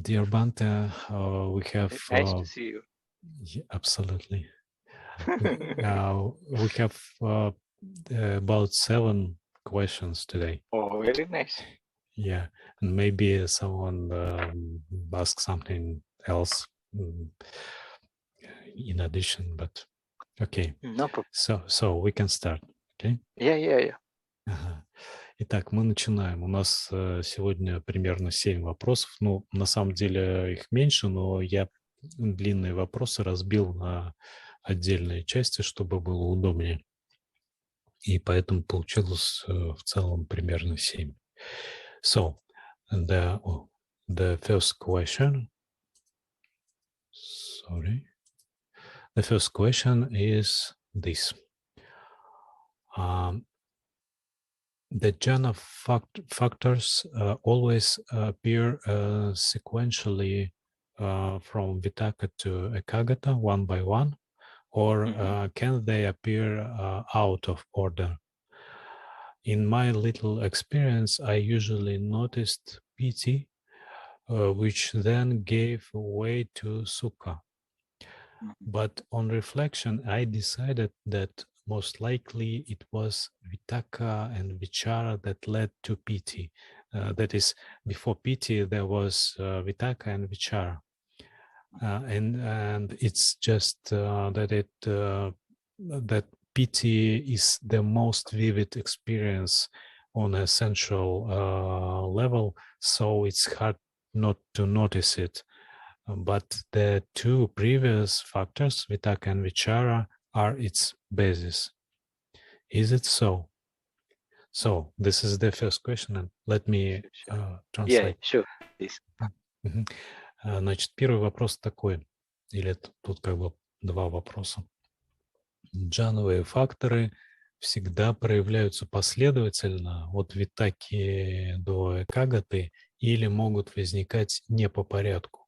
Dear Bhante, we have... Nice to see you. Yeah, absolutely. We have about 7 questions today. Oh, very nice. Yeah, and maybe someone ask something else in addition, but okay. No problem. So we can start, okay? Yeah. Ага. Итак, мы начинаем. У нас сегодня примерно 7 вопросов. Ну, на самом деле их меньше, но я длинные вопросы разбил на отдельные части, чтобы было удобнее. И поэтому получилось в целом примерно 7. So, the first question... Sorry. The first question is this. The jhana factors always appear sequentially from Vitakka to Ekagata, one by one, or can they appear out of order? In my little experience, I usually noticed piti, which then gave way to sukha. But on reflection, I decided that most likely it was Vitakka and Vichara that led to piti. That is, before piti, there was Vitakka and Vichara. And it's just that piti is the most vivid experience on a central level, so it's hard not to notice it. But the 2 previous factors, Vitakka and Vichara, are its basis. Is it so? So this is the first question, and let me translate. Yeah, sure. Please. Значит, первый вопрос такой, или тут как бы 2 вопроса. Джхановые факторы всегда проявляются последовательно от Витакки до Экагаты или могут возникать не по порядку.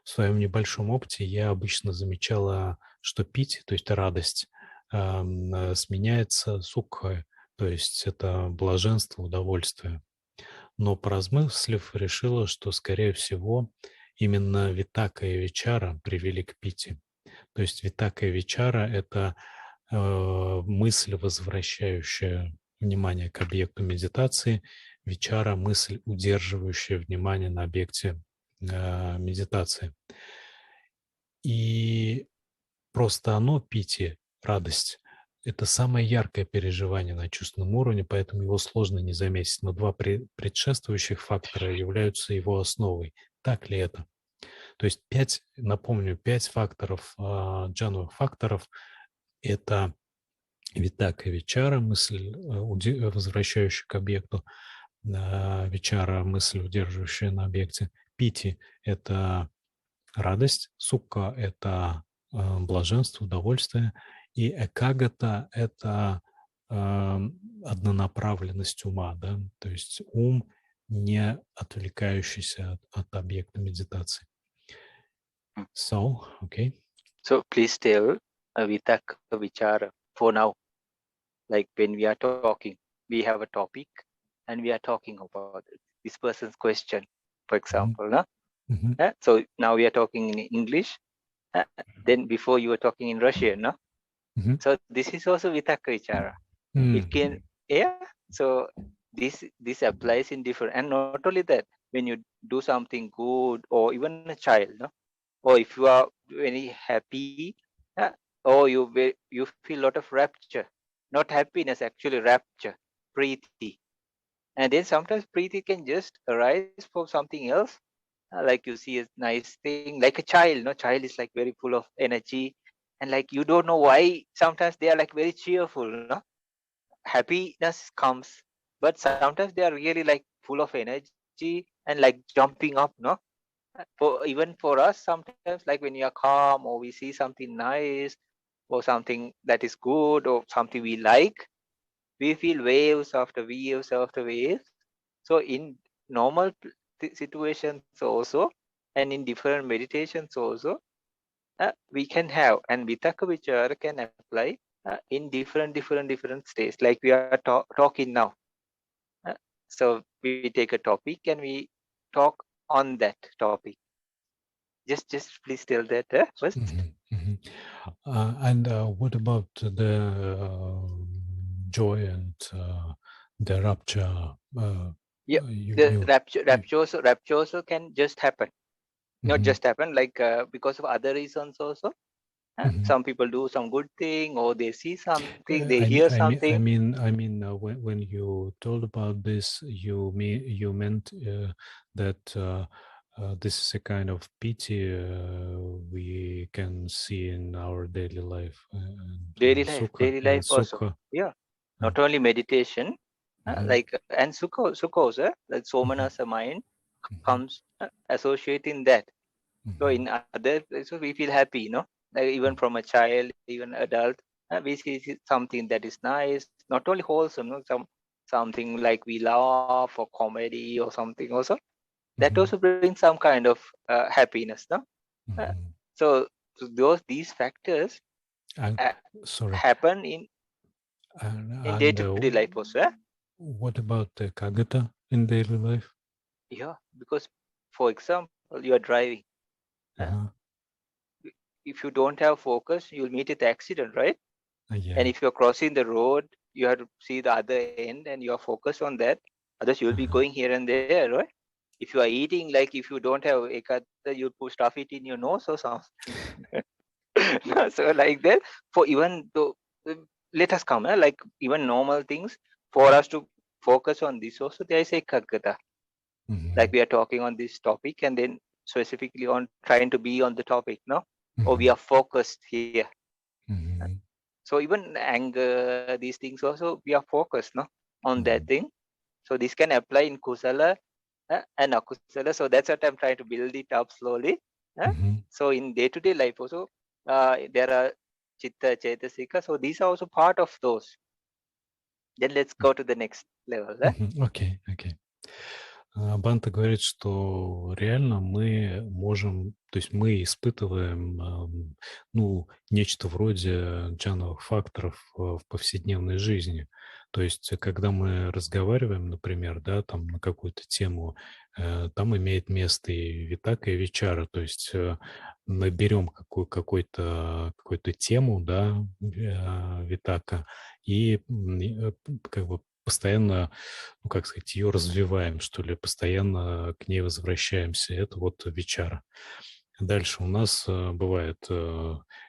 В своем небольшом опыте я обычно замечала, что пити, то есть радость, сменяется сукхой, то есть это блаженство, удовольствие. Но поразмыслив, решила, что, скорее всего, именно Витакка и Вичара привели к пити. То есть Витакка и Вичара – это мысль, возвращающая внимание к объекту медитации, Вичара – мысль, удерживающая внимание на объекте медитации. И просто оно, пити, радость, это самое яркое переживание на чувственном уровне, поэтому его сложно не заметить. Но 2 предшествующих фактора являются его основой. Так ли это? То есть 5 факторов, джхановых факторов – это Витакка и Вичара, мысль, возвращающая к объекту, Вичара – мысль, удерживающая на объекте, пити – это радость, сукха – это блаженство, удовольствие, и экагата – это однонаправленность ума, да? То есть ум, не отвлекающийся от объекта медитации. So, okay. So please tell Vitakka Vichara for now. Like when we are talking, we have a topic and we are talking about this person's question, for example. No? So now we are talking in English. Then before you were talking in Russian, no? So this is also Vitakka Vichara. It can, so this applies in different, and not only that, when you do something good, or even a child, no? Or if you are very happy, or you feel a lot of rapture, not happiness, actually rapture, preeti. And then sometimes preeti can just arise from something else, like you see a nice thing, like a child, no? Child is like very full of energy, and like you don't know why sometimes they are like very cheerful, no? Happiness comes, but sometimes they are really like full of energy and like jumping up, no? Even for us, sometimes like when you are calm, or we see something nice, or something that is good, or something we like, we feel waves after waves after waves. So in normal situations also, and in different meditations also, we can have, and Vitakka Vichara can apply in different states, like we are talking now. So we take a topic and we talk on that topic. Just please tell that first. And what about the joy and the rapture? Yeah, You, the you, rapture also can just happen. Not just happen, like because of other reasons also. Some people do some good thing, or they see something, they hear something. I mean, when you told about this, you meant that this is a kind of pity we can see in our daily life, and Daily life also. sukha. Yeah, not only meditation, like and sukha also, like somanas mind comes associating that. So in other places we feel happy, like even from a child, even adult, we see something that is nice, not only wholesome, something like we laugh or comedy or something also. That also brings some kind of happiness, no? So these factors Sorry. happen in day-to-day life also. What about the kagata in daily life? Yeah, because for example, you are driving. If you don't have focus, you'll meet with accident, right? Yeah. And if you're crossing the road, you have to see the other end and you're focused on that. Otherwise, you'll be going here and there, right? If you are eating, like if you don't have ekata, you'll put stuff it in your nose or something. So like that, for even though, let us come, like even normal things, for us to focus on this also, there is a kagata. Like we are talking on this topic and then specifically on trying to be on the topic, no? Or we are focused here. So even anger, these things also, we are focused, no, on that thing. So this can apply in kusala and akusala. So that's what I'm trying to build it up slowly. So in day-to-day life also, there are chitta, chaitasika. So these are also part of those. Then let's go to the next level. Окей. Бханте говорит, что реально мы можем, то есть мы испытываем, нечто вроде джхановых факторов в повседневной жизни. То есть, когда мы разговариваем, например, да, там на какую-то тему, там имеет место и витака, и вичара. То есть мы берем какую-то тему, да, витака, и как бы постоянно, как сказать, ее развиваем, что ли, постоянно к ней возвращаемся. Это вот вичара. Дальше у нас бывает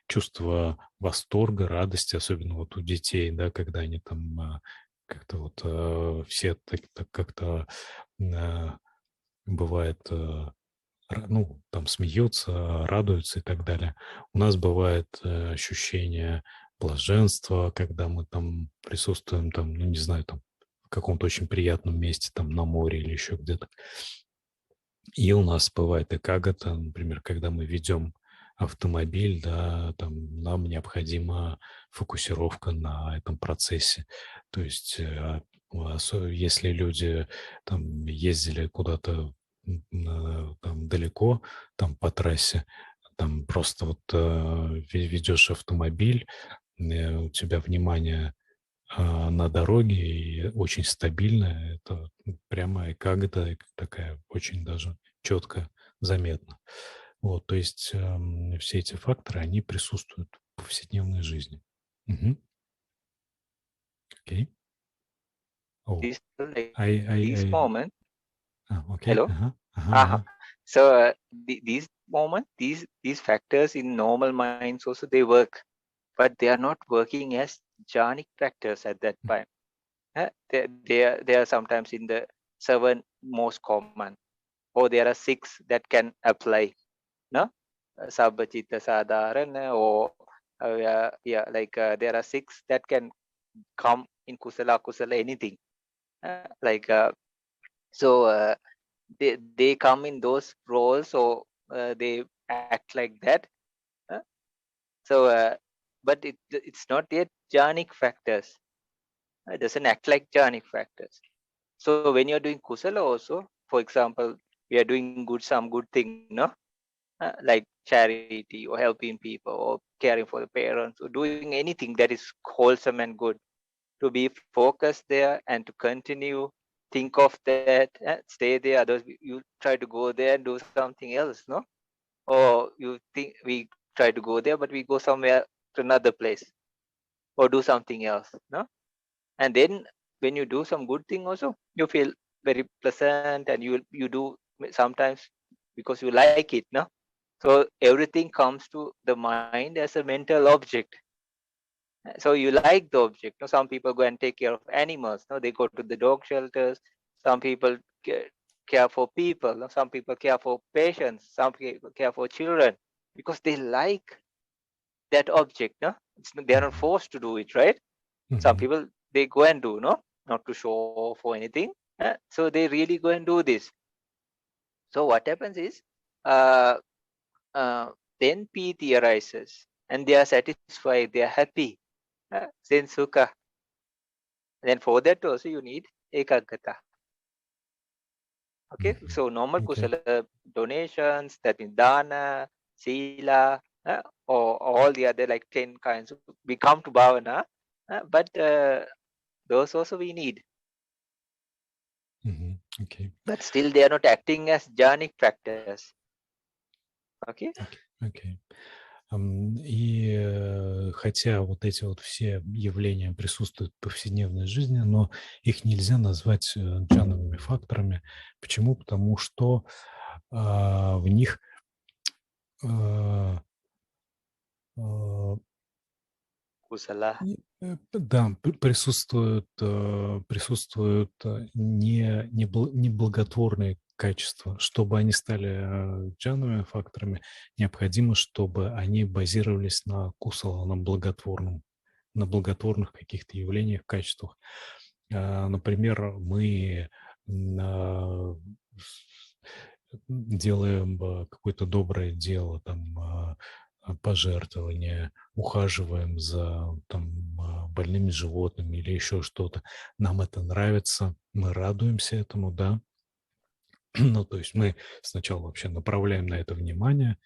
чувство восторга, радости, особенно вот у детей, да, когда они там как-то вот все так как-то бывает, там смеются, радуются и так далее. У нас бывает ощущение блаженства, когда мы там присутствуем, там, не знаю, там, в каком-то очень приятном месте, там, на море или еще где-то. И у нас бывает экагата, например, когда мы ведем автомобиль, да, там нам необходима фокусировка на этом процессе. То есть если люди там ездили куда-то там далеко, там по трассе, там просто вот ведешь автомобиль, у тебя внимание на дороге и очень стабильно. Это прямо экагата такая очень даже четко заметно. Вот, то есть все эти факторы, они присутствуют в повседневной жизни. Окей. This moment. Okay. Hello. So these moments, these factors in normal minds also they work, but they are not working as jhanic factors at that time. They are sometimes in the 7 most common, or there are 6 that can apply. No, Sabbacita Sadharana, or there are 6 that can come in kusala, kusala, anything. They come in those roles, or they act like that. But it's not yet jhanic factors. It doesn't act like jhanic factors. So when you're doing kusala also, for example, we are doing some good thing, no? Like charity or helping people or caring for the parents or doing anything that is wholesome and good, to be focused there and to continue think of that, stay there. Others, you try to go there and do something else, no? Or you think we try to go there, but we go somewhere to another place or do something else, no? And then when you do some good thing also, you feel very pleasant, and you do sometimes because you like it, no? So everything comes to the mind as a mental object. So you like the object. No? Some people go and take care of animals. No? They go to the dog shelters. Some people care for people. No? Some people care for patients. Some people care for children because they like that object. No? They are not forced to do it, right? Some people, they go and do, no? Not to show off or anything. So they really go and do this. So what happens is, then piti arises and they are satisfied, they are happy. Then sukha. Then for that also you need ekaggata. Okay, so normal kusala donations, that means dana, sila, or all the other like 10 kinds. We come to bhavana, but those also we need. Okay. But still they are not acting as jhanic practice. Okay? Okay. И хотя вот эти вот все явления присутствуют в повседневной жизни, но их нельзя назвать джхановыми факторами. Почему? Потому что в них да, присутствуют неблаготворные качества. Чтобы они стали джхановыми факторами, необходимо, чтобы они базировались на кусала, на благотворных каких-то явлениях, качествах. Например, мы делаем какое-то доброе дело, там, пожертвования, ухаживаем за больными животными или еще что-то. Нам это нравится, мы радуемся этому, да. Ну, то есть мы сначала вообще направляем на это внимание,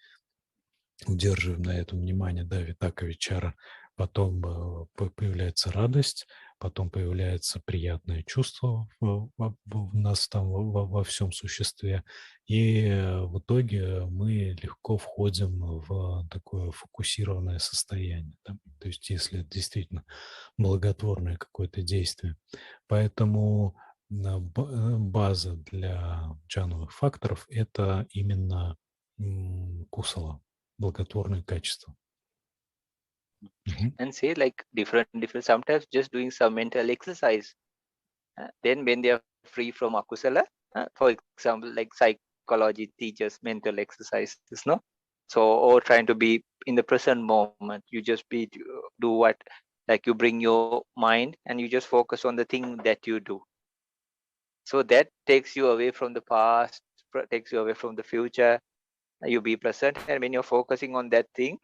удерживаем на это внимание, да, витака вичара, потом появляется радость, потом появляется приятное чувство в нас там, во всем существе, и в итоге мы легко входим в такое фокусированное состояние, да? То есть если действительно благотворное какое-то действие. Поэтому база для джхановых факторов – это именно кусала, благотворные качества. And say like different, sometimes just doing some mental exercise. Then when they are free from akusala, for example, like psychology teaches mental exercises, no? So, or trying to be in the present moment, you just do what, like you bring your mind and you just focus on the thing that you do. So that takes you away from the past, takes you away from the future. You be present, and when you're focusing on that thing,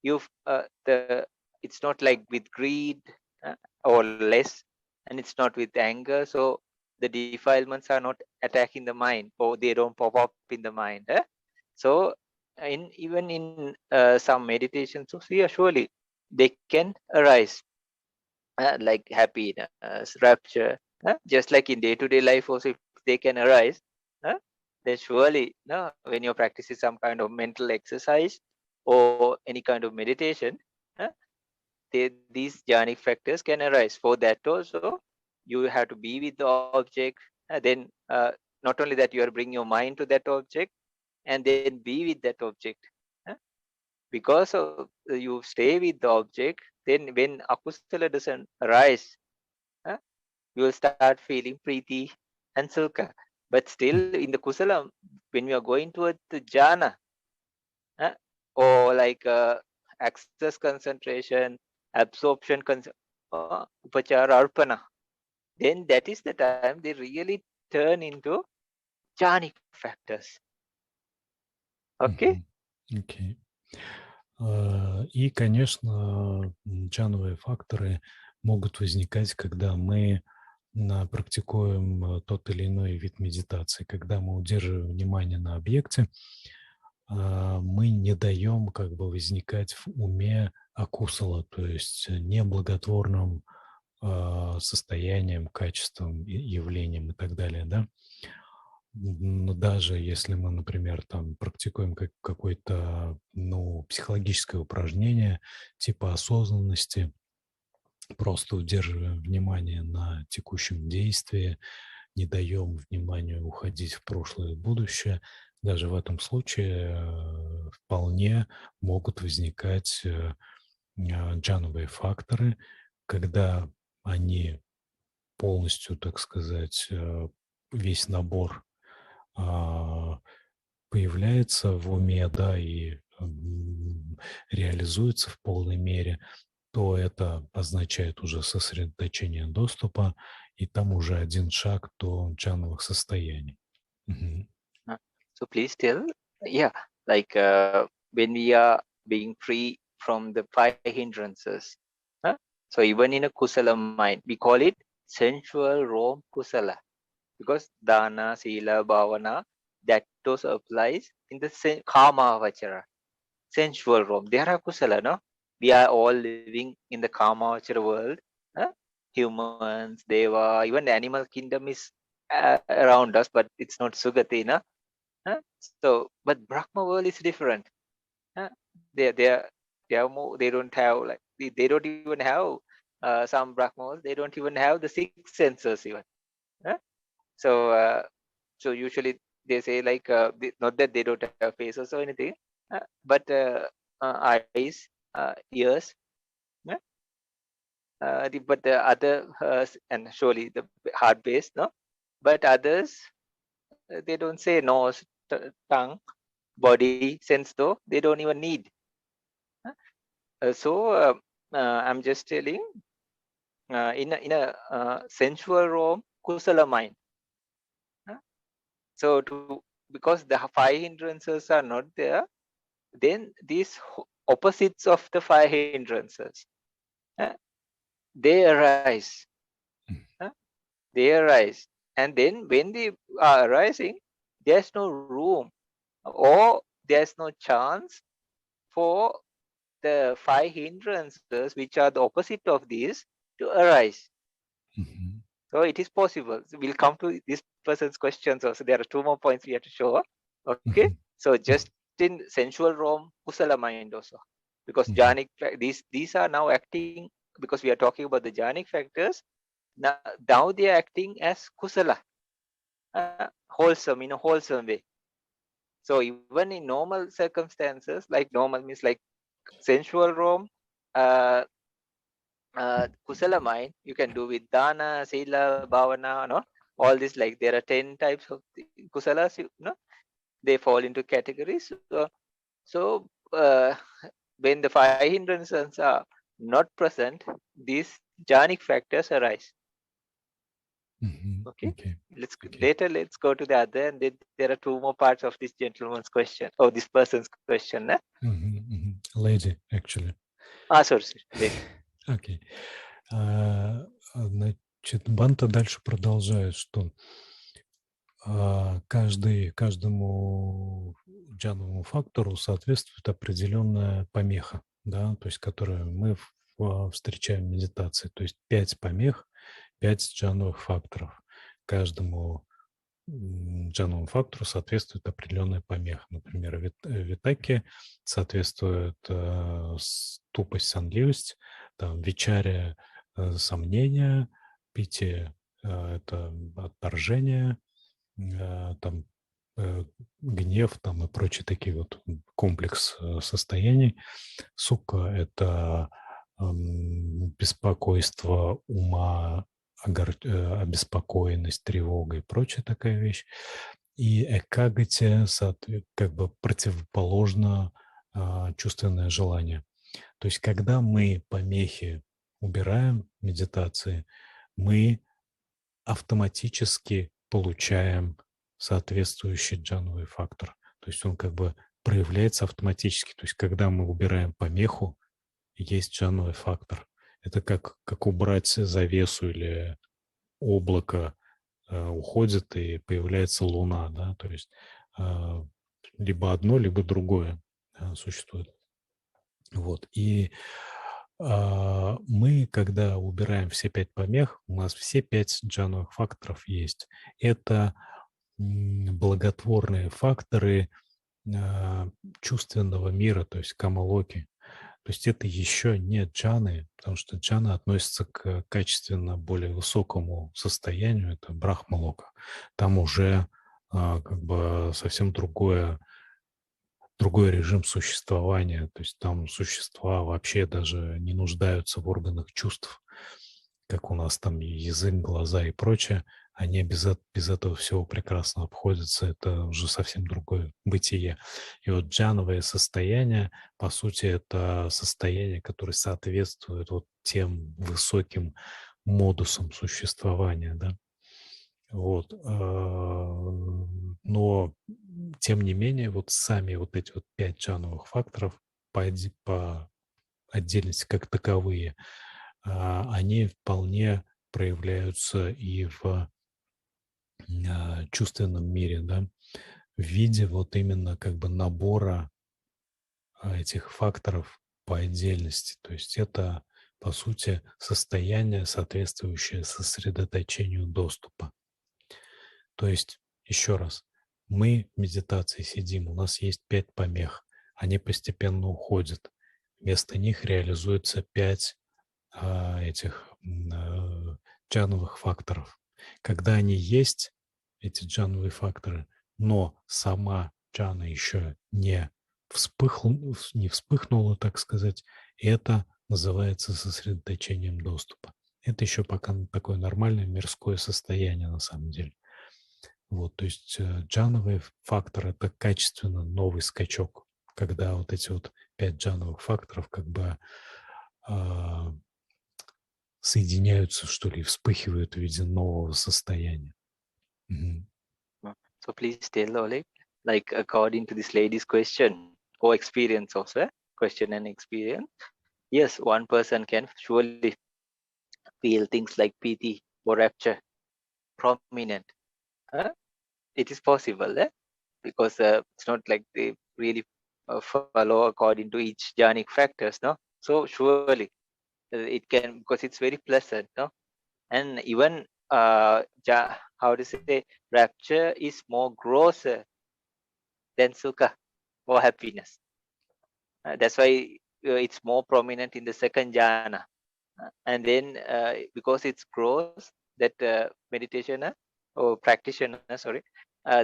it's not like with greed or less, and it's not with anger. So the defilements are not attacking the mind, or they don't pop up in the mind. So even in some meditations, so surely they can arise, like happiness, rapture, just like in day-to-day life also, if they can arise, then surely when you're practicing some kind of mental exercise or any kind of meditation, these jhanic factors can arise. For that also, you have to be with the object. Then not only that, you have to bring your mind to that object and then be with that object. Because you stay with the object, then when akusala doesn't arise, you will start feeling preeti and sukha. But still in the kusala, when we are going towards the jhana, or like access concentration, absorption, upachara, arpana, then that is the time they really turn into jhanic factors. Okay? Okay. И, конечно, джхановые факторы могут возникать, когда мы практикуем тот или иной вид медитации. Когда мы удерживаем внимание на объекте, мы не даем как бы возникать в уме акусала, то есть неблаготворным состоянием, качеством, явлением и так далее, да. Но даже если мы, например, там практикуем какое-то, психологическое упражнение типа осознанности, просто удерживаем внимание на текущем действии, не даем вниманию уходить в прошлое и будущее, даже в этом случае вполне могут возникать джхановые факторы, когда они полностью, так сказать, весь набор появляется в уме, да, и реализуется в полной мере, то это означает уже сосредоточение доступа, и там уже один шаг до джхановых состояний. Мгм. So please tell, yeah, like when we are being free from the five hindrances. So even in a kusala mind, we call it sensual Rome kusala, because dana, sila, bhavana, that also applies in the karma vachara, sensual Rome. They are kusala, no? We are all living in the karma vachara world. Humans, deva, even the animal kingdom is around us, but it's not sugati, no? So, but Brahma world is different. They are more. They don't have like they don't even have some Brahmas. They don't even have the six senses even. So so usually they say like not that they don't have faces or anything, but eyes, ears. But the other and surely the heart base, no. But others they don't say nose, tongue, body, sense though they don't even need. So I'm just telling in a sensual Rome kusala mind. So because the five hindrances are not there, then these opposites of the five hindrances they arise. They arise, and then when they are arising, there's no room or there's no chance for the five hindrances, which are the opposite of these, to arise. Mm-hmm. So it is possible. So we'll come to this person's questions also. There are two more points we have to show. Okay. Mm-hmm. So just in sensual Rome, kusala mind also. Because Mm-hmm. jhanic, these are now acting, because we are talking about the jhanic factors. Now they are acting as kusala, wholesome, in a wholesome way. So even in normal circumstances, like normal means like sensual Rome, kusala mind, you can do with dana, sila, bhavana, no? All this, like there are 10 types of kusalas, they fall into categories. So when the five hindrances are not present, these jhanic factors arise. Mm-hmm. Okay. Okay. Let's go to the other, and then there are two more parts of this gentleman's question, or this person's question. Mm-hmm. Mm-hmm. Lady, actually. Sorry, lady. Окей. Значит, Бханте дальше продолжает, что каждому джхановому фактору соответствует определенная помеха, да, то есть которую мы встречаем в медитации. То есть 5 помех, 5 джхановых факторов. Каждому джхановому фактору соответствует определенная помеха. Например, витаке соответствует тупость, сонливость, там, вичаре сомнение, пити это отторжение, там гнев там и прочие такие вот комплекс состояний. Сукха – это беспокойство ума, обеспокоенность, тревога и прочая такая вещь. И экагати как бы противоположно чувственное желание. То есть когда мы помехи убираем в медитации, мы автоматически получаем соответствующий джхановый фактор. То есть он как бы проявляется автоматически. То есть когда мы убираем помеху, есть джхановый фактор. Это как убрать завесу или облако уходит и появляется луна. Да? То есть либо одно, либо другое существует. Вот. И Мы, когда убираем все 5 помех, у нас все 5 джхановых факторов есть. Это благотворные факторы чувственного мира, то есть камалоки. То есть это еще не джаны, потому что джаны относятся к качественно более высокому состоянию, это брахмалока. Там уже как бы совсем другой режим существования, то есть там существа вообще даже не нуждаются в органах чувств, как у нас там язык, глаза и прочее, они без этого всего прекрасно обходятся, это уже совсем другое бытие. И вот джановое состояние, по сути, это состояние, которое соответствует вот тем высоким модусам существования, да. Вот. Но, тем не менее, вот сами вот эти вот 5 джановых факторов по отдельности как таковые, они вполне проявляются и в чувственном мире, да, в виде вот именно как бы набора этих факторов по отдельности. То есть это, по сути, состояние, соответствующее сосредоточению доступа. То есть, еще раз, мы в медитации сидим, у нас есть 5 помех, они постепенно уходят. Вместо них реализуется 5 этих джановых факторов. Когда они есть, эти джановые факторы, но сама джана еще не вспыхнула, так сказать, это называется сосредоточением доступа. Это еще пока такое нормальное мирское состояние на самом деле. Вот, то есть джановый фактор – это качественно новый скачок, когда вот эти вот 5 джановых факторов как бы соединяются, что ли, вспыхивают в виде нового состояния. Мгм. So please tell Oleg, like according to this lady's question or experience also, question and experience. Yes, one person can surely feel things like pity or rapture prominent. It is possible, because it's not like they really follow according to each jhanic factors, no? So surely it can, because it's very pleasant, no? And even how to say, rapture is more grosser than sukha or happiness. That's why it's more prominent in the second jhana. And then because it's gross, that meditation or practitioner, sorry,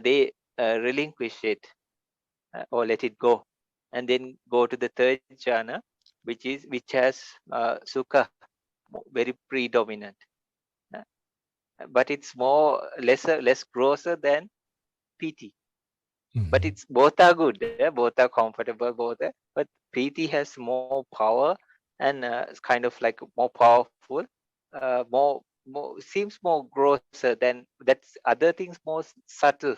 they relinquish it or let it go, and then go to the third jhana, which has sukha very predominant. But it's less grosser than piti. But it's both are good, both are comfortable, but piti has more power and it's kind of like more powerful, more seems more grosser than that's other things, more subtle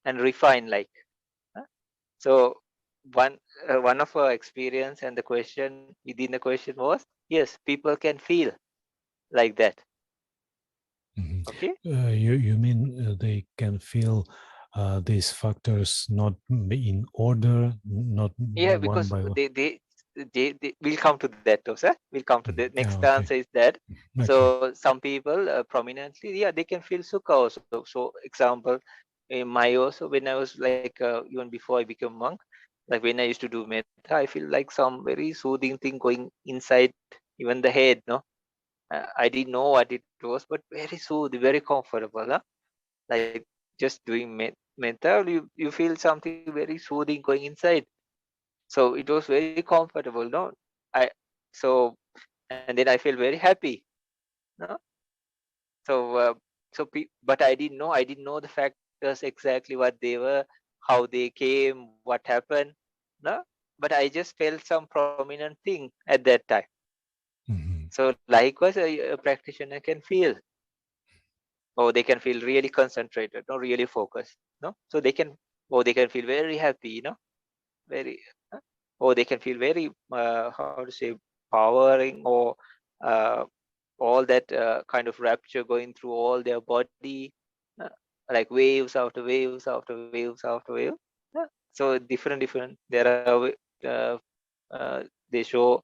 and refined, like. So one of our experience and the question within the question was, yes, people can feel like that. Okay. You mean they can feel these factors not in order, not Yeah, one because by one? they will come to that also. We'll come to the next Okay. answer is that. Okay. So some people prominently, yeah, they can feel sukha also. So example, in my also, when I was like even before I became monk, like when I used to do metta, I feel like some very soothing thing going inside even the head, no. I didn't know what it was, but very soothing, very comfortable. Huh? Like just doing metta, you feel something very soothing going inside. So it was very comfortable, no. I so and then I feel very happy, no. So but I didn't know the factors exactly what they were, how they came, what happened, no. But I just felt some prominent thing at that time. So likewise, a practitioner can feel, or they can feel really concentrated, no, really focused, no. So they can feel very happy, very, or they can feel very how to say, powering, or uh, all that kind of rapture going through all their body, uh, like waves after waves after waves after wave. So different, there are they show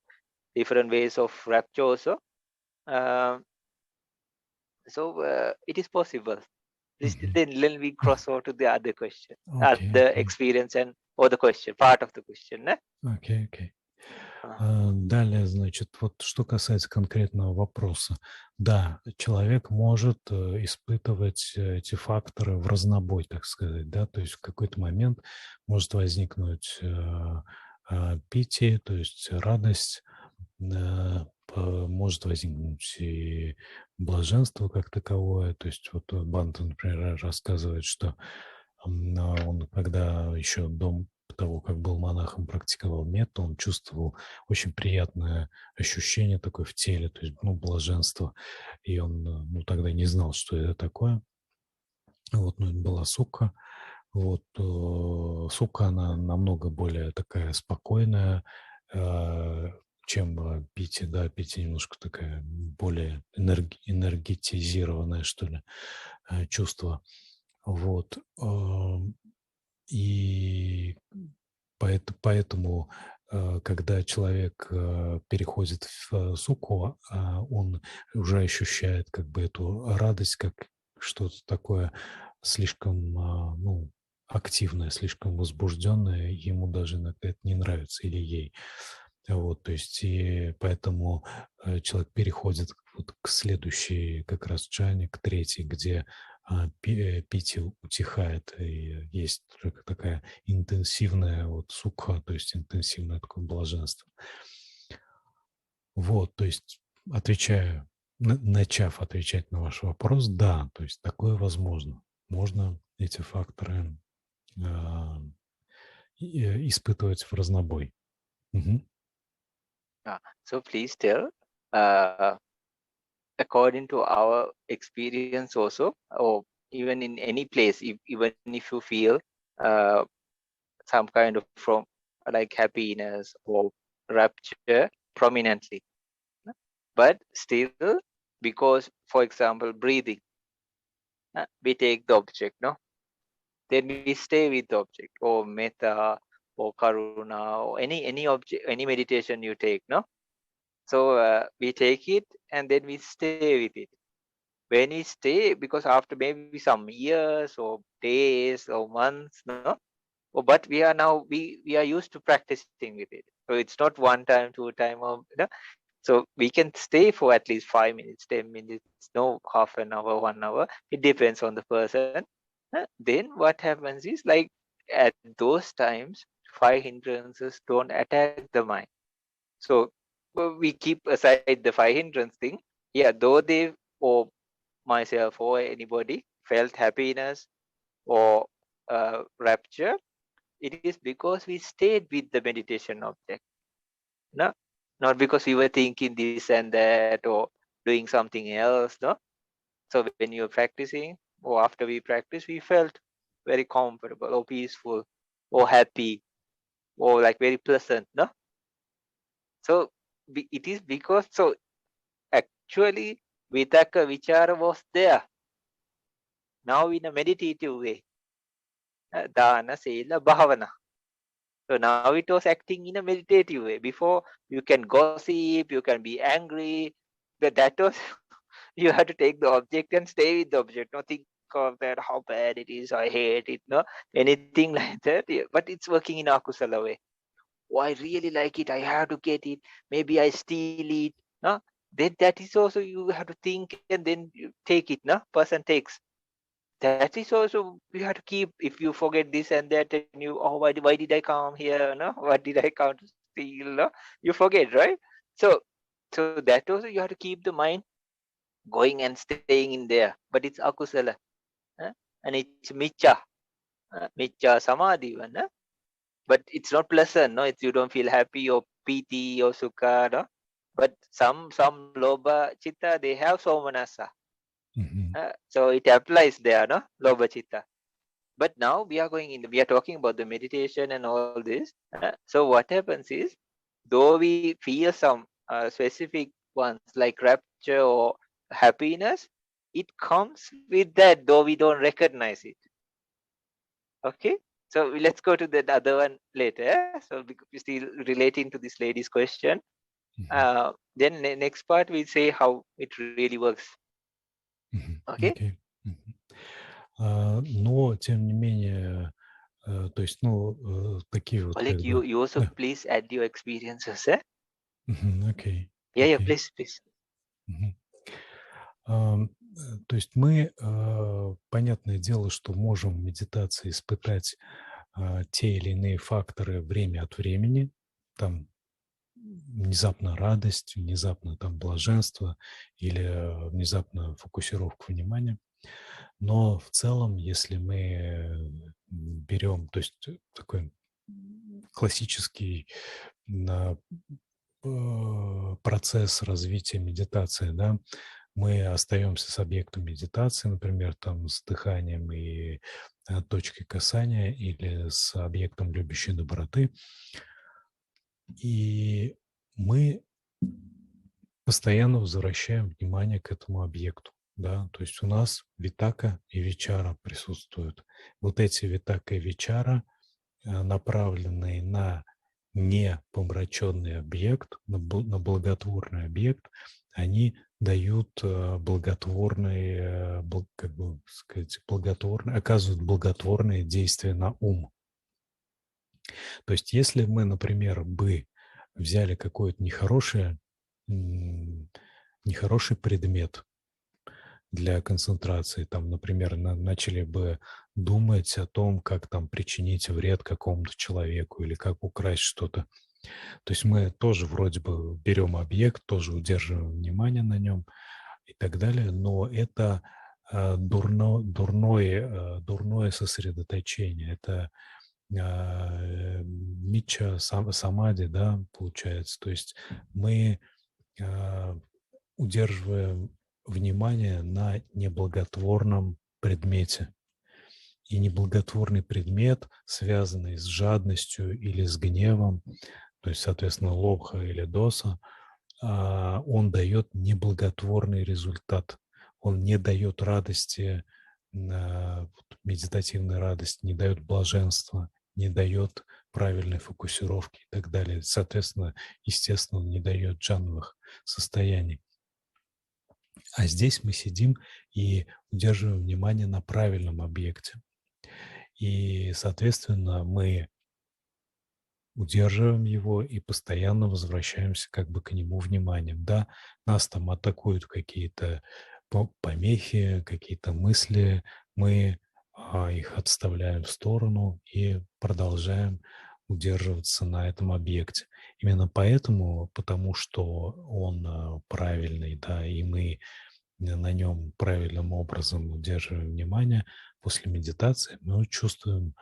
different ways of rapture also. It is possible. Then we cross over to the other question, the experience and or the question, part of the question. Окей. Далее, значит, вот что касается конкретного вопроса. Да, человек может испытывать эти факторы в разнобой, так сказать, да, то есть в какой-то момент может возникнуть пити, то есть радость, может возникнуть и блаженство как таковое. То есть вот Бханте, например, рассказывает, что он, когда еще до того, как был монахом, практиковал метту, он чувствовал очень приятное ощущение такое в теле, то есть, блаженство. И он, тогда не знал, что это такое. Вот, это была сукха. Вот, сукха, она намного более такая спокойная, чем пити, да, пити немножко такая более энергетизированное, что ли, чувство. Вот. И поэтому, когда человек переходит в сукху, он уже ощущает как бы эту радость, как что-то такое слишком, активное, слишком возбужденное, ему даже иногда это не нравится, или ей. Вот, то есть, и поэтому человек переходит вот к следующей как раз джхане, к третьей, где пити утихает, и есть только такая интенсивная вот сукха, то есть интенсивное такое блаженство. Вот, то есть, начав отвечать на ваш вопрос, да, то есть такое возможно. Можно эти факторы испытывать в разнобой. So please tell, according to our experience also, or even in any place, even if you feel some kind of from like happiness or rapture prominently, but still, because, for example, breathing, we take the object, no? Then we stay with the object, or metta, or karuna, or any object, any meditation you take, no? So we take it and then we stay with it. When we stay, because after maybe some years or days or months, no? But we are now, we are used to practicing with it. So it's not one time, two time, or so we can stay for at least 5 minutes, 10 minutes, no, half an hour, 1 hour. It depends on the person. Then what happens is, like, at those times, 5 hindrances don't attack the mind. So we keep aside the 5 hindrance thing. Yeah, though they, or myself or anybody, felt happiness or rapture, it is because we stayed with the meditation object. No? Not because we were thinking this and that or doing something else. No? So when you're practicing, or after we practice, we felt very comfortable or peaceful or happy or like very pleasant. No? So it is because, so actually Vitaka Vichara was there. Now in a meditative way. Dana, Sila, Bhavana. So now it was acting in a meditative way. Before, you can gossip, you can be angry. But that was, you have to take the object and stay with the object. Not think of that, how bad it is, I hate it, no? Anything like that. Yeah. But it's working in akusala way. Oh, I really like it, I have to get it. Maybe I steal it. No? Then that is also, you have to think and then you take it. No? Person takes. That is also, you have to keep, if you forget this and that, and you, oh, why did I come here? No, what did I come to steal? No? You forget, right? So that also, you have to keep the mind going and staying in there. But it's akusala, and it's miccha, miccha samadhi one. But it's not pleasant. No, it's, you don't feel happy or piti or sukha. No? But some lobha chitta, they have somanasa. So it applies there, no? Lobha chitta. But now we are talking about the meditation and all this. So what happens is, though we feel some specific ones like rapture or happiness, it comes with that, though we don't recognize it. Okay? So let's go to the other one later. So we're still relating to this lady's question. Then next part we say how it really works. Okay? Okay. Но, тем не менее, то есть, ну, такие вот Oleg, как бы... you also Да. please add your experiences, eh? Окей. Yeah, Окей. please. То есть мы, понятное дело, что можем в медитации испытать те или иные факторы время от времени, там внезапно радость, внезапно там блаженство или внезапно фокусировку внимания. Но в целом, если мы берем, то есть такой классический процесс развития медитации, да, мы остаемся с объектом медитации, например, там с дыханием и точкой касания или с объектом любящей доброты. И мы постоянно возвращаем внимание к этому объекту. Да? То есть у нас витака и вичара присутствуют. Вот эти витака и вичара, направленные на непомраченный объект, на благотворный объект, они дают благотворные, как бы сказать, благотворные, оказывают благотворные действия на ум. То есть если мы, например, бы взяли какой-то нехороший предмет для концентрации, там, например, начали бы думать о том, как там причинить вред какому-то человеку или как украсть что-то. То есть мы тоже вроде бы берем объект, тоже удерживаем внимание на нем и так далее, но это дурное сосредоточение, это мича самади, да, получается. То есть мы удерживаем внимание на неблаготворном предмете. И неблаготворный предмет, связанный с жадностью или с гневом, то есть, соответственно, лобха или доса, он дает неблаготворный результат. Он не дает радости, медитативной радости, не дает блаженства, не дает правильной фокусировки и так далее. Соответственно, естественно, он не дает джхановых состояний. А здесь мы сидим и удерживаем внимание на правильном объекте. И, соответственно, мы удерживаем его и постоянно возвращаемся как бы к нему вниманием. Да, нас там атакуют какие-то помехи, какие-то мысли, мы их отставляем в сторону и продолжаем удерживаться на этом объекте. Именно поэтому, потому что он правильный, да, и мы на нем правильным образом удерживаем внимание, после медитации мы чувствуем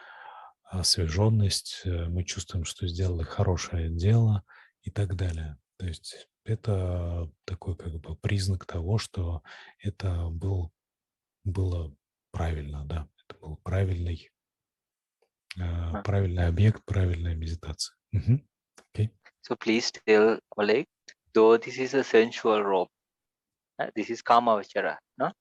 освеженность, мы чувствуем, что сделали хорошее дело и так далее. То есть это такой как бы признак того, что это было правильно, да, это был правильный объект, правильная медитация. Okay. So please tell Oleg, though this is a sensual robe, this is kama vachara, no?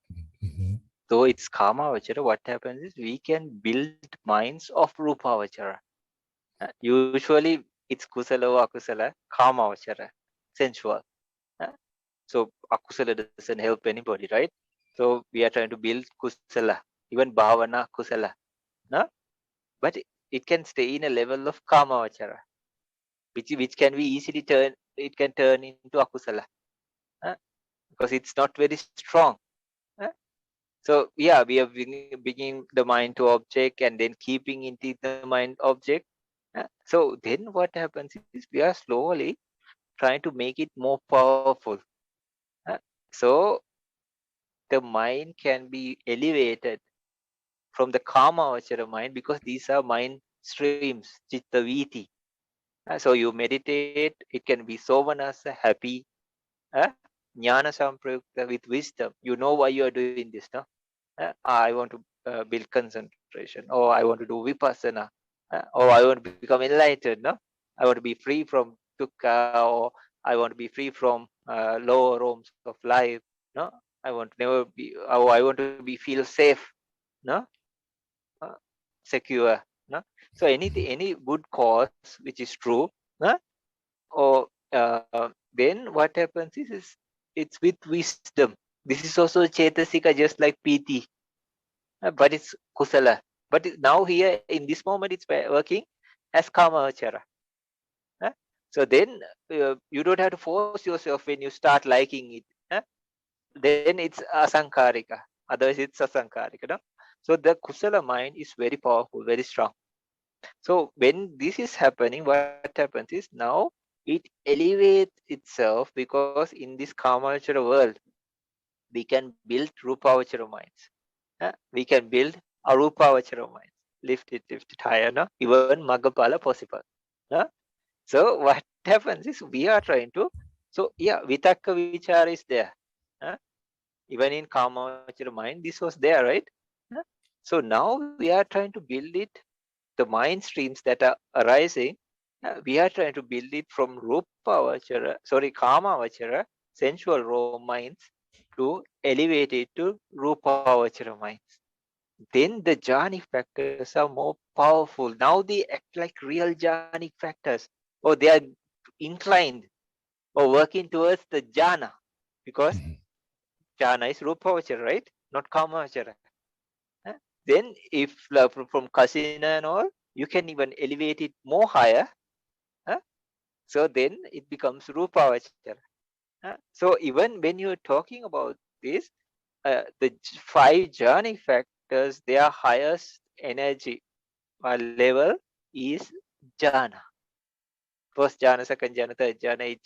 Though it's kama vachara, what happens is we can build minds of rupa vachara. Usually it's kusala or akusala, kama vachara, sensual. So akusala doesn't help anybody, right? So we are trying to build kusala, even bhavana kusala, no? But it can stay in a level of kama vachara, which can be easily turn into akusala, because it's not very strong. So yeah, we are bringing the mind to object and then keeping into the mind object. So then what happens is we are slowly trying to make it more powerful. So the mind can be elevated from the kama vachara mind, because these are mind streams, chitta viti. So you meditate, it can be sovanasa, happy, jnana samprayukta, with wisdom. You know why you are doing this, no? I want to build concentration, or I want to do vipassana, or I want to become enlightened, no? I want to be free from dukkha, or I want to be free from lower realms of life, no? I want to never be, or I want to be feel safe, no? Secure, no? So any good cause which is true, no? Or then what happens is it's with wisdom. This is also Chetasika, just like PT, but it's Kusala. But now here, in this moment, it's working as Kamavachara. So then you don't have to force yourself when you start liking it. Then it's Asankarika. Otherwise, it's Asankarika. No? So the Kusala mind is very powerful, very strong. So when this is happening, what happens is now it elevates itself, because in this Kamavachara world, we can build Rupavachara minds. We can build Arupavachara minds. Lift it higher. No? Even Magapala possible. So what happens is we are trying to, so yeah, Vitakka Vichara is there. Even in Kamavachara mind, this was there, right? So now we are trying to build it, the mind streams that are arising, we are trying to build it from Kamavachara, sensual raw minds, to elevate it to Rupavachara minds. Then the jhanic factors are more powerful. Now they act like real jhanic factors, or they are inclined or working towards the jhana, because jhana is Rupavachara, right? Not Kamavachara. Then if from Kasina and all, you can even elevate it more higher. So then it becomes Rupavachara. So even when you're talking about this, the 5 jhanic factors, their highest energy level is jhana. First jhana, second jhana, third jhana,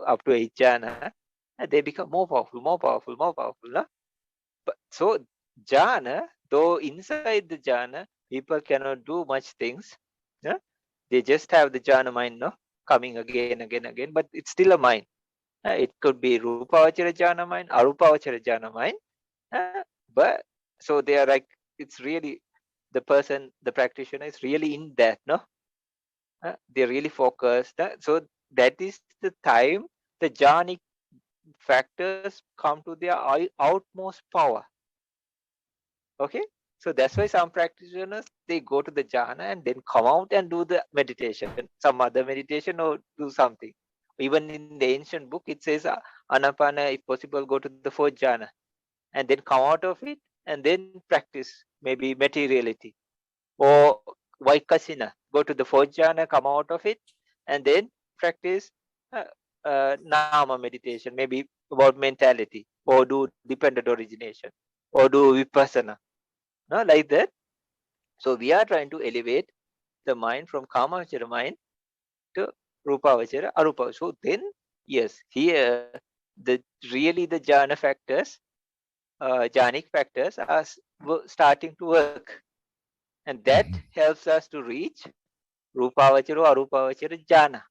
up to 8 jhana, they become more powerful. No? But so jhana, though inside the jhana, people cannot do much things. They just have the jhana mind, no, coming again, but it's still a mind. It could be Rupavachara jhana mind, Arupavachara jhana mind. But so they are like, it's really the person, the practitioner is really in that, no? They're really focused. So that is the time the jhanic factors come to their outmost power. Okay, so that's why some practitioners, they go to the jhana and then come out and do the meditation, some other meditation, or do something. Even in the ancient book, it says Anapana, if possible, go to the 4th jhana and then come out of it and then practice maybe materiality. Or Vaikasina, go to the 4th jhana, come out of it, and then practice Nama meditation, maybe about mentality, or do dependent origination, or do vipassana, no, like that. So we are trying to elevate the mind from Kamavachara mind to Rupavachara, Arupavachara. So then, yes, here the jhana factors, jhanic factors are starting to work, and that helps us to reach Rupavachara or Arupavachara jhana.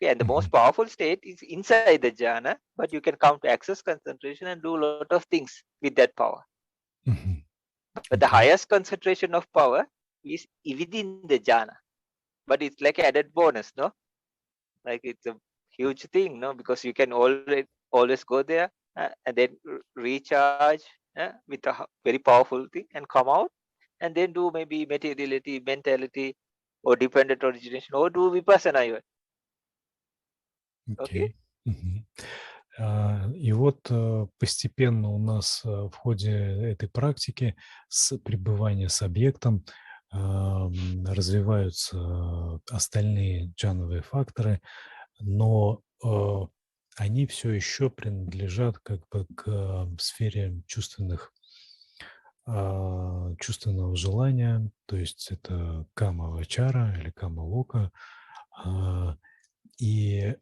Okay, and the most powerful state is inside the jhana, but you can come to access concentration and do a lot of things with that power. But the highest concentration of power is within the jhana, but it's like an added bonus, no? Like it's a huge thing, no? Because you can always go there and then recharge with a very powerful thing and come out, and then do maybe materiality, mentality, or dependent origination, or do vipassana even. Okay. И вот постепенно у нас в ходе этой практики с пребывания с объектом развиваются остальные джхановые факторы, но они все еще принадлежат как бы к сфере чувственного желания, то есть это кама-вачара или кама-лока, и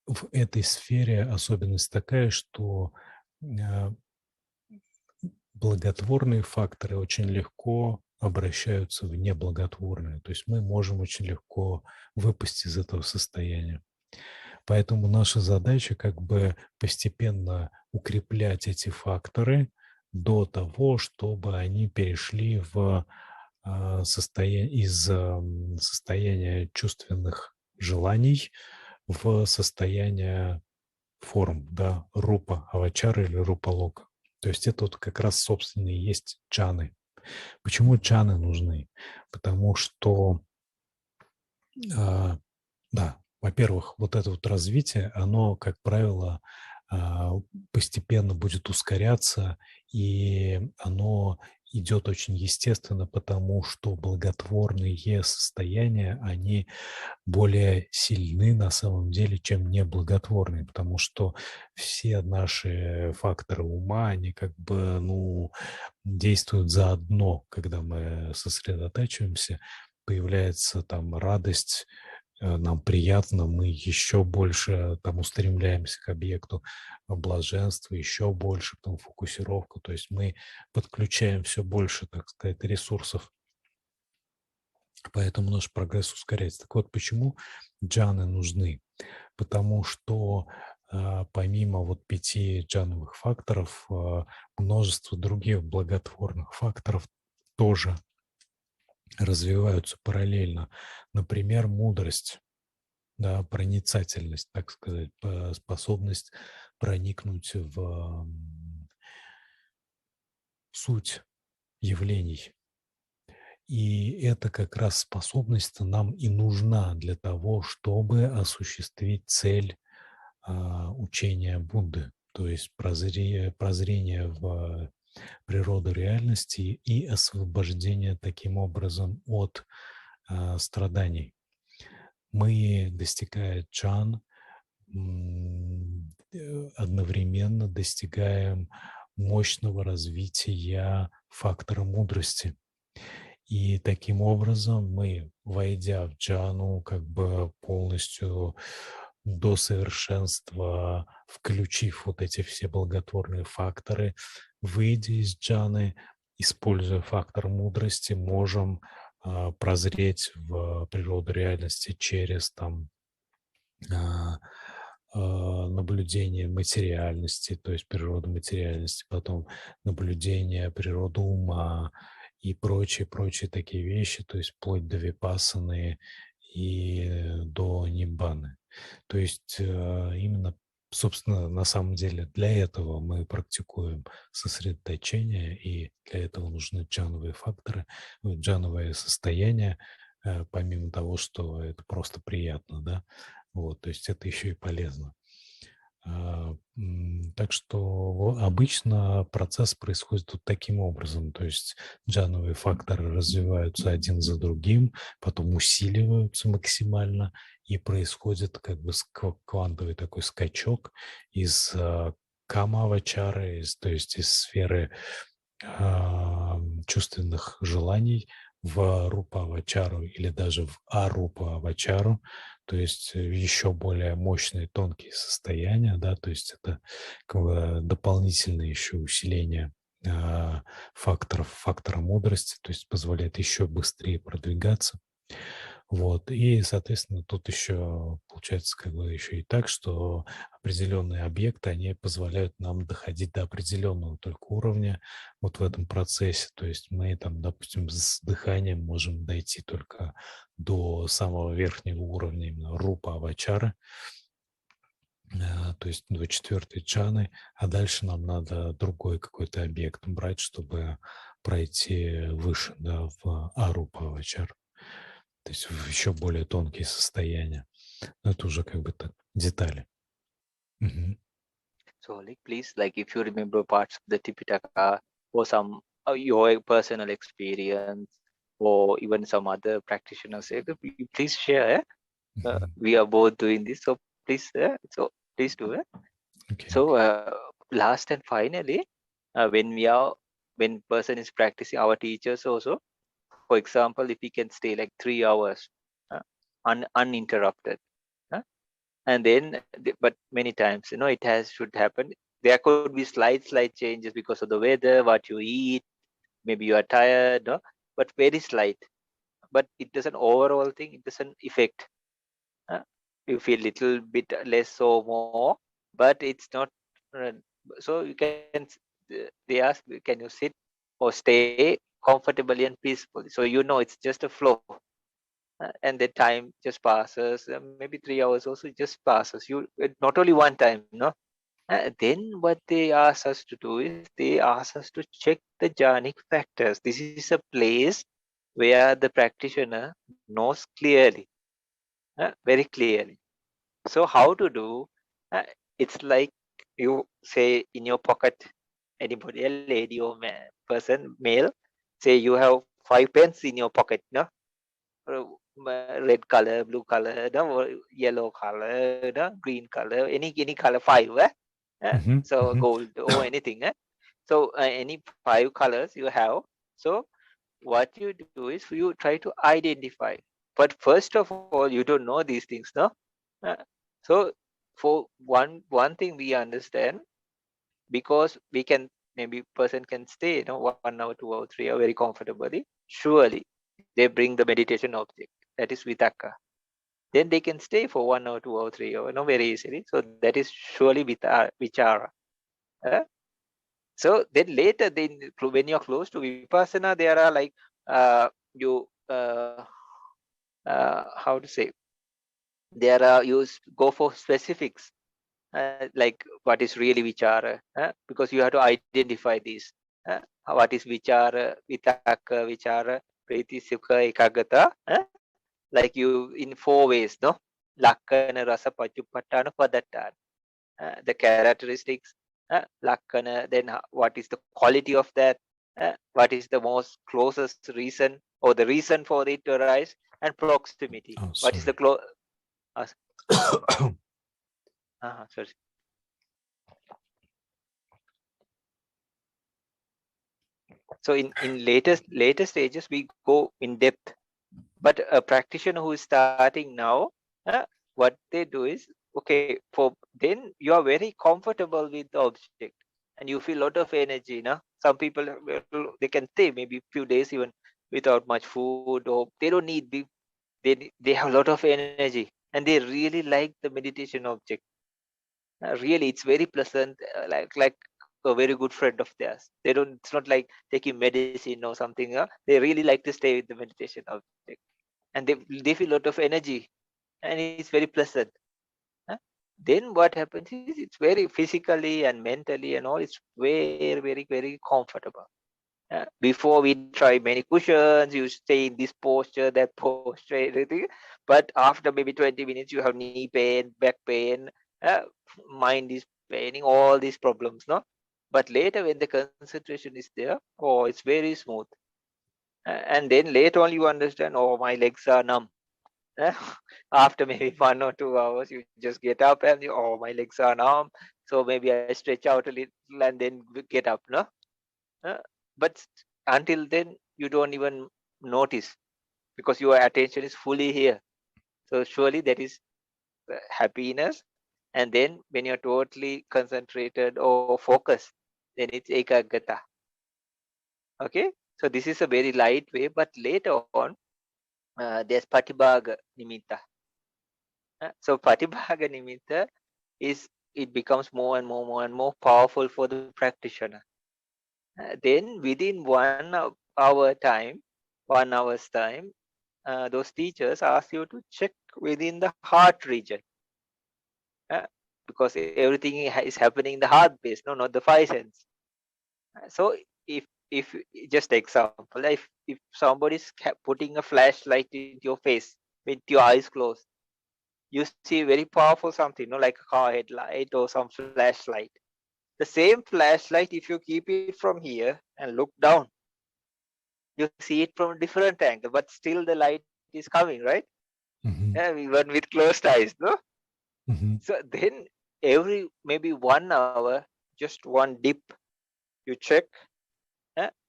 в этой сфере особенность такая, что благотворные факторы очень легко обращаются в неблаготворные. То есть мы можем очень легко выпасть из этого состояния. Поэтому наша задача как бы постепенно укреплять эти факторы до того, чтобы они перешли в из состояния чувственных желаний в состояние форм, да, рупа авачара или рупа лока. То есть это вот как раз, собственно, и есть джханы. Почему джханы нужны? Потому что, да, во-первых, вот это вот развитие, оно, как правило, постепенно будет ускоряться, и оно идет очень естественно, потому что благотворные состояния, они более сильны на самом деле, чем неблаготворные, потому что все наши факторы ума, они как бы, действуют заодно, когда мы сосредотачиваемся, появляется там радость, нам приятно, мы еще больше там устремляемся к объекту блаженства, еще больше там фокусировку, то есть мы подключаем все больше, так сказать, ресурсов, поэтому наш прогресс ускоряется. Так вот, почему джаны нужны? Потому что помимо вот 5 джановых факторов, множество других благотворных факторов тоже развиваются параллельно. Например, мудрость, да, проницательность, так сказать, способность проникнуть в суть явлений. И это как раз способность нам и нужна для того, чтобы осуществить цель учения Будды, то есть прозрение в природу реальности и освобождение таким образом от страданий. Мы, достигая джан, одновременно достигаем мощного развития фактора мудрости. И таким образом мы, войдя в джану, как бы полностью до совершенства, включив вот эти все благотворные факторы, выйдя из джаны, используя фактор мудрости, можем прозреть в природу реальности через там наблюдение материальности, то есть природу материальности, потом наблюдение природы ума и прочие такие вещи, то есть вплоть до випассаны и до ниббаны. То есть именно, собственно, на самом деле для этого мы практикуем сосредоточение, и для этого нужны джановые факторы, джановые состояния, помимо того, что это просто приятно, да, вот, то есть это еще и полезно. Так что обычно процесс происходит вот таким образом, то есть джановые факторы развиваются один за другим, потом усиливаются максимально, и происходит как бы квантовый такой скачок из кама-авачары, то есть из сферы чувственных желаний в рупа-авачару или даже в арупа-авачару, то есть еще более мощные тонкие состояния, да, то есть это как бы дополнительное еще усиление фактора мудрости, то есть позволяет еще быстрее продвигаться. Вот. И, соответственно, тут еще получается как бы еще и так, что определенные объекты, они позволяют нам доходить до определенного только уровня вот в этом процессе. То есть мы там, допустим, с дыханием можем дойти только до самого верхнего уровня, именно рупа авачары, то есть до 4-й джаны, а дальше нам надо другой какой-то объект брать, чтобы пройти выше, да, в арупа авачар. То есть в еще более тонкие состояния. Но это уже как бы так, детали. So, like, please, like, if you remember parts of the Tipitaka or some your personal experience, or even some other practitioners, please share. We are both doing this, so please, please do it. Okay. So, last and finally, when person is practicing, our teachers also, for example, if we can stay like 3 hours uninterrupted, and then, but many times, it should happen. There could be slight changes because of the weather, what you eat, maybe you are tired, no? But very slight. But it doesn't overall thing, it doesn't affect. You feel little bit less or more, but it's not. So you can, they ask, can you sit or stay comfortably and peacefully? So it's just a flow. And the time just passes, maybe 3 hours also just passes. Not only one time, no. Then what they ask us to do is they ask us to check the jhanic factors. This is a place where the practitioner knows clearly, very clearly. So how to do? It's like you say in your pocket, anybody, a lady or person, male, say you have 5 pence in your pocket, no? Red color, blue color, no? Or yellow color, no? Green color, any color, five, Mm-hmm. so Mm-hmm. gold or anything. So any 5 colors you have. So what you do is you try to identify. But first of all, you don't know these things, no? Uh, so for one thing we understand, because we can, maybe person can stay, 1 hour, 2 hour, 3 hour very comfortably. Surely they bring the meditation object, that is vitaka. Then they can stay for 1 hour, 2 hour, 3 hour, very easily. So that is surely vichara. Uh, so then later, then when you're close to vipassana, there are like you how to say, there are you go for specifics, like what is really vichara, because you have to identify this. What is vichara, vitaka, vichara, priti, sukha, ekagata. Like you in 4 ways, no? Lakkana, rasa, pachupattana, padattana. The characteristics, lakkana, then what is the quality of that, what is the most closest reason or the reason for it to arise, and proximity. Oh, What is the sorry. uh, sorry. So in later stages we go in depth, but a practitioner who is starting now, what they do is, okay, for then you are very comfortable with the object and you feel a lot of energy. Some people, they can stay maybe few days even without much food, or they don't need they have a lot of energy and they really like the meditation object. Really, it's very pleasant, like a very good friend of theirs. They don't. It's not like taking medicine or something. They really like to stay with the meditation object, and they feel a lot of energy, and it's very pleasant. huh? Then what happens is, it's very physically and mentally and all. It's very, very, very comfortable. Before we try many cushions, you stay in this posture, that posture, everything. But after maybe 20 minutes, you have knee pain, back pain, mind is paining, all these problems, no? But later, when the concentration is there, oh, it's very smooth. And then later on, you understand, oh, my legs are numb. Uh, After maybe 1 or 2 hours, you just get up and oh, my legs are numb. So maybe I stretch out a little and then get up, no? Uh, but until then, you don't even notice because your attention is fully here. So surely that is happiness. And then when you're totally concentrated or focused, then it's ekagata. Okay. So this is a very light way, but later on, there's patibhaga nimitta. So patibhaga nimitta is, it becomes more and more powerful for the practitioner. Then within 1 hour time, 1 hour's time, those teachers ask you to check within the heart region, uh, because everything is happening in the heart base, no, not the five sense. So if just example, if somebody's putting a flashlight into your face with your eyes closed, you see very powerful something, like a car headlight or some flashlight. The same flashlight, if you keep it from here and look down, you see it from a different angle, but still the light is coming, right? Mm-hmm. Even with closed eyes, no? Mm-hmm. So then every maybe 1 hour, just one dip, you check,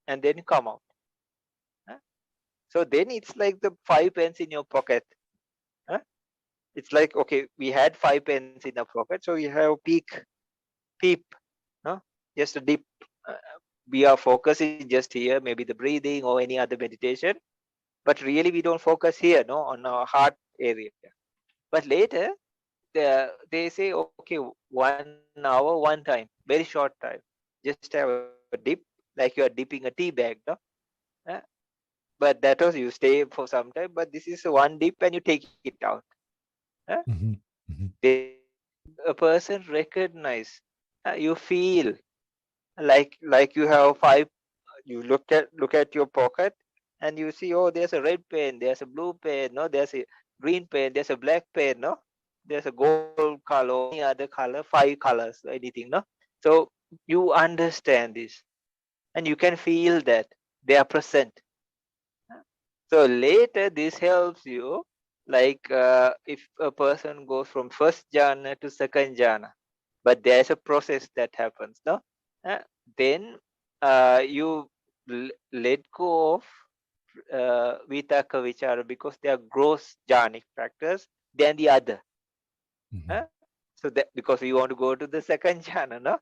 and then come out. uh. So then it's like the 5 pence in your pocket. uh. It's like, okay, we had 5 pence in our pocket, so we have peep, no? Just a dip. Uh, we are focusing just here, maybe the breathing or any other meditation, but really we don't focus here, no, on our heart area. But later, they say, okay, 1 hour, one time, very short time, just have a dip, like you are dipping a tea bag, no? Uh, but that was, you stay for some time, but this is one dip and you take it out. uh, Mm-hmm. Mm-hmm. then a person recognize, you feel like you have five. You look at your pocket and you see, oh, there's a red pen, there's a blue pen, no, there's a green pen, there's a black pen, no? there's a gold color, any other color, 5 colors, anything, no? So you understand this, and you can feel that they are present. So later, this helps you, like if a person goes from first jhana to second jhana, but there's a process that happens, no? Then you let go of vitaka vichara because they are gross jhanic factors than the other. So that because you want to go to the second jhana, no?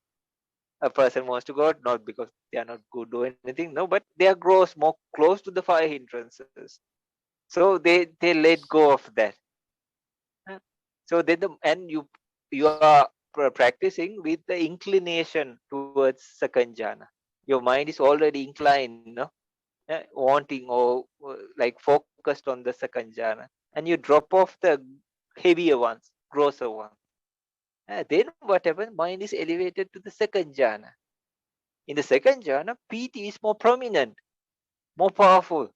A person wants to go, not because they are not good doing anything, no, but they are gross, more close to the 5 hindrances. So they let go of that. So then and you are practicing with the inclination towards second jhana. Your mind is already inclined, no? Wanting or like focused on the second jhana, and you drop off the heavier ones, grosser ones. Then what happens? Mind is elevated to the second jhana. In the second jhana, piti is more prominent, more powerful.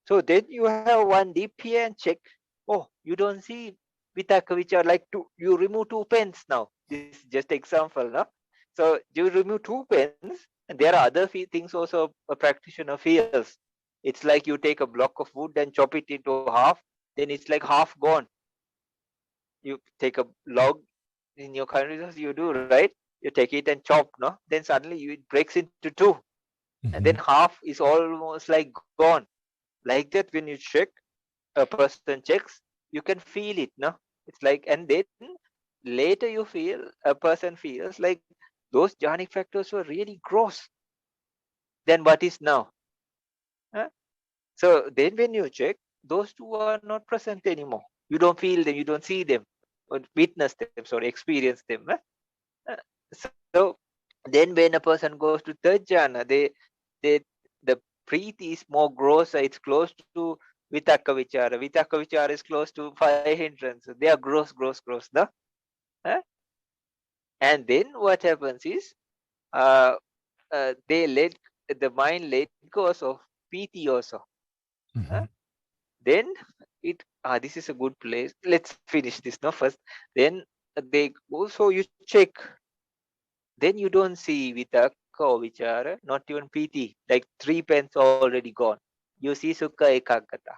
So then you have one dip here and check. Oh, you don't see vitaka which are like you remove 2 pens now. This is just example, no? So you remove 2 pens, and there are other things also a practitioner feels. It's like you take a block of wood and chop it into half, then it's like half gone. You take a log in your country, you do, right? You take it and chop, no? Then suddenly it breaks into 2. And then half is almost like gone. Like that, when you check, a person checks, you can feel it, no? It's like, and then later you feel, a person feels like those jhanic factors were really gross than what is now. So then when you check, those 2 are not present anymore. You don't feel them, you don't see them, or witness them, sorry, experience them. So then when a person goes to third jhana, the preeti is more grosser, it's close to vitaka vichara. Vitaka vichara is close to 5 hindrances. They are gross, no? And then what happens is, the mind let goes of piti also. Then this is a good place. Let's finish this now first. Then they also you check. Then you don't see vitaka or vichara, not even piti. Like 3 pens already gone. You see sukha ekaggata.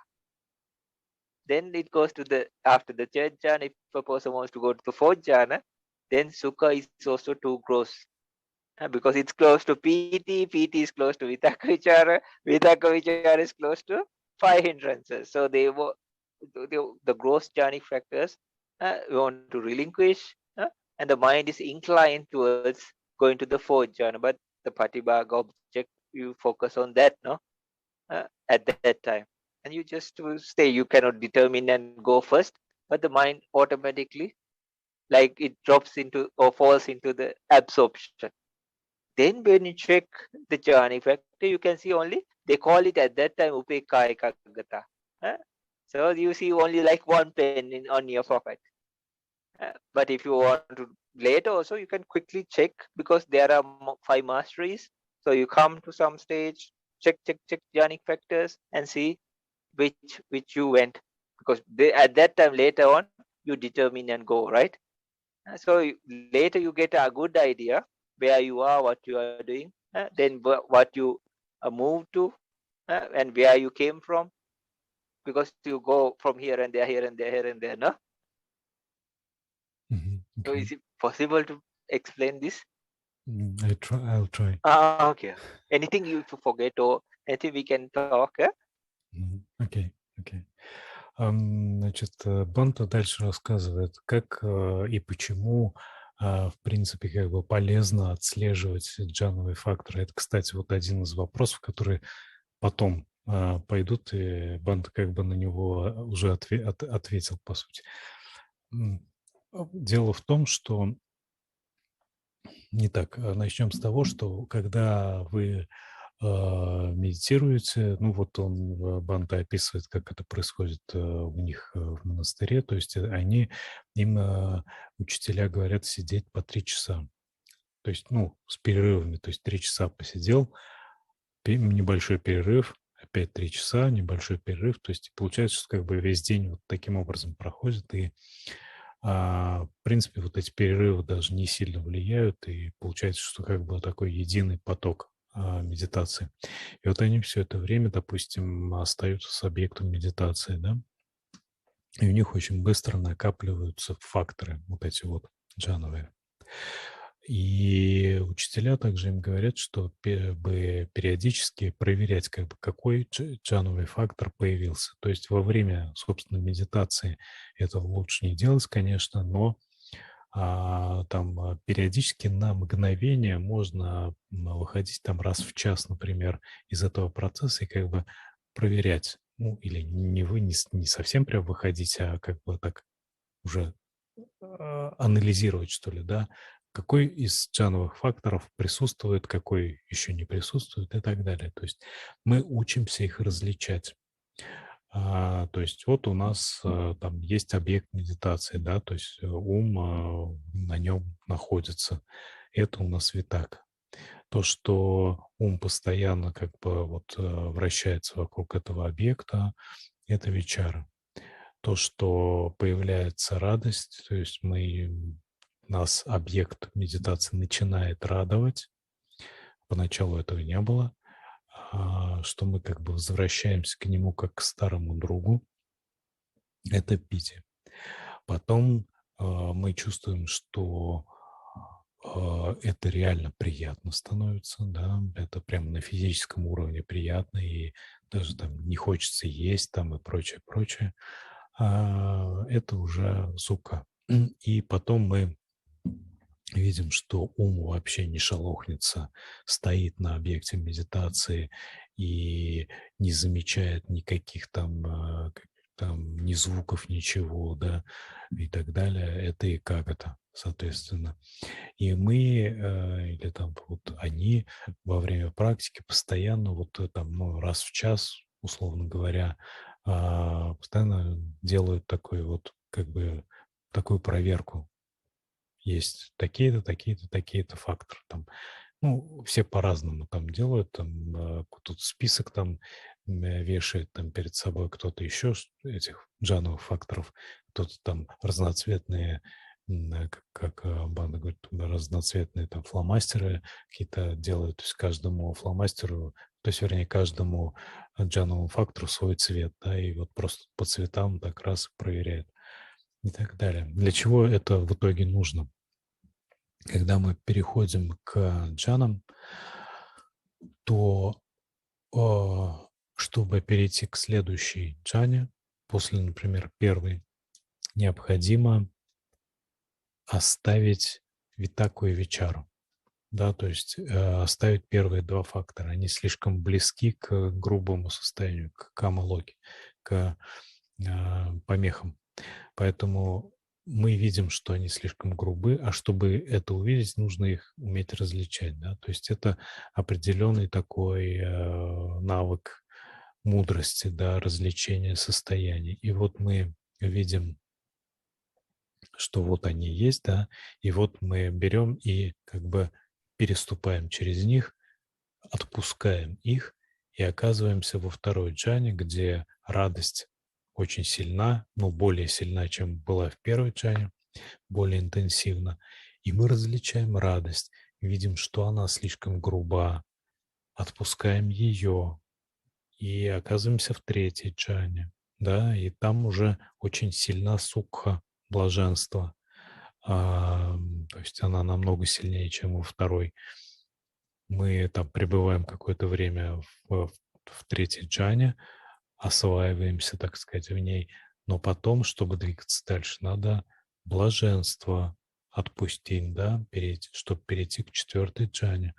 Then it goes to after the third jhana. If a person wants to go to the 4th jhana, then sukha is also too gross. Because it's close to piti is close to vitaka vichara is close to 5 hindrances. So the gross jhanic factors we want to relinquish, and the mind is inclined towards going to the 4th jhana. But the patibhaga object, you focus on that, no? At that time. And you just will stay. You cannot determine and go first, but the mind automatically, like it drops into or falls into the absorption. Then when you check the jhanic factor, you can see only, they call it at that time upekka ekaggata. So you see only like 1 pen on your pocket. But if you want to later also, you can quickly check, because there are 5 masteries. So you come to some stage, check jhanic factors and see which you went, because at that time later on you determine and go, right? So later you get a good idea where you are, what you are doing, then what you move to, and where you came from, because you go from here and there, here and there, here and there, no? Okay. So is it possible to explain this? I'll try. Okay. Anything you forget or anything we can talk? Окей. Значит, Бханте дальше рассказывает, как и почему, в принципе, как бы полезно отслеживать джхановые факторы. Это, кстати, вот один из вопросов, которые потом пойдут, и Бханте как бы на него уже ответил, по сути. Дело в том, что... Не так. Начнем с того, что когда вы медитируете, ну вот Бханте описывает, как это происходит у них в монастыре, то есть им учителя говорят сидеть по 3 часа, то есть, ну, с перерывами, то есть 3 часа посидел, небольшой перерыв, опять 3 часа, небольшой перерыв, то есть получается, что как бы весь день вот таким образом проходит, и в принципе вот эти перерывы даже не сильно влияют, и получается, что как бы такой единый поток медитации. И вот они все это время, допустим, остаются с объектом медитации, да, и у них очень быстро накапливаются факторы, вот эти вот джхановые. И учителя также им говорят, что периодически проверять, как бы, какой джхановый фактор появился. То есть во время, собственно, медитации этого лучше не делать, конечно, но периодически на мгновение можно выходить там раз в час, например, из этого процесса и как бы проверять. Ну, или не совсем прям выходить, а как бы так уже анализировать, что ли, да, какой из джхановых факторов присутствует, какой еще не присутствует и так далее. То есть мы учимся их различать. То есть вот у нас там есть объект медитации, да, то есть ум на нем находится. Это у нас витака. То, что ум постоянно как бы вот вращается вокруг этого объекта, это вичара. То, что появляется радость, то есть нас объект медитации начинает радовать, поначалу этого не было, что мы как бы возвращаемся к нему как к старому другу, это пити. Потом мы чувствуем, что это реально приятно становится, да, это прямо на физическом уровне приятно, и даже там не хочется есть там и прочее, прочее. Это уже сука. И потом мы видим, что ум вообще не шелохнется, стоит на объекте медитации и не замечает никаких там ни звуков, ничего, да, и так далее. Это и как это, соответственно. И мы, или там вот они во время практики постоянно вот там, ну, раз в час, условно говоря, постоянно делают такой вот, как бы, такую проверку. Есть такие-то, такие-то, такие-то факторы. Там, ну, все по-разному там делают. Там тут список там вешает там перед собой кто-то еще этих джановых факторов. Кто-то там разноцветные, как Банда говорит, разноцветные там фломастеры какие-то делают. То есть каждому фломастеру, то есть, вернее, каждому джановому фактору свой цвет, да, и вот просто по цветам так раз проверяют и так далее. Для чего это в итоге нужно? Когда мы переходим к джанам, то чтобы перейти к следующей джане, после, например, первой, необходимо оставить витаку и вичару. Да, то есть оставить первые два фактора. Они слишком близки к грубому состоянию, к камалоке, к помехам. Поэтому мы видим, что они слишком грубы, а чтобы это увидеть, нужно их уметь различать. Да? То есть это определенный такой навык мудрости, да, развлечения состояний. И вот мы видим, что вот они есть, да, и вот мы берем и как бы переступаем через них, отпускаем их и оказываемся во второй джане, где радость очень сильна, но более сильна, чем была в первой джане, более интенсивно. И мы различаем радость, видим, что она слишком груба, отпускаем ее и оказываемся в третьей джане, да, и там уже очень сильна сукха, блаженство, то есть она намного сильнее, чем во второй. Мы там пребываем какое-то время в третьей джане, осваиваемся, так сказать, в ней, но потом, чтобы двигаться дальше, надо блаженство отпустить, да, чтобы перейти к четвертой джане.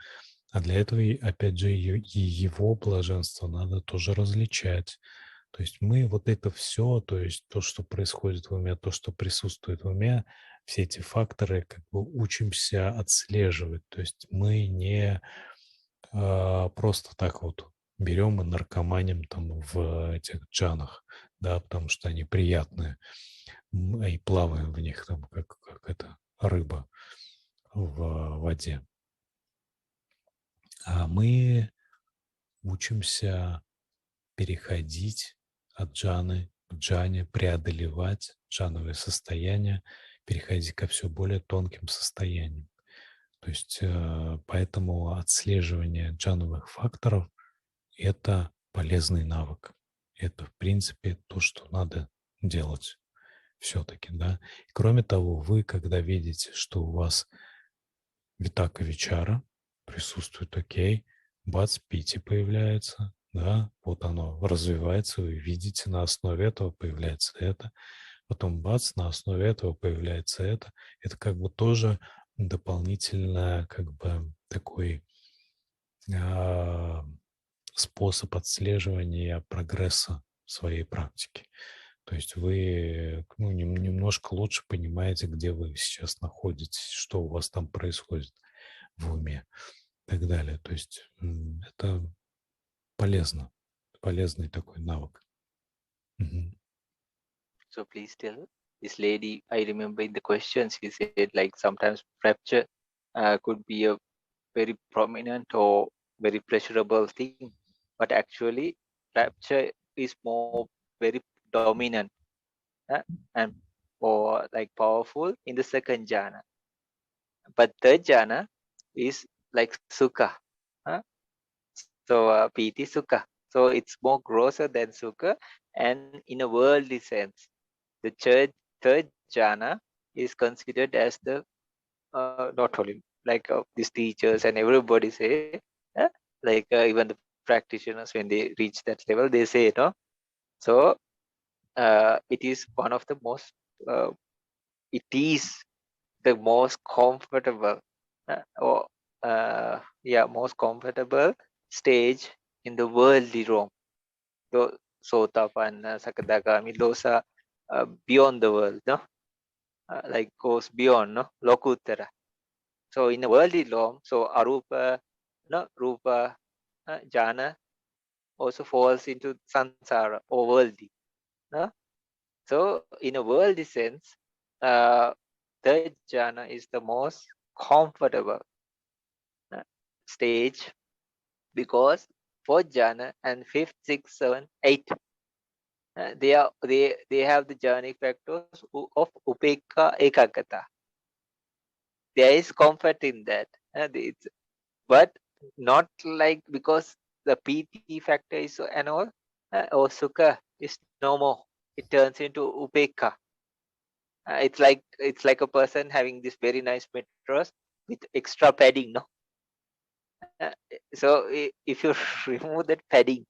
А для этого, опять же, и его блаженство надо тоже различать. То есть мы вот это все, то есть то, что происходит в уме, то, что присутствует в уме, все эти факторы как бы учимся отслеживать. То есть мы не просто так вот берем и наркоманим там в этих джанах, да, потому что они приятные, и плаваем в них там, как это, рыба в воде. А мы учимся переходить от джаны к джане, преодолевать джановые состояния, переходить ко все более тонким состояниям. То есть поэтому отслеживание джановых факторов – это полезный навык. Это, в принципе, то, что надо делать все-таки, да. Кроме того, вы, когда видите, что у вас витака вичара присутствует, окей, бац, пити появляется, да, вот оно развивается, вы видите, на основе этого появляется это, потом бац, на основе этого появляется это. Это как бы тоже дополнительно как бы такой способ отслеживания прогресса в своей практике. То есть вы немножко лучше понимаете, где вы сейчас находитесь, что у вас там происходит в уме и так далее. То есть это полезно, полезный такой навык. So please tell this lady, I remember in the questions she said like sometimes rapture could be a very prominent or very pleasurable thing, but actually rapture is more very dominant and or like powerful in the second jhana. But third jhana is like sukha. So piti sukha. So it's more grosser than sukha, and in a worldly sense, the third jhana is considered as the not only like these teachers and everybody say, like even the practitioners when they reach that level, they say, So it is one of the most, it is the most comfortable, most comfortable stage in the worldly realm. So Sotapanna, Sakadagami, those are beyond the world, like goes beyond, Lokuttara. So in the worldly realm, so Arupa, Rupa, Jhana also falls into Sansara or worldly. So in a worldly sense, third jhana is the most comfortable stage because fourth jhana and fifth, sixth, seventh, eighth, they have the jhanic factors of upekka ekagata. There is comfort in that, but not like because the PT factor is and all or sukha is no more. It turns into upekka. It's like a person having this very nice mattress with extra padding, no? So if you remove that padding,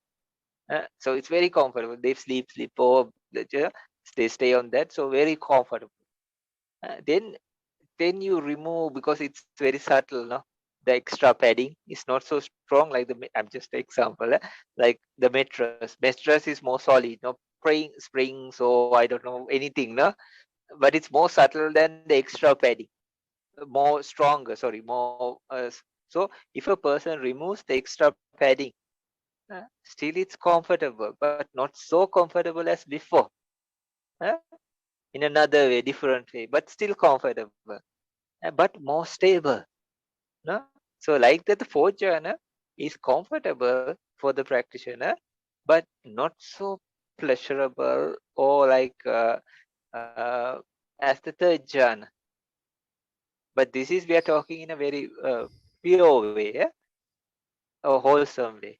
so it's very comfortable. They sleep or they stay on that, so very comfortable. Then you remove because it's very subtle, no? The extra padding is not so strong like I'm just an example, like the mattress. Mattress is more solid, no springs or I don't know anything, no? But it's more subtle than the extra padding, more stronger, more so if a person removes the extra padding, still it's comfortable, but not so comfortable as before, in another way, different way, but still comfortable, but more stable, no? So like that, the fourth jhana is comfortable for the practitioner, but not so pleasurable or like as the third jhana. But this is, we are talking in a very pure way, a wholesome way.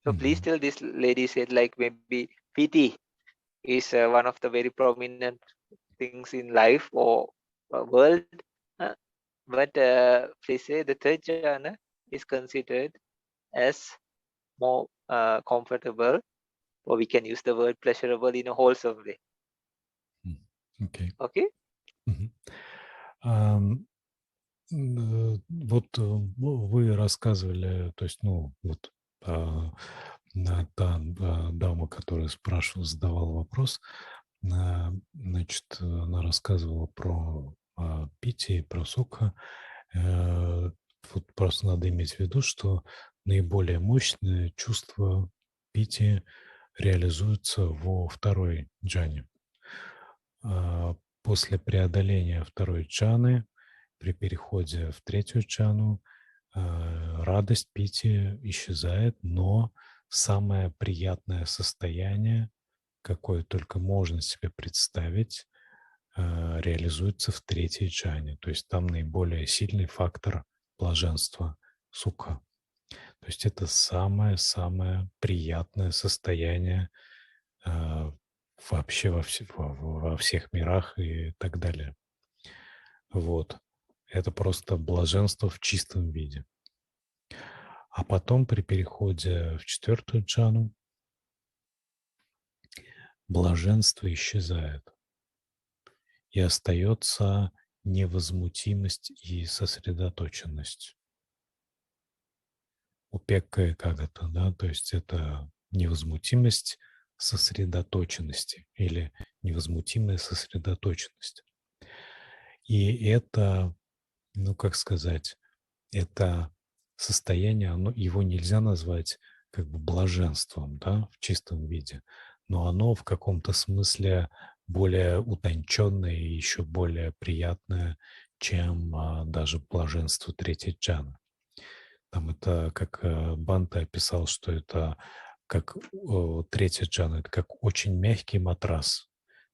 So please tell this lady said like maybe PT is one of the very prominent things in life or world. But please say the third jhana is considered as more comfortable, or we can use the word pleasurable in a wholesome way. Okay? Вот вы рассказывали, то есть, та дама, которая задавала вопрос, значит, она рассказывала про питье, про сукха. Вот просто надо иметь в виду, что наиболее мощное чувство питья реализуется во второй джане. После преодоления второй джаны, при переходе в третью джану, радость питья исчезает, но самое приятное состояние, какое только можно себе представить, реализуется в третьей джхане. То есть там наиболее сильный фактор блаженства, сукха. То есть это самое-самое приятное состояние вообще во всех мирах и так далее. Вот. Это просто блаженство в чистом виде. А потом при переходе в четвертую джхану блаженство исчезает. И остается невозмутимость и сосредоточенность. Упекка и кагата, да, то есть это невозмутимость сосредоточенности или невозмутимая сосредоточенность. И это, ну как сказать, это состояние, его нельзя назвать как бы блаженством, да, в чистом виде, но оно в каком-то смысле более утонченное и еще более приятное, чем даже блаженство третьей джханы. Там это, как Бханте описал, что это как третья джхана, это как очень мягкий матрас.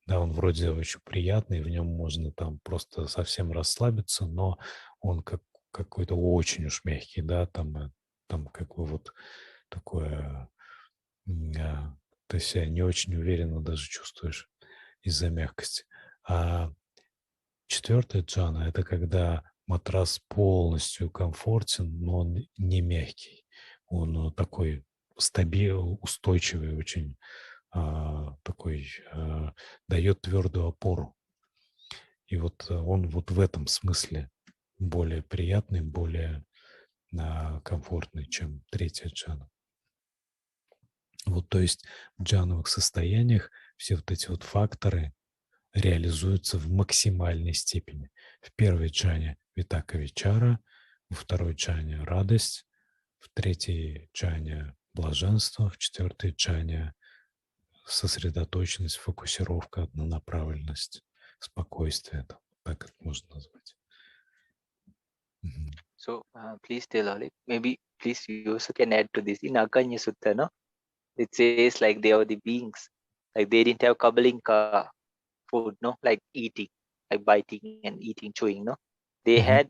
Да, он вроде очень приятный, в нем можно там просто совсем расслабиться, но он как какой-то очень уж мягкий, да, там как бы вот такое, ты себя не очень уверенно даже чувствуешь из-за мягкости. А четвертая джхана – это когда матрас полностью комфортен, но он не мягкий. Он такой устойчивый, очень такой, дает твердую опору. И вот он вот в этом смысле более приятный, более комфортный, чем третья джхана. Вот, то есть в джхановых состояниях все вот эти вот факторы реализуются в максимальной степени. В первой джхане витака вичара, во второй джхане радость, в третьей джхане блаженство, в четвертой джхане сосредоточенность, фокусировка, однонаправленность, спокойствие, так это можно назвать. So please tell Oli, maybe please you also can add to this. In Aganya Sutta, no? It says like they are the beings, like they didn't have kabalinka food, no? Like eating, like biting and eating, chewing, no? They had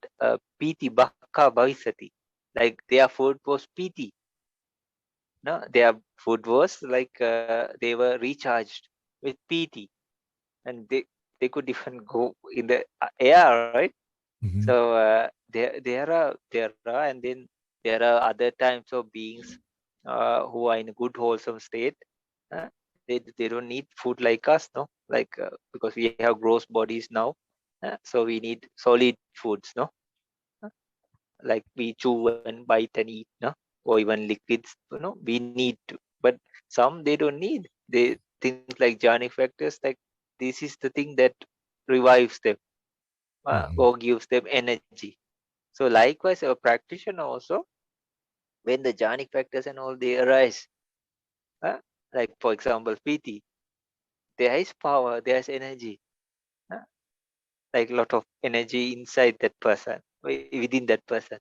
piti bakka bhavisati, like their food was piti. No, their food was like they were recharged with piti, and they could even go in the air, right? So there are, and then there are other types of beings who are in a good wholesome state. They don't need food like us, no? Like because we have gross bodies now, so we need solid foods, no? Like we chew and bite and eat, no? Or even liquids, you know, we need to. But some they don't need. They things like jhanic factors, like this is the thing that revives them or gives them energy. So likewise, a practitioner also, when the jhanic factors and all they arise, like for example, piti, there is power, there is energy, like a lot of energy inside that person, within that person.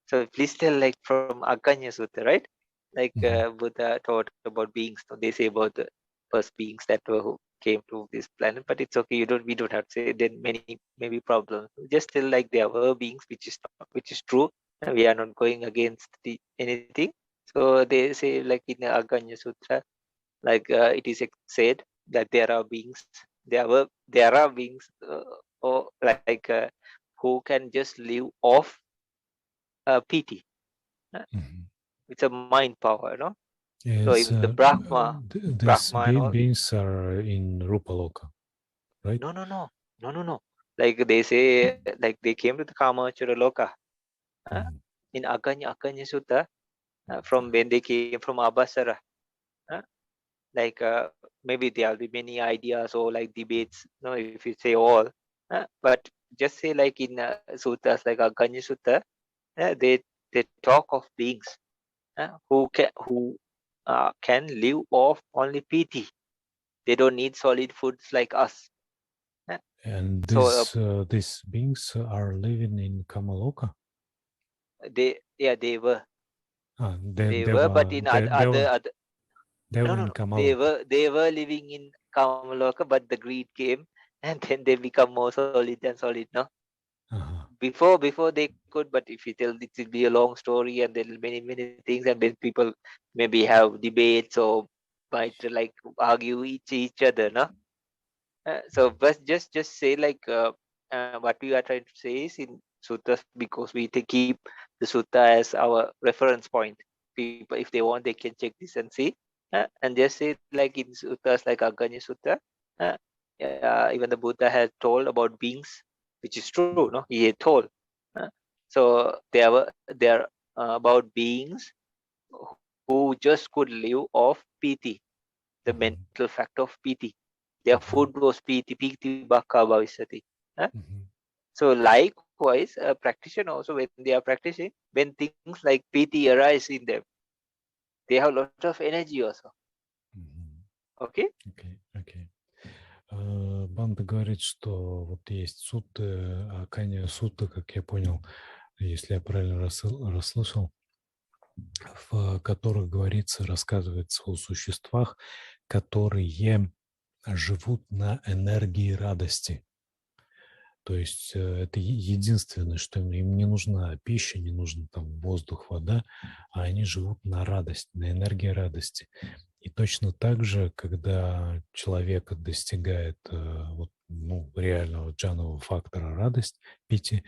So please tell, like from Aganya Sutta, right? Like Buddha taught about beings. So they say about the first beings that were who came to this planet, but it's okay. We don't have to say then many maybe problems. Just tell like there were beings, which is true. And we are not going against anything. So they say like in the Aganya Sutra, like it is said that there are beings. There are beings, or like who can just live off piti. It's a mind power, no? So even the Brahma These and all. beings are in Rupaloka, right? No. Like they say, like they came to the Kamachura Loka. In Aganya Sutta, from when they came from Abhasara. Like maybe there will be many ideas or like debates, no, if you say all. But just say like in suttas like Aganya Sutta, they talk of beings who can live off only piti. They don't need solid foods like us. And these beings are living in Kamaloka? They were. They were, but in other they were in no, they Kamaloka. were living in Kamaloka, but the greed came, and then they become more solid and solid. No, before they could, but if you tell, it will be a long story, and there are many things, and then people maybe have debates or might like argue each other. No, so but just say like what we are trying to say is in suttas, because we keep the sutta as our reference point. People, if they want, they can check this and see, and just say like in suttas like Aganya Sutta, even the Buddha has told about beings, which is true. No, he had told. So there about beings who just could live off piti, the mental fact of piti. Their food was piti bhakka bhavisati. So likewise, a practitioner also, when they are practicing, when things like piti arise in them, they have a lot of energy also. Okay? Okay. Бханте говорит, что вот есть сутты, Аканья сутта, как я понял, если я правильно расслышал, в которых говорится, рассказывается о существах, которые живут на энергии радости. То есть это единственное, что им не нужна пища, не нужен там воздух, вода, а они живут на радость, на энергии радости. И точно так же, когда человек достигает реального джханового фактора радость, пити,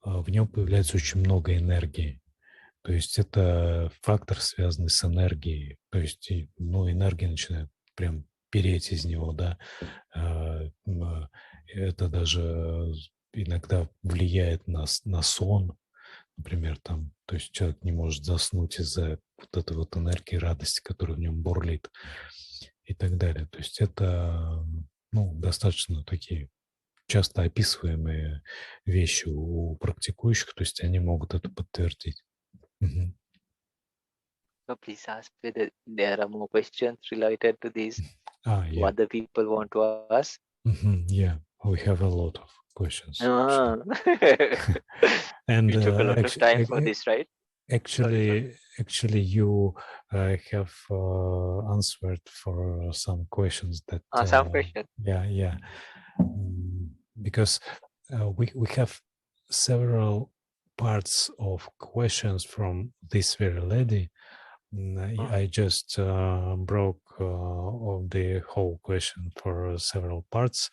в нем появляется очень много энергии. То есть это фактор, связанный с энергией. То есть энергия начинает прям переть из него, да. Это даже иногда влияет на сон, например, там, то есть человек не может заснуть из-за вот этой вот энергии радости, которая в нем бурлит и так далее. То есть это, достаточно такие часто описываемые вещи у практикующих, то есть они могут это подтвердить. So please ask whether there are more questions related to this. Yeah. What the people want to ask. Yeah, we have a lot of questions. And you took a lot of time for this, right? Actually, you have answered for some questions that. Some questions. Yeah. Because we have several parts of questions from this very lady. I just broke of the whole question for several parts,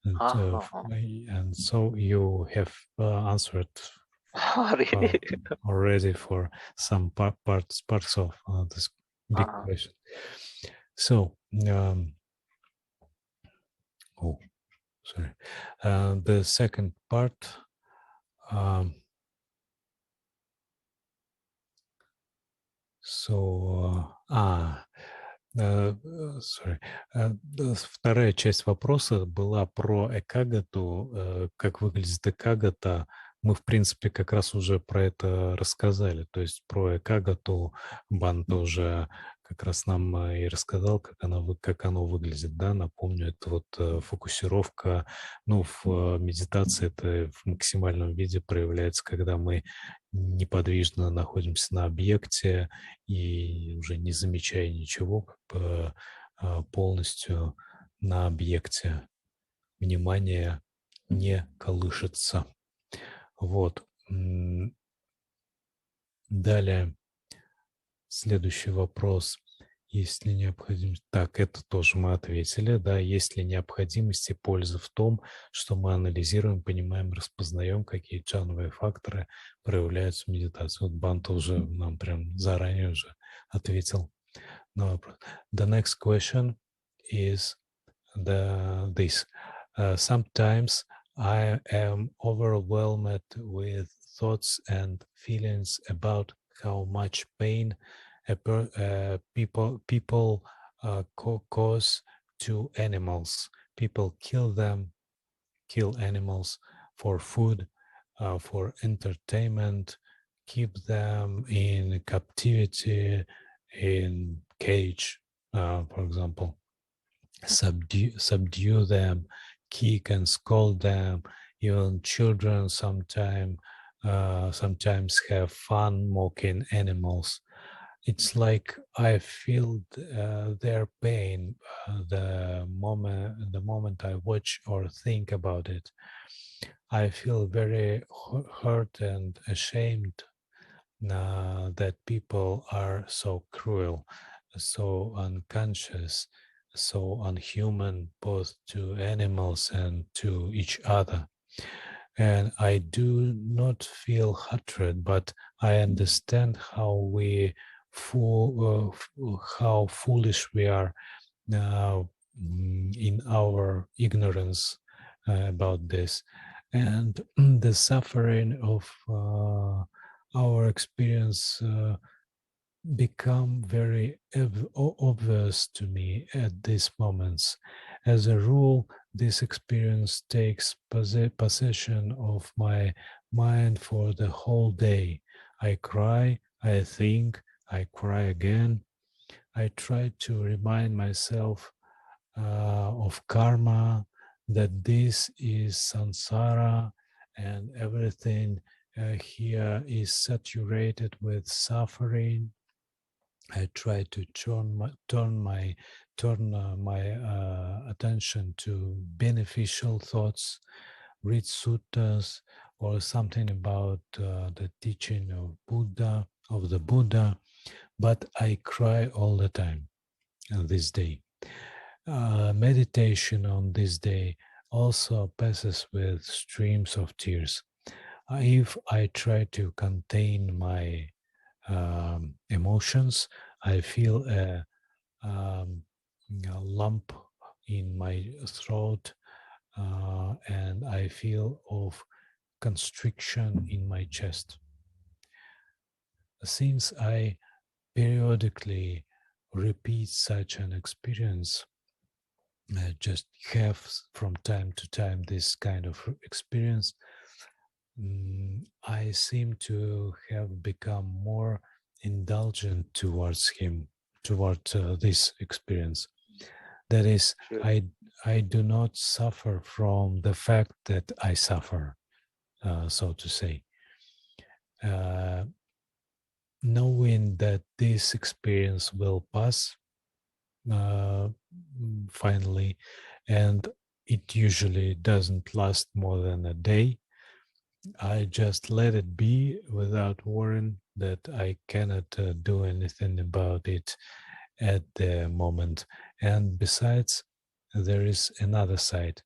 and so you have answered already for some parts of this big question. So, the second part. Вторая часть вопроса была про экагату, как выглядит экагата. Мы, в принципе, как раз уже про это рассказали. То есть про экагату Бханте уже как раз нам и рассказал, как оно выглядит. Да? Напомню, это вот фокусировка. В медитации это в максимальном виде проявляется, когда мы неподвижно находимся на объекте и уже не замечая ничего, как бы полностью на объекте. Внимание не колышется. Вот. Далее, следующий вопрос. Есть ли необходимость... Так, это тоже мы ответили, да. Есть ли необходимость и польза в том, что мы анализируем, понимаем, распознаем, какие джхановые факторы проявляются в медитации. Вот Бханте уже нам прям заранее уже ответил на вопрос. The next question is this. Sometimes I am overwhelmed with thoughts and feelings about how much pain people cause to animals. People kill animals for food, for entertainment, keep them in captivity, in cage, for example, subdue them, kick and scold them. Even children sometimes sometimes have fun mocking animals. It's like I feel their pain the moment I watch or think about it. I feel very hurt and ashamed that people are so cruel, so unconscious, so unhuman, both to animals and to each other. And I do not feel hatred, but I understand how how foolish we are in our ignorance about this, and the suffering of our experience become very obvious to me at these moments. As a rule, this experience takes possession of my mind for the whole day. I cry, I think, I cry again. I try to remind myself of karma, that this is samsara and everything here is saturated with suffering. I try to turn my attention to beneficial thoughts, read suttas or something about the teaching of the Buddha, but I cry all the time on this day. Meditation on this day also passes with streams of tears. If I try to contain my emotions, I feel a lump in my throat, and I feel of constriction in my chest. Since I periodically repeat such an experience, I just have from time to time this kind of experience, I seem to have become more indulgent towards this experience. That is, Sure. I do not suffer from the fact that I suffer, so to say. Knowing that this experience will pass finally, and it usually doesn't last more than a day, I just let it be without worrying that I cannot do anything about it at the moment. And besides, there is another side.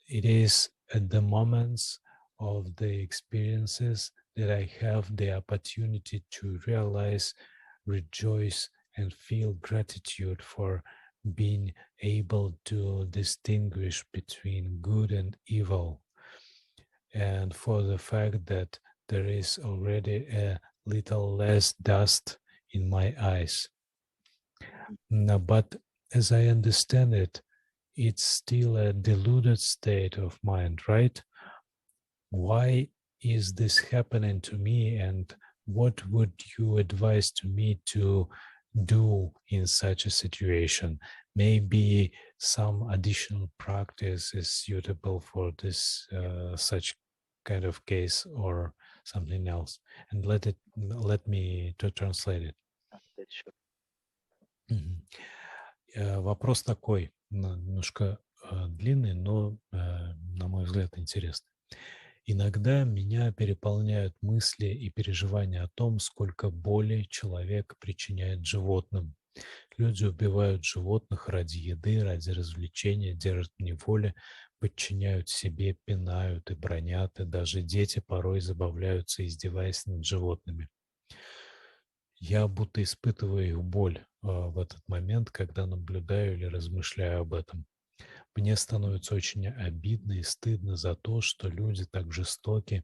It is at the moments of the experiences that I have the opportunity to realize, rejoice, and feel gratitude for being able to distinguish between good and evil, and for the fact that there is already a little less dust in my eyes. No, but as I understand it, it's still a deluded state of mind, right? Why is this happening to me, and what would you advise to me to do in such a situation? Maybe some additional practice is suitable for this such kind of case, or something else. And let me to translate it. Sure. Вопрос такой, немножко длинный, но, на мой взгляд, интересный. Иногда меня переполняют мысли и переживания о том, сколько боли человек причиняет животным. Люди убивают животных ради еды, ради развлечения, держат в неволе, подчиняют себе, пинают и бранят, и даже дети порой забавляются, издеваясь над животными. Я будто испытываю их боль в этот момент, когда наблюдаю или размышляю об этом. Мне становится очень обидно и стыдно за то, что люди так жестоки,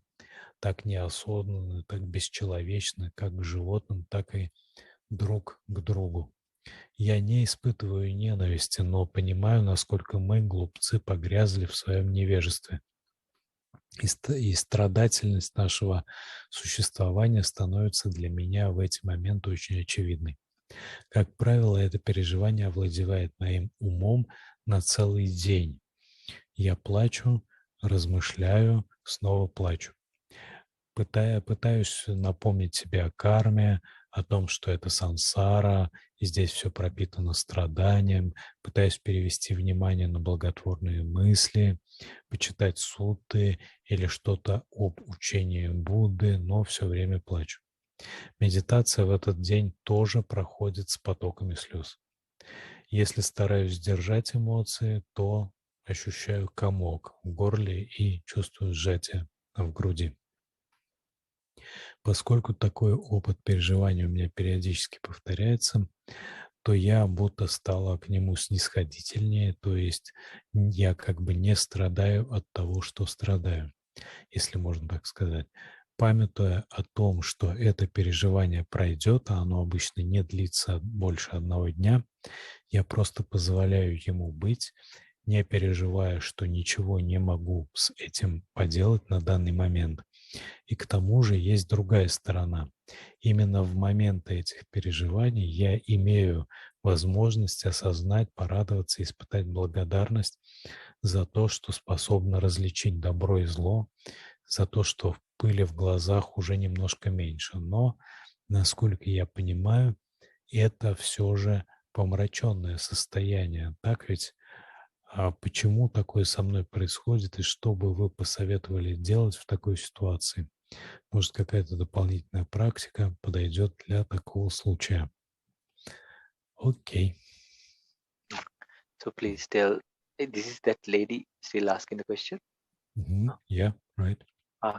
так неосознанны, так бесчеловечны, как к животным, так и друг к другу. Я не испытываю ненависти, но понимаю, насколько мы, глупцы, погрязли в своем невежестве. И страдательность нашего существования становится для меня в эти моменты очень очевидной. Как правило, это переживание овладевает моим умом на целый день. Я плачу, размышляю, снова плачу. Пытаюсь напомнить себе о карме, о том, что это сансара, и здесь все пропитано страданием. Пытаюсь перевести внимание на благотворные мысли, почитать сутты или что-то об учении Будды, но все время плачу. Медитация в этот день тоже проходит с потоками слез. Если стараюсь сдержать эмоции, то ощущаю комок в горле и чувствую сжатие в груди. Поскольку такой опыт переживания у меня периодически повторяется, то я будто стала к нему снисходительнее, то есть я как бы не страдаю от того, что страдаю, если можно так сказать. Памятуя о том, что это переживание пройдет, а оно обычно не длится больше одного дня, я просто позволяю ему быть, не переживая, что ничего не могу с этим поделать на данный момент. И к тому же есть другая сторона. Именно в моменты этих переживаний я имею возможность осознать, порадоваться, испытать благодарность за то, что способно различить добро и зло, за то, что пыли в глазах уже немножко меньше. Но, насколько я понимаю, это все же помраченное состояние. Так ведь? А почему такое со мной происходит и что бы вы посоветовали делать в такой ситуации? Может, какая-то дополнительная практика подойдет для такого случая? Окей. So please tell, this is that lady still asking the question. Yeah, right. Uh,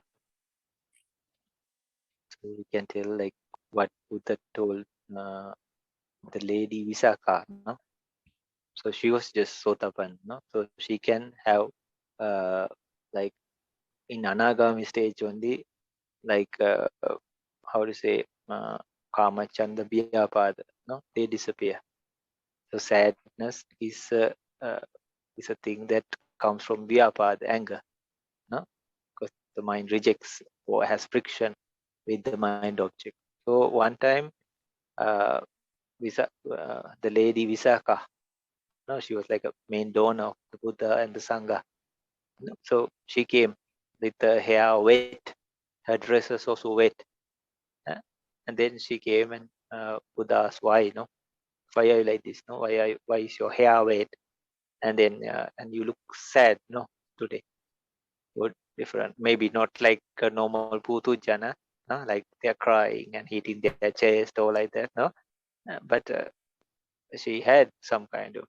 so we can tell like what Buddha told the lady Visakha, no? So she was just Sotapan, no? So she can have like in Anagami stage only, like how to say, Kama Chanda Vyapada, no? They disappear. So sadness uh, is a thing that comes from Vyapada, anger, no? Because the mind rejects or has friction with the mind object. So one time, uh, the lady Visakha, no, she was like a main donor of the Buddha and the Sangha. No? So she came with her hair wet, her dress was also wet. And then she came and Buddha asked, why, no? Why are you like this? No, why is your hair wet? And then and you look sad, no, today. You're different. Maybe not like a normal Putujana, no? Like they're crying and hitting their chest or like that, no? But she had some kind of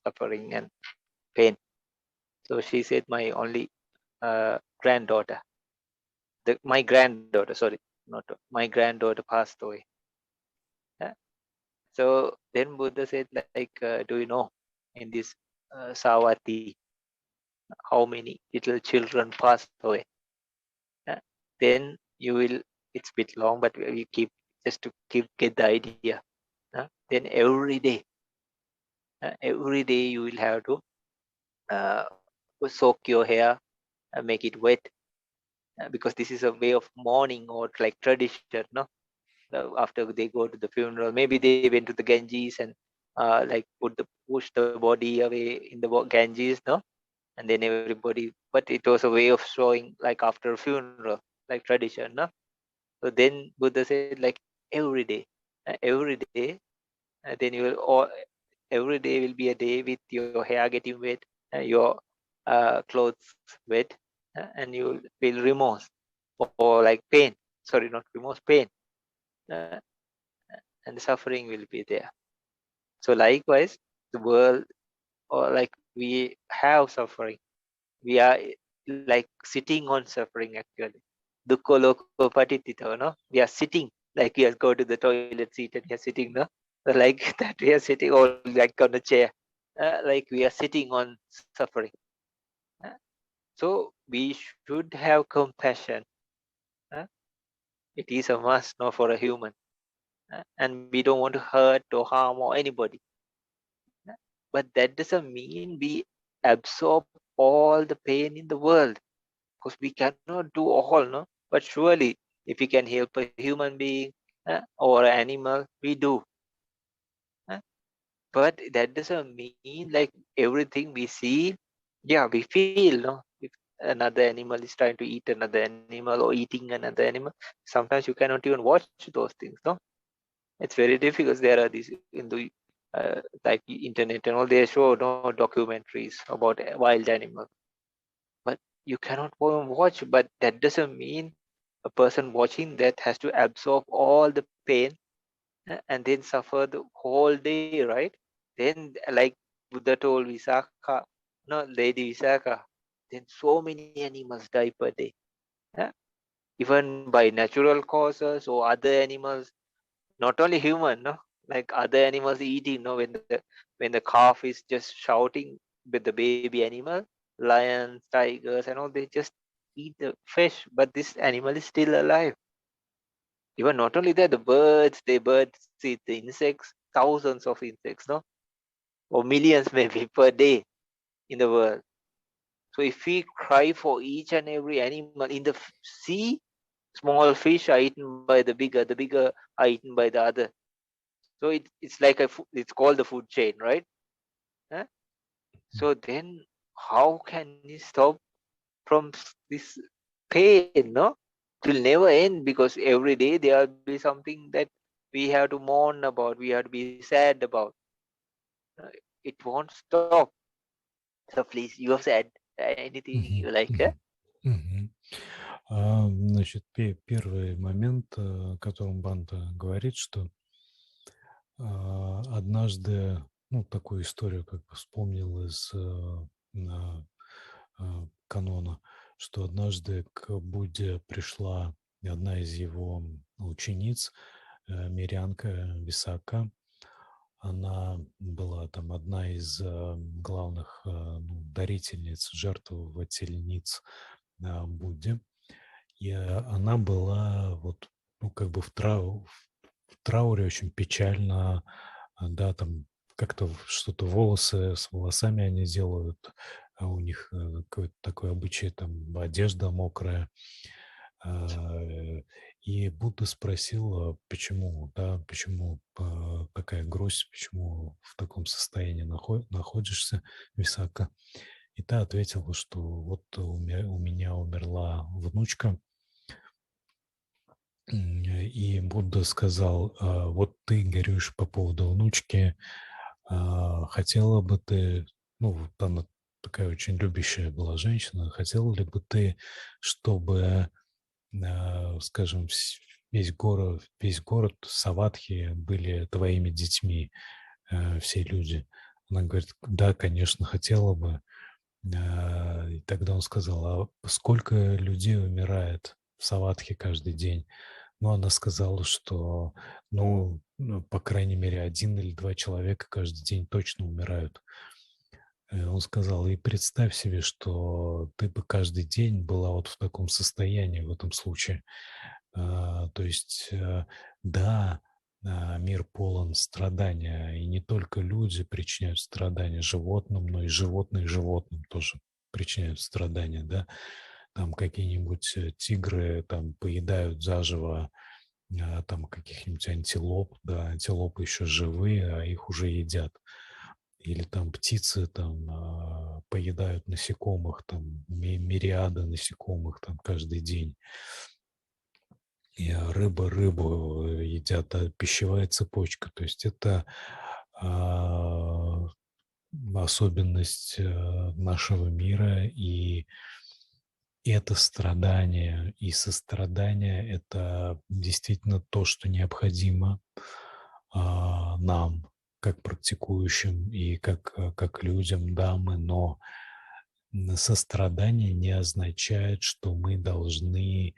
suffering and pain. So she said, my only granddaughter, my granddaughter, sorry, not my granddaughter passed away. So then Buddha said, like, do you know in this Savatthi, how many little children passed away? Then you will, it's a bit long, but we keep just to get the idea. Then every day you will have to soak your hair, make it wet, because this is a way of mourning or like tradition, no? After they go to the funeral, maybe they went to the Ganges and like push the body away in the Ganges, no? And then everybody, but it was a way of showing like after a funeral, like tradition, no? So then Buddha said like every day, then you will all every day will be a day with your hair getting wet, your clothes wet, and you will feel remorse or like pain. Sorry, not remorse, pain, uh, and the suffering will be there. So likewise, the world, or like we have suffering, we are like sitting on suffering actually. Dukkha loko patitito, no? We are sitting, like we are go to the toilet seat and we are sitting, no? So like that we are sitting or like on a chair, like we are sitting on suffering. Uh, So we should have compassion. uh, It is a must, no, for a human. And we don't want to hurt or harm or anybody. But that doesn't mean we absorb all the pain in the world, because we cannot do all, no? But surely, if we can help a human being or an animal, we do. uh, But that doesn't mean like everything we see, yeah, we feel, no? another animal is trying to eat another animal or eating another animal, sometimes you cannot even watch those things, no? It's very difficult. There are these in the like internet and all, they show no documentaries about wild animals, but you cannot watch. But that doesn't mean a person watching that has to absorb all the pain and then suffer the whole day, right? Then, like Buddha told Visakha, no, Lady Visakha, then so many animals die per day. Even by natural causes or other animals, not only human, no, like other animals eating, no, when the calf is just shouting with the baby animal, lions, tigers, and all, they just eat the fish, but this animal is still alive. Even not only that, the birds eat the insects, thousands of insects, no, or millions maybe per day in the world. So if we cry for each and every animal in the sea, small fish are eaten by the bigger are eaten by the other. So it's like it's called the food chain, right? Huh? So then how can we stop from this pain, no? It will never end, because every day there will be something that we have to mourn about, we have to be sad about. It won't stop. So please, you have said anything Мгм. you like? Мгм. Мгм. Значит, первый момент, о котором Бханте говорит, что однажды, ну, такую историю как бы вспомнил из канона, что однажды к Будде пришла одна из его учениц, мирянка Висака. Она была там одна из главных дарительниц, жертвовательниц Будде. И она была вот, ну, как бы в трауре, очень печально, да, там как-то что-то волосы, с волосами они делают, а у них какой-то такой обычай, там одежда мокрая. И Будда спросил, почему, да, почему такая грусть, почему в таком состоянии находишься, Висака. И та ответила, что вот у меня умерла внучка. И Будда сказал: вот ты горюешь по поводу внучки, хотела бы ты, ну, вот она такая очень любящая была женщина, хотела ли бы ты, чтобы, скажем, весь город Саватхи были твоими детьми, все люди? Она говорит: да, конечно, хотела бы. И тогда он сказал: а сколько людей умирает в Саватхе каждый день? Ну, она сказала, что, по крайней мере, 1 или 2 человека каждый день точно умирают. Он сказал: и представь себе, что ты бы каждый день была вот в таком состоянии в этом случае. То есть, да, мир полон страдания, и не только люди причиняют страдания животным, но и животные животным тоже причиняют страдания, да. Там какие-нибудь тигры там поедают заживо там каких-нибудь антилоп, да, антилопы еще живые, а их уже едят. Или там птицы там поедают насекомых, там мириады насекомых там каждый день. И рыбу едят, пищевая цепочка. То есть это особенность нашего мира, и это страдание и сострадание – это действительно то, что необходимо нам, как практикующим и как людям, дамы, но сострадание не означает, что мы должны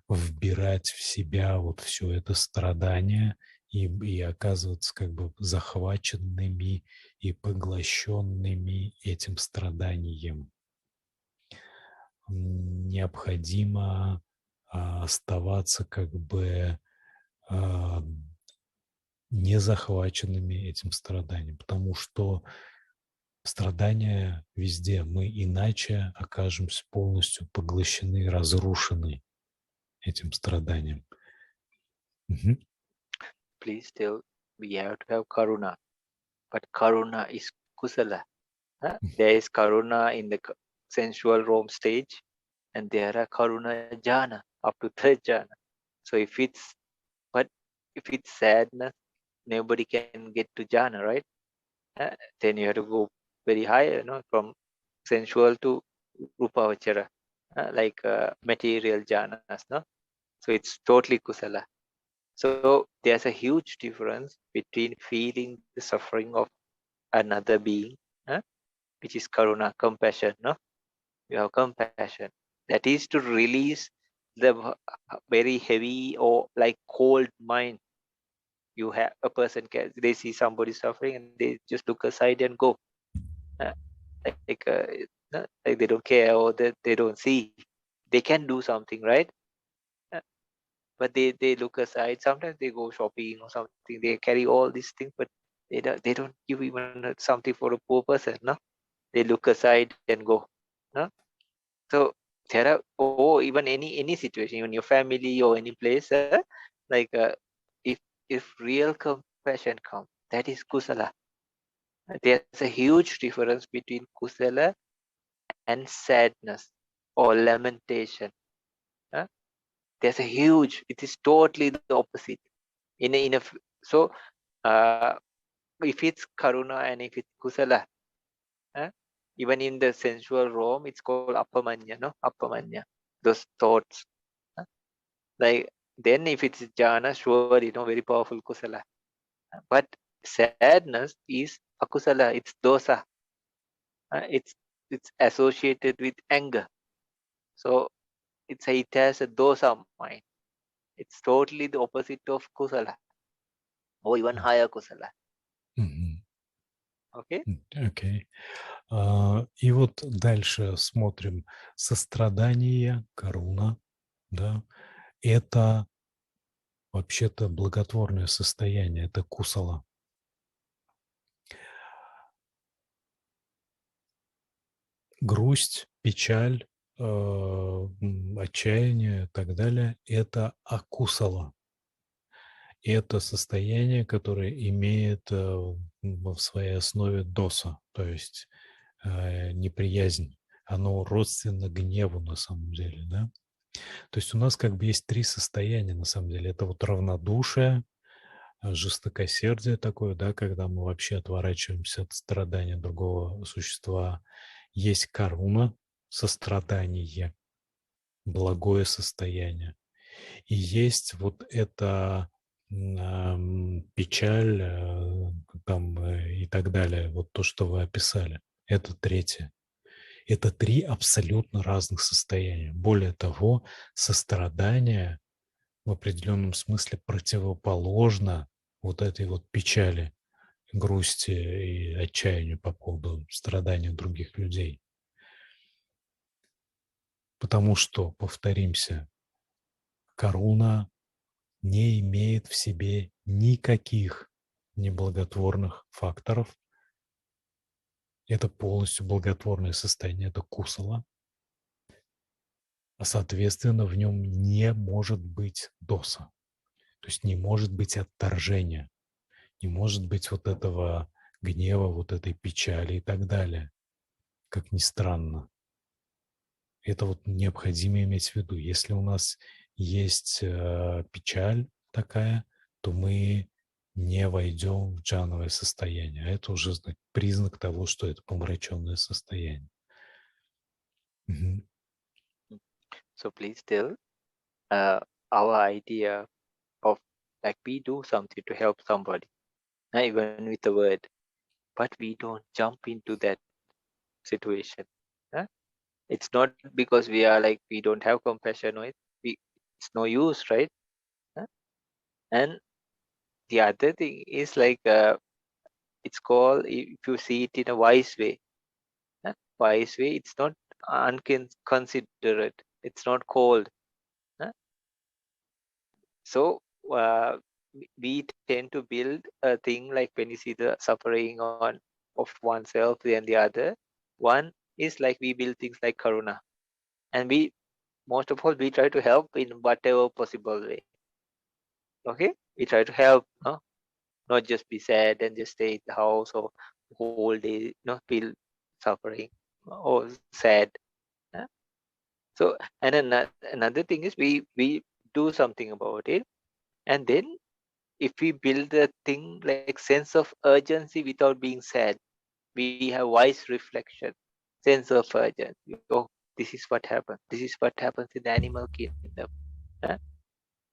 вбирать в себя вот все это страдание и оказываться как бы захваченными и поглощенными этим страданием. Необходимо оставаться как бы не захваченными этим страданием, потому что страдания везде, мы иначе окажемся полностью поглощены, разрушены этим страданием. Please tell, we have to have karuna, but karuna is kusala. There is karuna in the sensual Rome stage, and there are karuna jhana up to third jhana. So if it's sadness, nobody can get to jhana, right? Then you have to go very high, from sensual to rupavachara, like material jhanas, no? So it's totally kusala. So there's a huge difference between feeling the suffering of another being, which is karuna, compassion, no? You have compassion. That is to release the very heavy or like cold mind. You have a person, they see somebody suffering and they just look aside and go. Uh, like they don't care, or they don't see. They can do something, right? But they look aside. Sometimes they go shopping or something. They carry all these things, but they don't give even something for a poor person. No, they look aside and go. No, so there are, or even any situation, even your family or any place, like if real compassion comes, that is kusala. There's a huge difference between kusala and sadness or lamentation. There's a huge. It is totally the opposite. So if it's karuna and if it's kusala, even in the sensual realm, it's called appamanya, no? Appamanya, those thoughts. Like then if it's jhana, sure, very powerful kusala. But sadness is akusala, it's dosa. It's associated with anger. So it has a dosa mind. It's totally the opposite of kusala, or even higher kusala. Okay? Окей. И вот дальше смотрим сострадание, каруна, да, это вообще-то благотворное состояние, это кусала. Грусть, печаль, отчаяние и так далее – это акусала. Это состояние, которое имеет в своей основе доса, то есть неприязнь. Оно родственно гневу на самом деле, да? То есть у нас как бы есть три состояния на самом деле. Это вот равнодушие, жестокосердие такое, да, когда мы вообще отворачиваемся от страдания другого существа. Есть каруна, сострадание, благое состояние. И есть вот это печаль и так далее, вот то, что вы описали. Это третье. Это три абсолютно разных состояния. Более того, сострадание в определенном смысле противоположно вот этой вот печали, грусти и отчаянию по поводу страдания других людей. Потому что, повторимся, каруна не имеет в себе никаких неблаготворных факторов. Это полностью благотворное состояние, это кусала. А соответственно, в нем не может быть доса. То есть не может быть отторжения, не может быть вот этого гнева, вот этой печали и так далее. Как ни странно. Это вот необходимо иметь в виду. Если у нас есть печаль такая, то мы не войдем в джхановое состояние. А это уже признак того, что это помраченное состояние. So please tell our idea of like we do something to help somebody, even with a word, but we don't jump into that situation. It's not because we are like we don't have compassion or it's no use, right? And the other thing is like it's called, if you see it in a wise way, it's not unconsiderate, it's not cold. So we tend to build a thing like when you see the suffering of oneself and the other one is like we build things like karuna, and we most of all we try to help in whatever possible way. Okay, we try to help, not just be sad and just stay in the house or whole day, feel suffering or sad. So, and another thing is we do something about it, and then if we build a thing like sense of urgency without being sad, we have wise reflection, sense of urgency. Oh, this is what happens. This is what happens in the animal kingdom. Huh?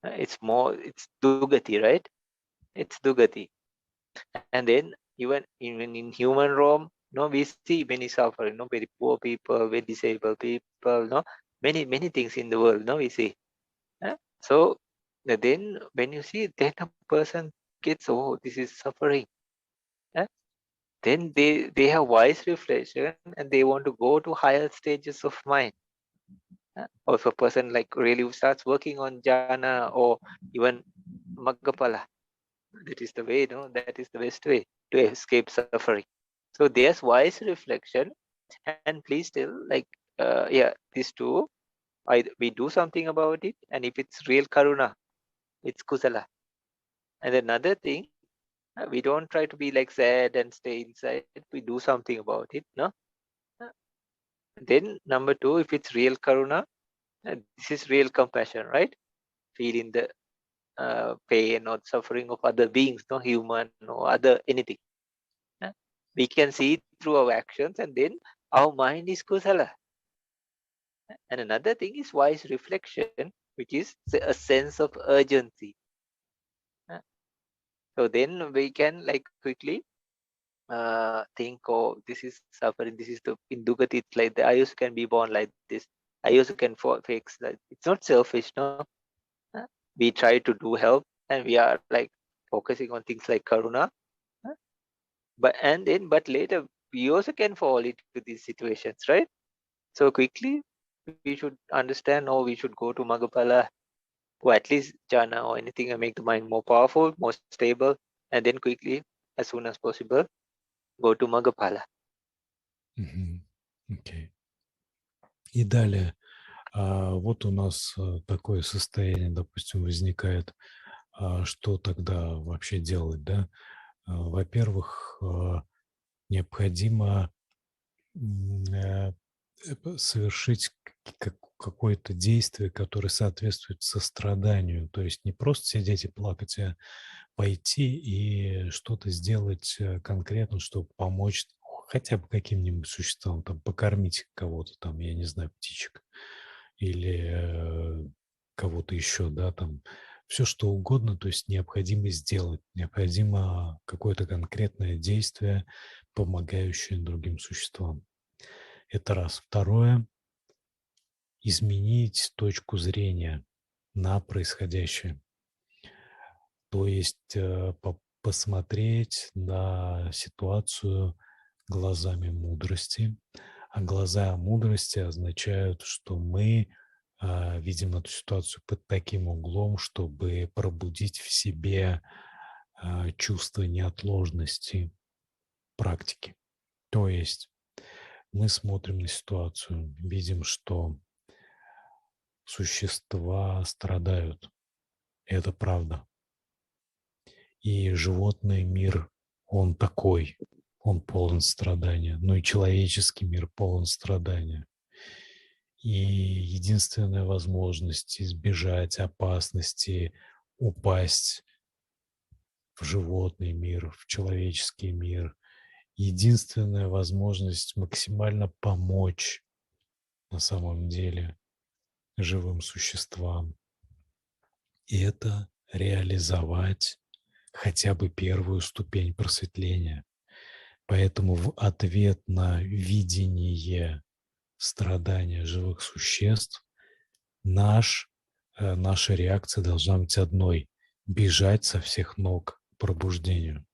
It's dugati, right? It's dugati. And then even in human realm, we see many suffering, very poor people, very disabled people, many things in the world, we see. So then when you see that a person gets, oh, this is suffering, then they have wise reflection and they want to go to higher stages of mind. Also, a person like really starts working on jhana or even maggapala. That is the way, that is the best way to escape suffering. So there's wise reflection, and please tell, like, these two, we do something about it, and if it's real karuna, it's kusala. And another thing, we don't try to be like sad and stay inside. We do something about it, no? Then number two, if it's real karuna, this is real compassion, right? Feeling the pain or suffering of other beings, no human, no other anything. We can see it through our actions, and then our mind is kusala. And another thing is wise reflection, which is a sense of urgency. So then we can like quickly think, oh, this is suffering, this is the in Dugati, it's like the I also can be born like this. I also can fix that. It's not selfish, no. We try to do help, and we are like focusing on things like karuna. But later we also can fall into these situations, right? So quickly we should understand, or we should go to Magapala, or at least jhana or anything, and make the mind more powerful, more stable, and then quickly, as soon as possible, go to Magapala. Окей. И далее, вот у нас такое состояние, допустим, возникает, что тогда вообще делать, да? Во-первых, необходимо совершить какое-то действие, которое соответствует состраданию. То есть не просто сидеть и плакать, а пойти и что-то сделать конкретно, чтобы помочь хотя бы каким-нибудь существам, там, покормить кого-то, там, я не знаю, птичек или кого-то еще, да, там, все что угодно, то есть необходимо сделать, необходимо какое-то конкретное действие, помогающее другим существам. Это раз. Второе – изменить точку зрения на происходящее. То есть посмотреть на ситуацию глазами мудрости. А глаза мудрости означают, что мы видим эту ситуацию под таким углом, чтобы пробудить в себе чувство неотложности практики. То есть мы смотрим на ситуацию, видим, что существа страдают. Это правда. И животный мир, он такой, он полон страдания. Ну и человеческий мир полон страдания. И единственная возможность избежать опасности, упасть в животный мир, в человеческий мир, единственная возможность максимально помочь на самом деле живым существам. И это реализовать хотя бы первую ступень просветления. Поэтому в ответ на видение страдания живых существ наша реакция должна быть одной – бежать со всех ног к пробуждению,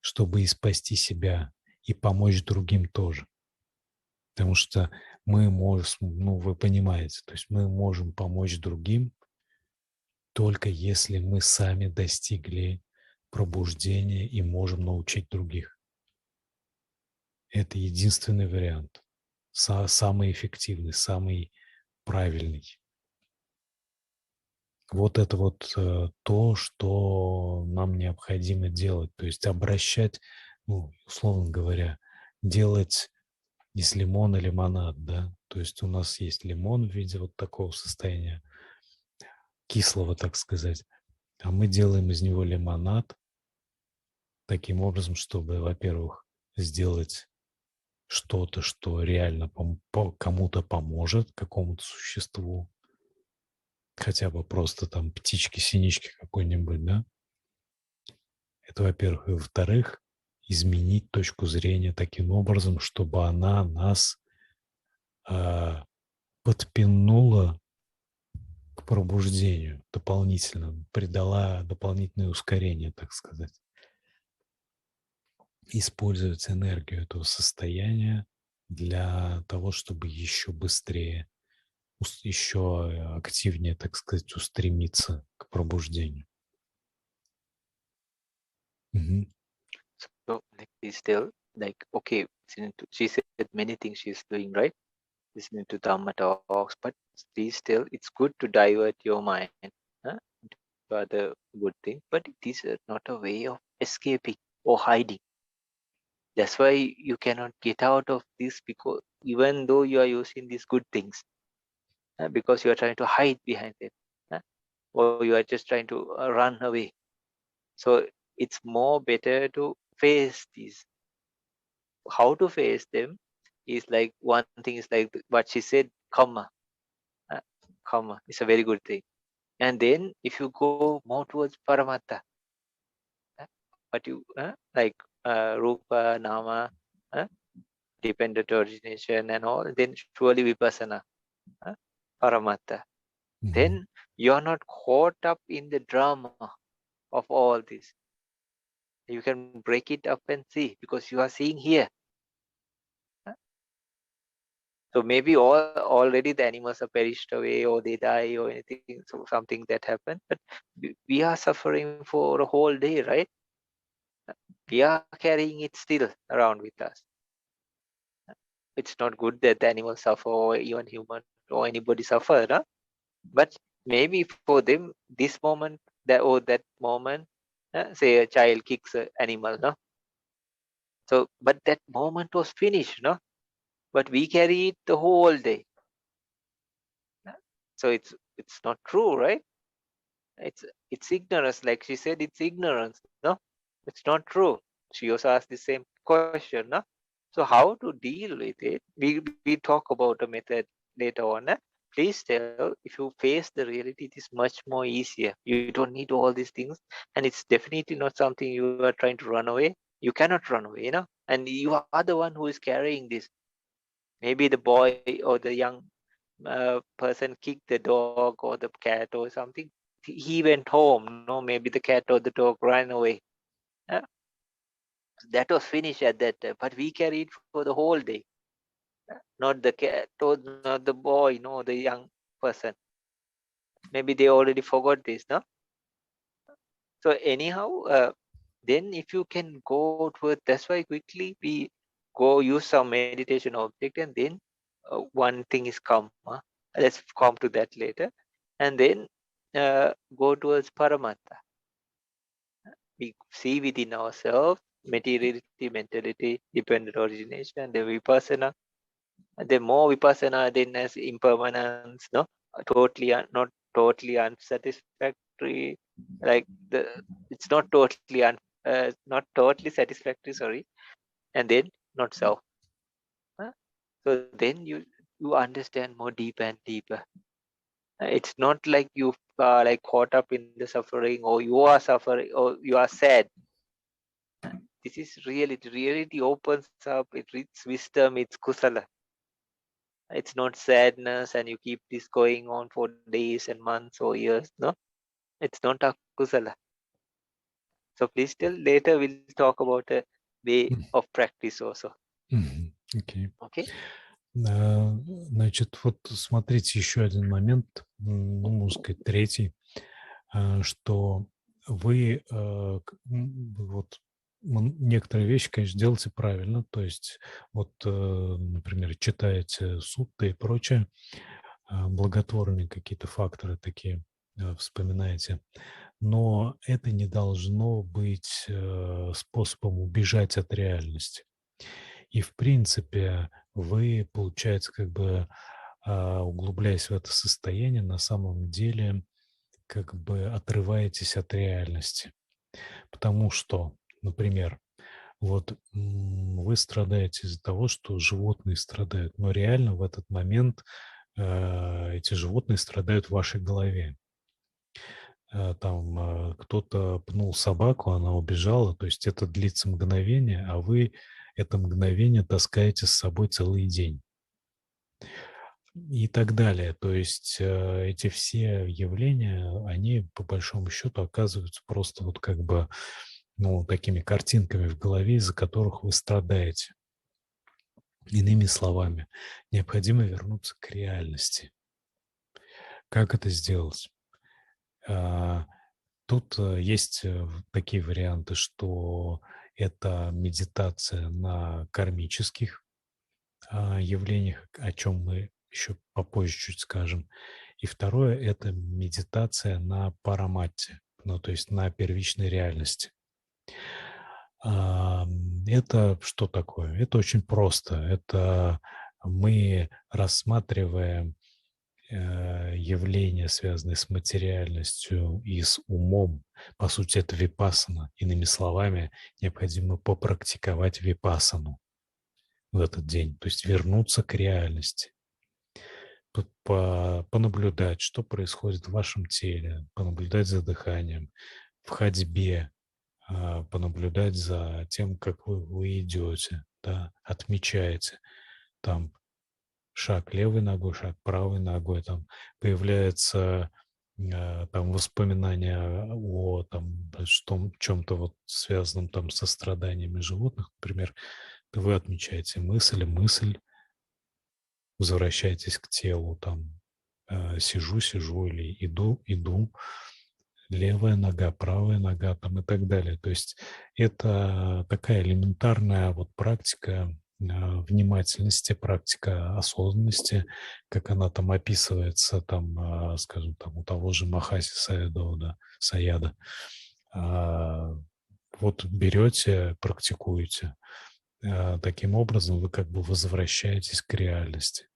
чтобы и спасти себя, и помочь другим тоже. Потому что мы можем, вы понимаете, то есть мы можем помочь другим, только если мы сами достигли пробуждения и можем научить других. Это единственный вариант, самый эффективный, самый правильный. Вот это вот то, что нам необходимо делать. То есть обращать, условно говоря, делать из лимона лимонад, да? То есть у нас есть лимон в виде вот такого состояния, кислого, так сказать, а мы делаем из него лимонад таким образом, чтобы, во-первых, сделать что-то, что реально кому-то поможет, какому-то существу, хотя бы просто там птички-синички какой-нибудь, да? Это, во-первых. И, во-вторых, изменить точку зрения таким образом, чтобы она нас подпинула к пробуждению дополнительно, придала дополнительное ускорение, так сказать. Использовать энергию этого состояния для того, чтобы еще быстрее, еще активнее, так сказать, устремиться к пробуждению. Мгм. So like please tell, like okay, she said many things she's doing, right? Listening to Dhamma talks, but please still it's good to divert your mind to other good things, but it is not a way of escaping or hiding. That's why you cannot get out of this, because even though you are using these good things, because you are trying to hide behind it, or you are just trying to run away. So it's more better to face these. How to face them is like, one thing is like what she said, karma. Karma is a very good thing. And then if you go more towards paramatta, what you like rupa, nama, dependent origination and all, then surely vipassana, paramatta. Мгм. Then you are not caught up in the drama of all this. You can break it up and see, because you are seeing here. So maybe already the animals are perished away, or they die, or anything, so something that happened. But we are suffering for a whole day, right? We are carrying it still around with us. It's not good that the animals suffer, or even human or anybody suffer, no? But maybe for them, this moment, that moment, say a child kicks an animal, no? So, but that moment was finished, no? But we carry it the whole day. So it's not true, right? It's ignorance, like she said, it's ignorance, no? It's not true. She also asked the same question, no? So how to deal with it? We talk about a method later on. Please tell, if you face the reality, it is much more easier. You don't need all these things, and it's definitely not something you are trying to run away. You cannot run away, and you are the one who is carrying this. Maybe the boy or the young person kicked the dog or the cat or something. He went home, no? Maybe the cat or the dog ran away. Yeah? That was finished at that time, but we carried for the whole day. Not the cat or not the boy, no, the young person. Maybe they already forgot this, no? So anyhow, then if you can go to it, that's why quickly we go use some meditation object, and then one thing is come. Let's come to that later. And then go towards paramatta. We see within ourselves materiality, mentality, dependent origination, the vipassana. The more vipassana, then as impermanence, no, not totally unsatisfactory. Like it's not not totally satisfactory. Sorry, and then not self. So then you understand more deeper and deeper. It's not like you are like caught up in the suffering, or you are suffering, or you are sad. This is reality. Reality opens up. It's wisdom. It's kusala. It's not sadness, and you keep this going on for days and months or years. No, it's not akusala. So please tell, later we'll talk about a way of practice also. Окей. Okay. Значит, вот смотрите, еще один момент, ну, можно сказать, третий, что вы вот некоторые вещи, конечно, делаете правильно, то есть вот, например, читаете сутты и прочее, благотворные какие-то факторы такие вспоминаете, но это не должно быть способом убежать от реальности. И, в принципе, вы, получается, как бы углубляясь в это состояние, на самом деле как бы отрываетесь от реальности. Потому что, например, вот вы страдаете из-за того, что животные страдают, но реально в этот момент эти животные страдают в вашей голове. Там кто-то пнул собаку, она убежала, то есть это длится мгновение, а вы это мгновение таскаете с собой целый день. И так далее. То есть эти все явления, они по большому счету оказываются просто вот как бы, ну, такими картинками в голове, из-за которых вы страдаете. Иными словами, необходимо вернуться к реальности. Как это сделать? Тут есть такие варианты, что это медитация на кармических явлениях, о чем мы еще попозже чуть скажем. И второе – это медитация на параматте, ну, то есть на первичной реальности. Это что такое? Это очень просто. Это мы рассматриваем явления, связанные с материальностью и с умом. По сути, это випассана. Иными словами, необходимо попрактиковать випассану в этот день, то есть вернуться к реальности, понаблюдать, что происходит в вашем теле, понаблюдать за дыханием, в ходьбе, понаблюдать за тем, как вы идете, да, отмечаете там шаг левой ногой, шаг правой ногой, там появляется там воспоминания о там, чем-то вот связанном там со страданиями животных, например, вы отмечаете мысль, возвращаетесь к телу, там сижу или иду, левая нога, правая нога там и так далее. То есть это такая элементарная вот практика внимательности, практика осознанности, как она там описывается, там, скажем, там у того же Махаси Саяда. Вот берете, практикуете. Таким образом вы как бы возвращаетесь к реальности.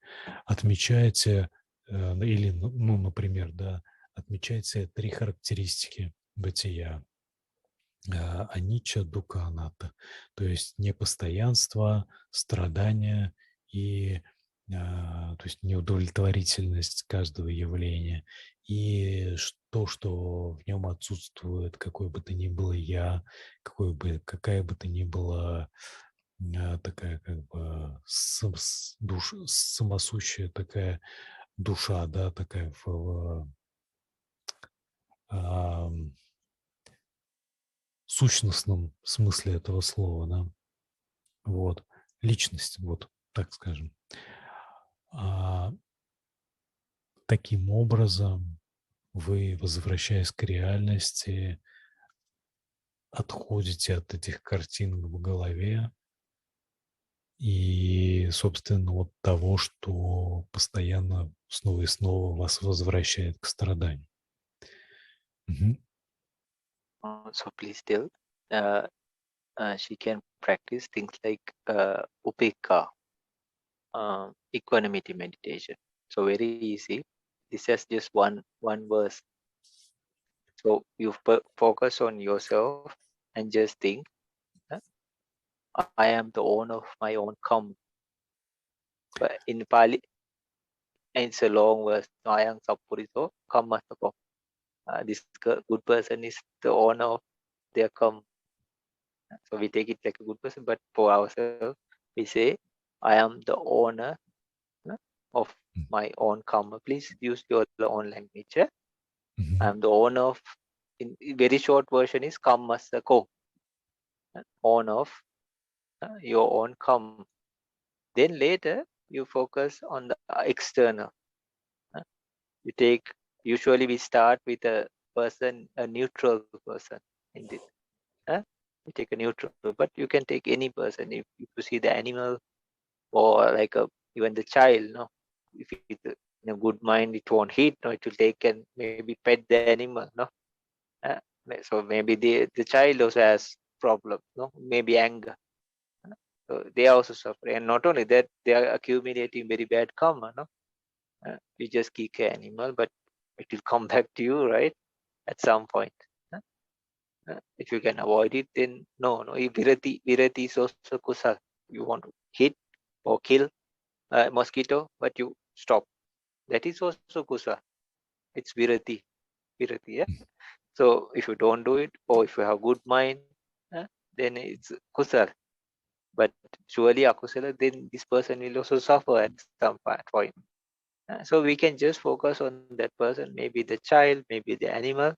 Отмечаете, или, ну, например, да, отмечаете 3 характеристики бытия. Аничча, дуkkha, анатта, то есть непостоянство, страдания и то есть неудовлетворительность каждого явления, и то, что в нем отсутствует какое бы то ни было «я», какая бы то ни была такая как бы самосущая такая душа, да, такая в сущностном смысле этого слова, да, вот, личность, вот, так скажем. Таким образом, вы, возвращаясь к реальности, отходите от этих картинок в голове и, собственно, от того, что постоянно снова и снова вас возвращает к страданию. So please tell, she can practice things like upekka, equanimity meditation. So very easy. This is just one verse. So you focus on yourself and just think, I am the owner of my own karma. But in Pali, it's a long verse. Ayang sappuriso kammasako. This good person is the owner of their karma. So we take it like a good person, but for ourselves, we say, I am the owner of my own karma. Please use your own language. I am the owner of, in very short version is kammasako. Owner of your own karma. Then later, you focus on the external. You take, usually we start with a person, a neutral person in this. You take a neutral, but you can take any person. If you see the animal or like even the child, no, if it's in a good mind, it won't hit, no, it will take and maybe pet the animal, no. So maybe the child also has problems, no, maybe anger. So they are also suffering. And not only that, they are accumulating very bad karma. No? You just kick an animal, but it will come back to you, right? At some point. If you can avoid it, then no. Virati is also kusal. You want to hit or kill a mosquito, but you stop. That is also kusal. It's virati. Yeah. So if you don't do it, or if you have good mind, then it's kusal. But surely akusala, then this person will also suffer at some point. So we can just focus on that person, maybe the child, maybe the animal.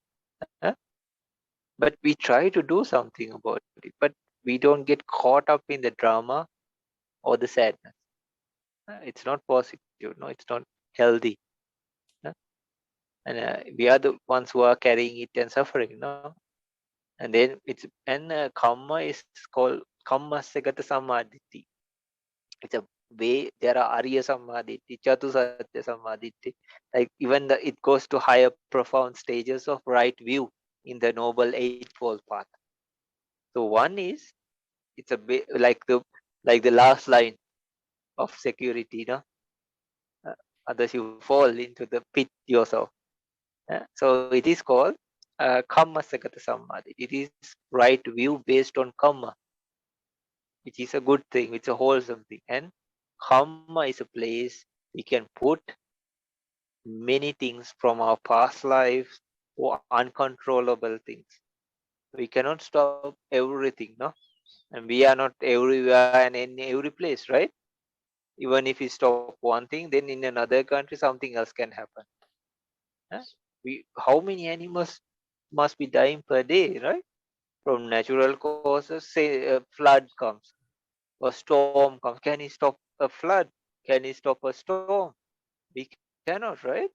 But we try to do something about it. But we don't get caught up in the drama or the sadness. It's not positive. No, it's not healthy. And we are the ones who are carrying it and suffering. No, and then karma is called karma sagata samadhi. It's a way. There are Arya Samadhi, Chatusatya Samadhi. Like even it goes to higher, profound stages of right view in the noble eightfold path. So one is it's a bit like the last line of security. No, others you fall into the pit yourself. So it is called karma sagata samadhi. It is right view based on karma, which is a good thing. It's a wholesome thing. And karma is a place we can put many things from our past lives or uncontrollable things. We cannot stop everything, no? And we are not everywhere and in every place, right? Even if we stop one thing, then in another country something else can happen. How many animals must be dying per day, right? From natural causes, say a flood comes, a storm comes. Can he stop a flood? Can he stop a storm? We cannot, right?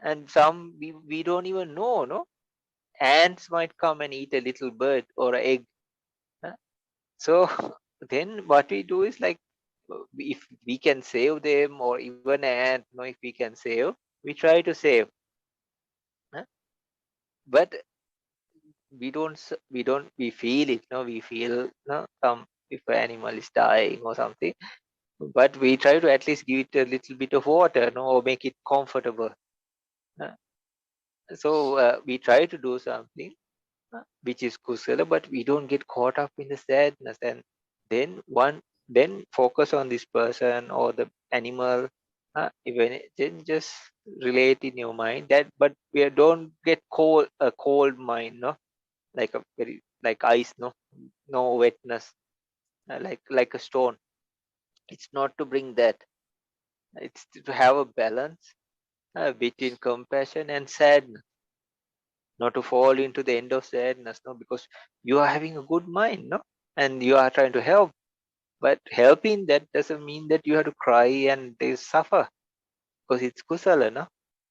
And some we don't even know, no? Ants might come and eat a little bird or an egg. So then what we do is like, if we can save them or even an ant, if we can save, we try to save. But we feel it, no? We feel, no, some, if an animal is dying or something, but we try to at least give it a little bit of water, no, or make it comfortable. So we try to do something which is kusala, but we don't get caught up in the sadness. And then focus on this person or the animal. Even then just relate in your mind that, but we don't get a cold mind, no, like a very like ice, no wetness, like a stone. It's not to bring that. It's to have a balance between compassion and sadness, not to fall into the end of sadness, no, because you are having a good mind, no, and you are trying to help. But helping that doesn't mean that you have to cry and they suffer, because it's kusala, no,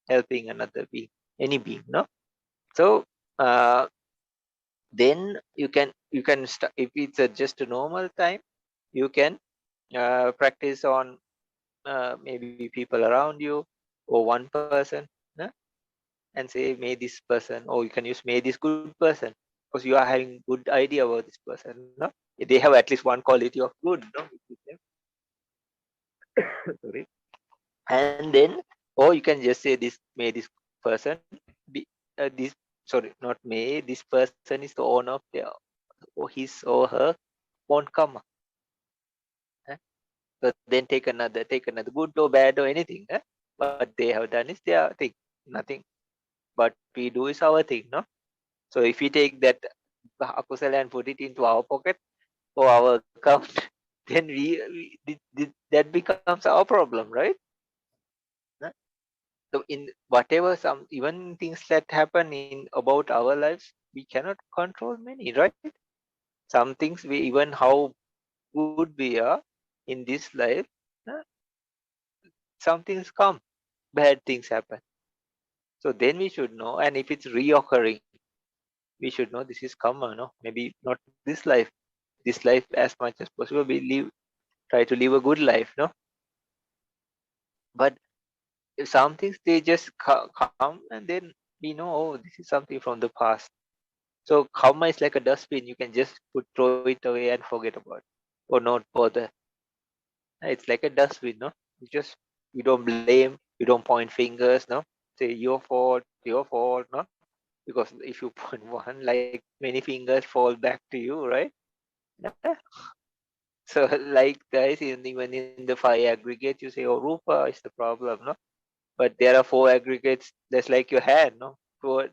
helping another being, any being, no. So then if it's just a normal time, you can practice on maybe people around you or one person, no? And say, may this person, or you can use may this good person, because you are having good idea about this person, no? They have at least one quality of good, no? Sorry. And then, or you can just say this, may this person be this sorry, not may this person is the owner of their or his or her own karma. So then take another good or bad or anything. What they have done is their thing, nothing. But we do is our thing, no? So if we take that akusala and put it into our pocket or our account, then that becomes our problem, right? So in whatever, some even things that happen in about our lives, we cannot control many, right? Some things, we even how good we are in this life, uh, some things come, bad things happen. So then we should know, and if it's reoccurring, we should know this is karma, no? Maybe not this life as much as possible. Try to live a good life, no? But if some things, they just come and then we know, oh, this is something from the past. So karma is like a dustbin. You can just throw it away and forget about it. or not bother. It's like a dustbin, no? You don't blame, you don't point fingers, no? Say your fault, no? Because if you point one, like many fingers fall back to you, right? Yeah. So like guys, even in the 5 aggregates, you say, oh, Rupa is the problem, no? But there are 4 aggregates, that's like your hand, no?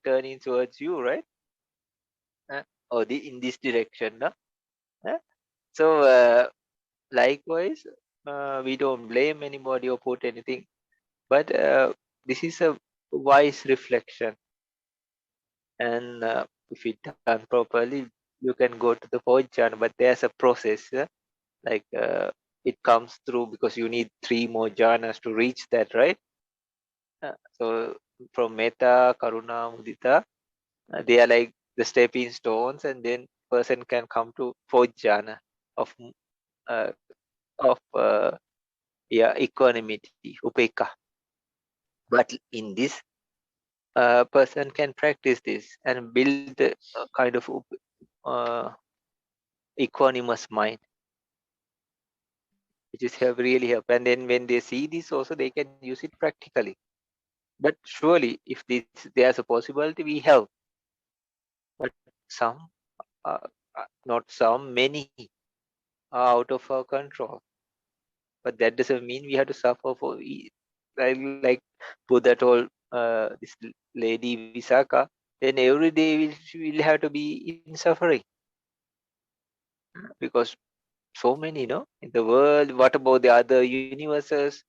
Turning towards you, right? Or in this direction, no? Uh, So likewise, we don't blame anybody or put anything, but this is a wise reflection, and if it done properly, you can go to the fourth jhana. But there's a process, like it comes through because you need 3 more jhanas to reach that, right? So from metta, karuna, mudita, they are like the stepping stones, and then person can come to fourth jhana of uh, equanimity, upeka. But in this, person can practice this and build a kind of uh, equanimous mind, which is really help. And then when they see this, also they can use it practically. But surely, if there's a possibility, we help. But some, not some, many are out of our control. But that doesn't mean we have to suffer for. Like Buddha told this lady Visakha, then every day she will have to be in suffering, because so many, no, in the world. What about the other universes?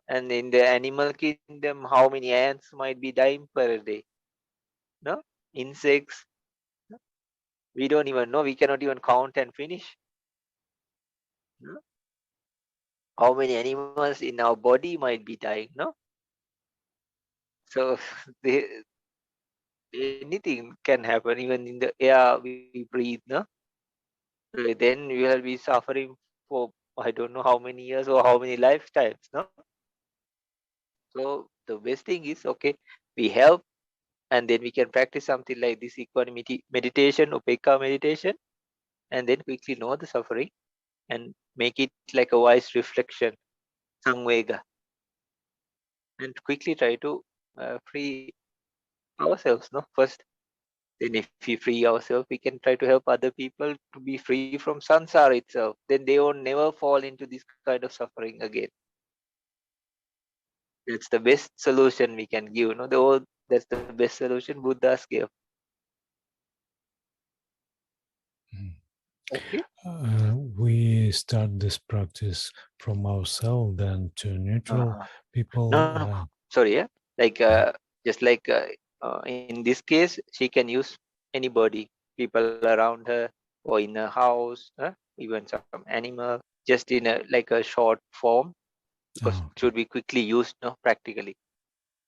And in the animal kingdom, how many ants might be dying per day? No, insects. We don't even know. We cannot even count and finish. No? How many animals in our body might be dying? No, so they, anything can happen. Even in the air we breathe. No, then we will be suffering for I don't know how many years or how many lifetimes. No, so the best thing is, okay, we help, and then we can practice something like this equanimity meditation, upeka meditation, and then quickly know the suffering and make it like a wise reflection, samvega, and quickly try to free ourselves, no, first. Then if we free ourselves, we can try to help other people to be free from sansara itself. Then they will never fall into this kind of suffering again. That's the best solution we can give, no, that's the best solution Buddha's gave. Mm. Okay. We start this practice from ourselves, then to neutral uh, people. no, sorry, yeah, like just like in this case, she can use anybody, people around her, or in a house, even some animal, just in a like a short form, because it Okay. should be quickly used, no, practically.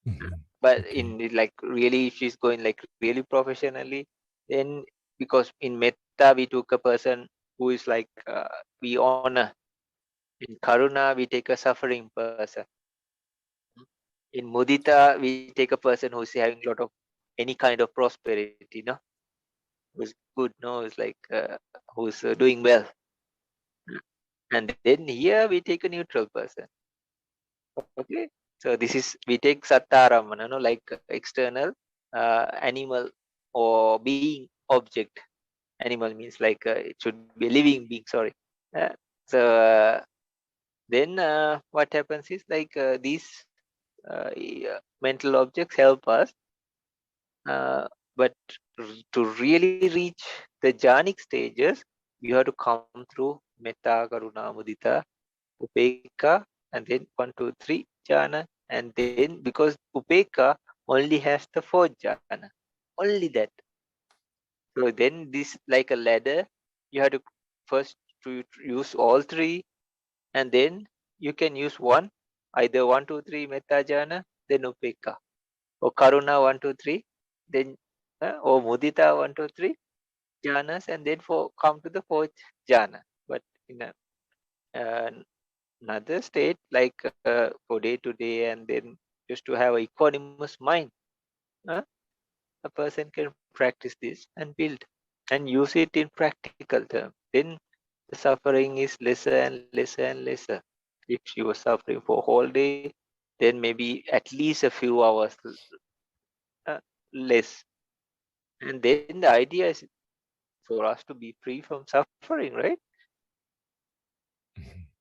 Mhm. But Okay. like really, if she's going like really professionally, then because in metta we took a person who is like we honor. In karuna we take a suffering person. In mudita we take a person who's having a lot of any kind of prosperity, no, who's good, no, who's like who's doing well. And then here we take a neutral person. Okay, so this is, we take sattaramana, no, like external animal or being object. Animal means like it should be a living being, sorry. So then what happens is like these mental objects help us, but to really reach the jhanic stages, you have to come through metta, karuna, mudita, upeka, and then 1, 2, 3 jhana. And then because upeka only has the 4th jhana, only that. So then this like a ladder, you have to first to use all 3, and then you can use one, either 1, 2, 3 metta jhana, then upeka, or karuna 1, 2, 3, then or mudita 1, 2, 3 jhanas, and then come to the 4th jhana. But in uh, another state, like for day to day, and then just to have an equanimous mind, uh, a person can practice this and build and use it in practical terms. Then the suffering is lesser and lesser and lesser. If you were suffering for a whole day, then maybe at least a few hours less. And then the idea is for us to be free from suffering, right?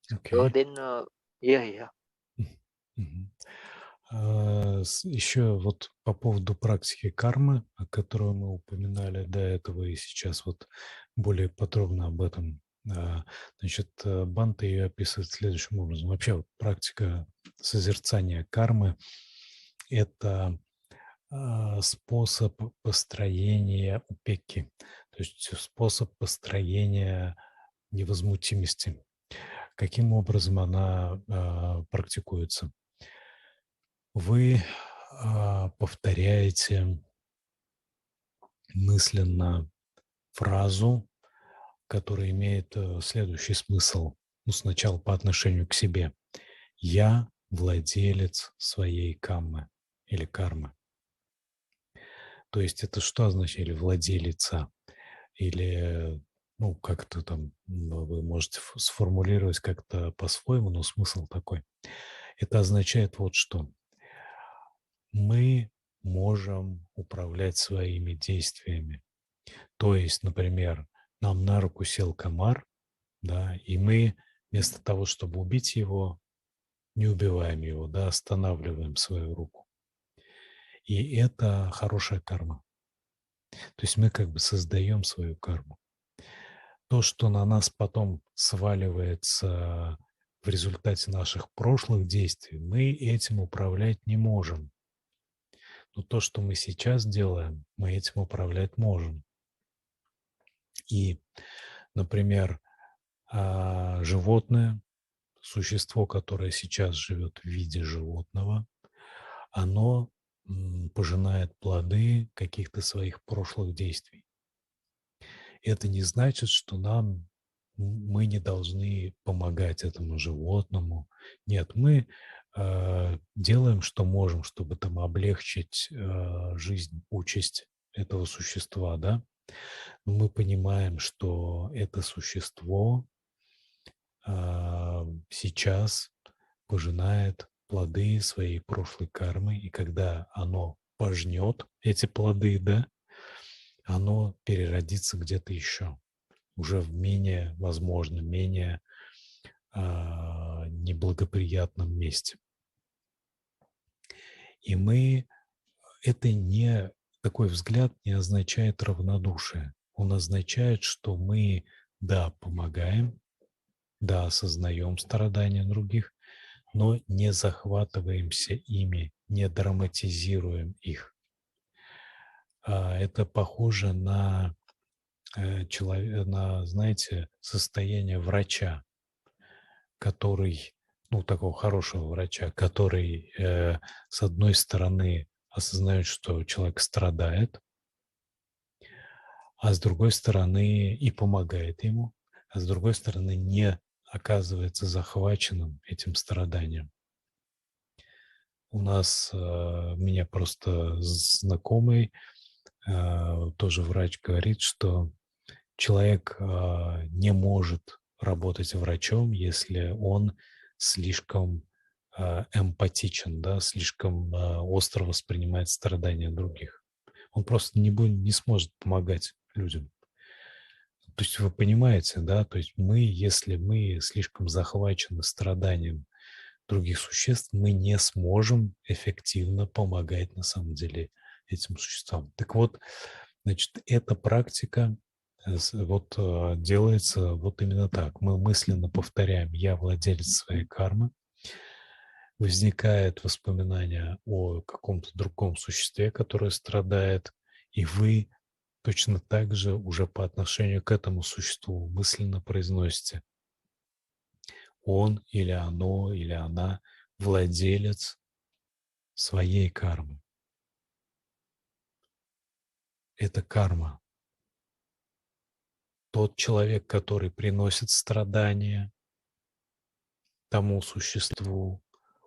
So Окей. then, yeah. Еще вот по поводу практики кармы, о которой мы упоминали до этого, и сейчас вот более подробно об этом. Значит, Бханте ее описывает следующим образом. Вообще вот практика созерцания кармы – это способ построения упекки, то есть способ построения невозмутимости. Каким образом она практикуется? Вы повторяете мысленно фразу, которая имеет следующий смысл. Ну, сначала по отношению к себе. Я владелец своей каммы или кармы. То есть это что означает? Или владелица? Или, ну, как-то там вы можете сформулировать как-то по-своему, но смысл такой. Это означает вот что. Мы можем управлять своими действиями. То есть, например, нам на руку сел комар, да, и мы вместо того, чтобы убить его, не убиваем его, да, останавливаем свою руку. И это хорошая карма. То есть мы как бы создаем свою карму. То, что на нас потом сваливается в результате наших прошлых действий, мы этим управлять не можем. Но то, что мы сейчас делаем, мы этим управлять можем. И, например, животное, существо, которое сейчас живет в виде животного, оно пожинает плоды каких-то своих прошлых действий. Это не значит, что мы не должны помогать этому животному. Нет, мы делаем, что можем, чтобы там облегчить жизнь, участь этого существа, да. Но мы понимаем, что это существо сейчас пожинает плоды своей прошлой кармы, и когда оно пожнет эти плоды, да, оно переродится где-то еще, уже в менее, возможно, менее неблагоприятном месте. И такой взгляд не означает равнодушие. Он означает, что мы, да, помогаем, да, осознаем страдания других, но не захватываемся ими, не драматизируем их. Это похоже на знаете, состояние врача, который, ну, такого хорошего врача, который с одной стороны осознает, что человек страдает, а с другой стороны и помогает ему, а с другой стороны не оказывается захваченным этим страданием. У меня просто знакомый, тоже врач, говорит, что человек не может работать врачом, если он слишком эмпатичен, да, слишком остро воспринимает страдания других. Он просто не сможет помогать людям. То есть вы понимаете, да, то есть если мы слишком захвачены страданием других существ, мы не сможем эффективно помогать на самом деле этим существам. Так вот, значит, эта практика делается вот именно так. Мы мысленно повторяем «я владелец своей кармы», возникает воспоминание о каком-то другом существе, которое страдает, и вы точно так же уже по отношению к этому существу мысленно произносите «он» или «оно» или «она» владелец своей кармы. Это карма. Тот человек, который приносит страдания тому существу,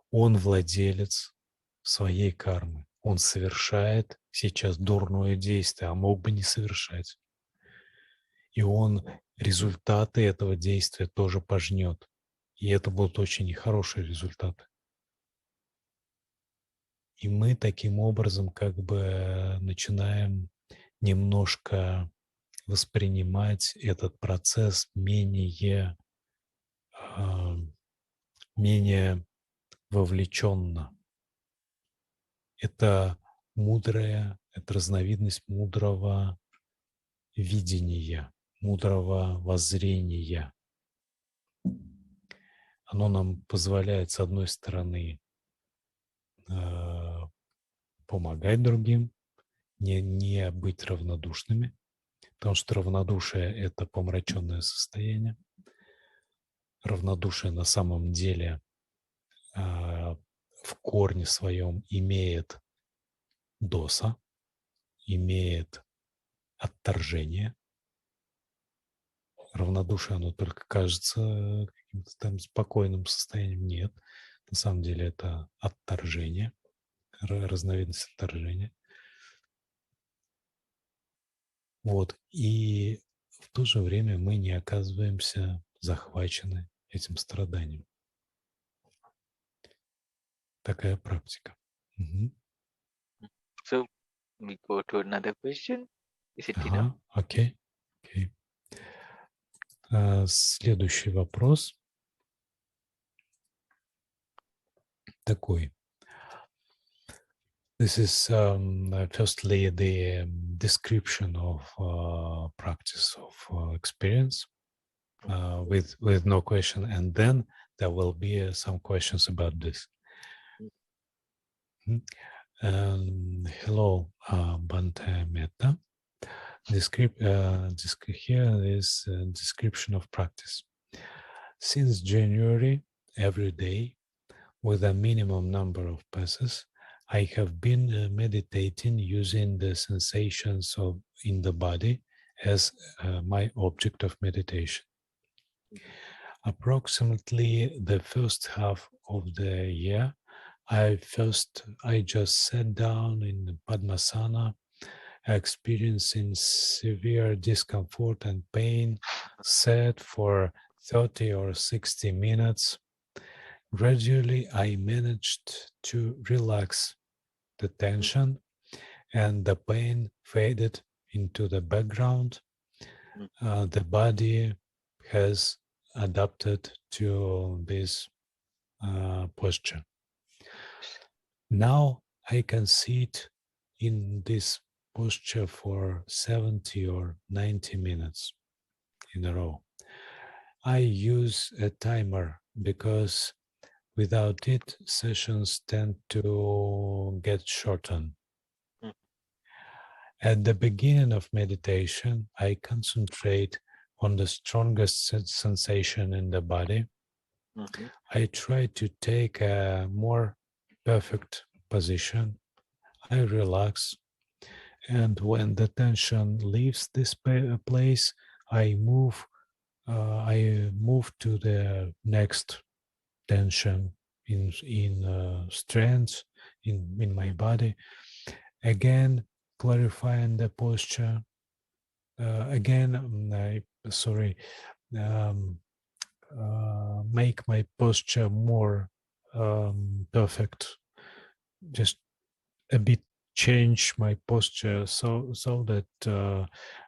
он владелец своей кармы. Он совершает сейчас дурное действие, а мог бы не совершать. и он результаты этого действия тоже пожнет. И это будут очень нехорошие результаты. И мы таким образом как бы начинаем немножко воспринимать этот процесс менее вовлеченно. Это это разновидность мудрого видения, мудрого воззрения. Оно нам позволяет, с одной стороны, помогать другим, не быть равнодушными, потому что равнодушие – это помраченное состояние. Равнодушие на самом деле в корне своем имеет доса, имеет отторжение. Равнодушие, оно только кажется каким-то там спокойным состоянием. Нет, на самом деле это отторжение, разновидность отторжения. Вот. И в то же время мы не оказываемся захвачены этим страданием. Такая практика. Угу. So we go to another question. Is it enough? Ага, окей. Следующий вопрос такой. This is firstly the description of practice of experience with no question, and then there will be some questions about this. Hello, Bhante Metta. Here is a description of practice. Since January, every day, with a minimum number of passes, I have been meditating using the sensations in the body as my object of meditation. Approximately the first half of the year, I just sat down in Padmasana, experiencing severe discomfort and pain, sat for 30 or 60 minutes. Gradually, I managed to relax the tension, and the pain faded into the background. The body has adapted to this posture. Now I can sit in this posture for 70 or 90 minutes in a row. I use a timer because without it, sessions tend to get shortened. At the beginning of meditation, I concentrate on the strongest sensation in the body. I try to take a more perfect position. I relax. And when the tension leaves this place, I move to the next tension in strength in my body. Again, clarifying the posture. Make my posture more perfect. Just a bit change my posture so that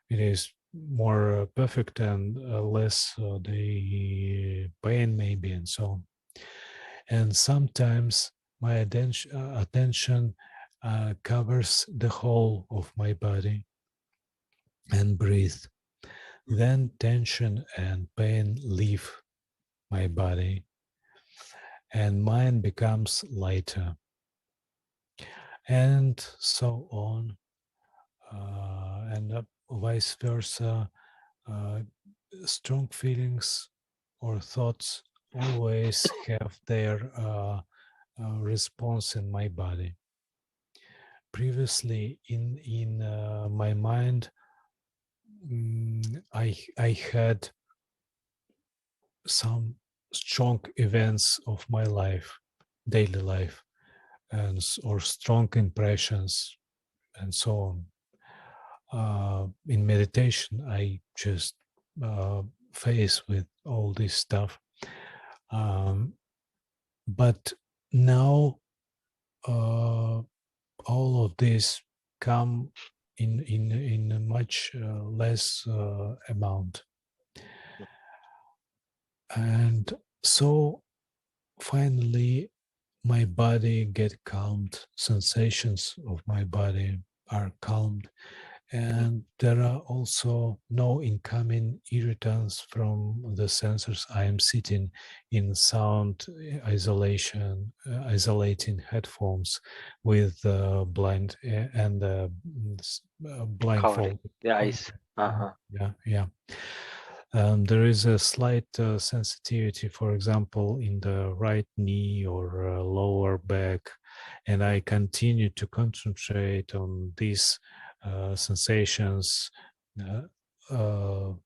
it is more perfect and less the pain maybe and so on. And sometimes my attention covers the whole of my body and breathe. Then tension and pain leave my body and mind becomes lighter. And so on, and vice versa. Strong feelings or thoughts always have their response in my body. Previously, in my mind, I had some strong events of my life, daily life, or strong impressions, and so on. in meditation, I just face with all this stuff. But now all of this come in a much less amount. And so finally my body get calmed, sensations of my body are calmed, and there are also no incoming irritants from the sensors. I am sitting in sound isolation, isolating headphones with blind and blindfold. The eyes. Yeah. There is a slight sensitivity, for example, in the right knee or lower back, and I continue to concentrate on these sensations,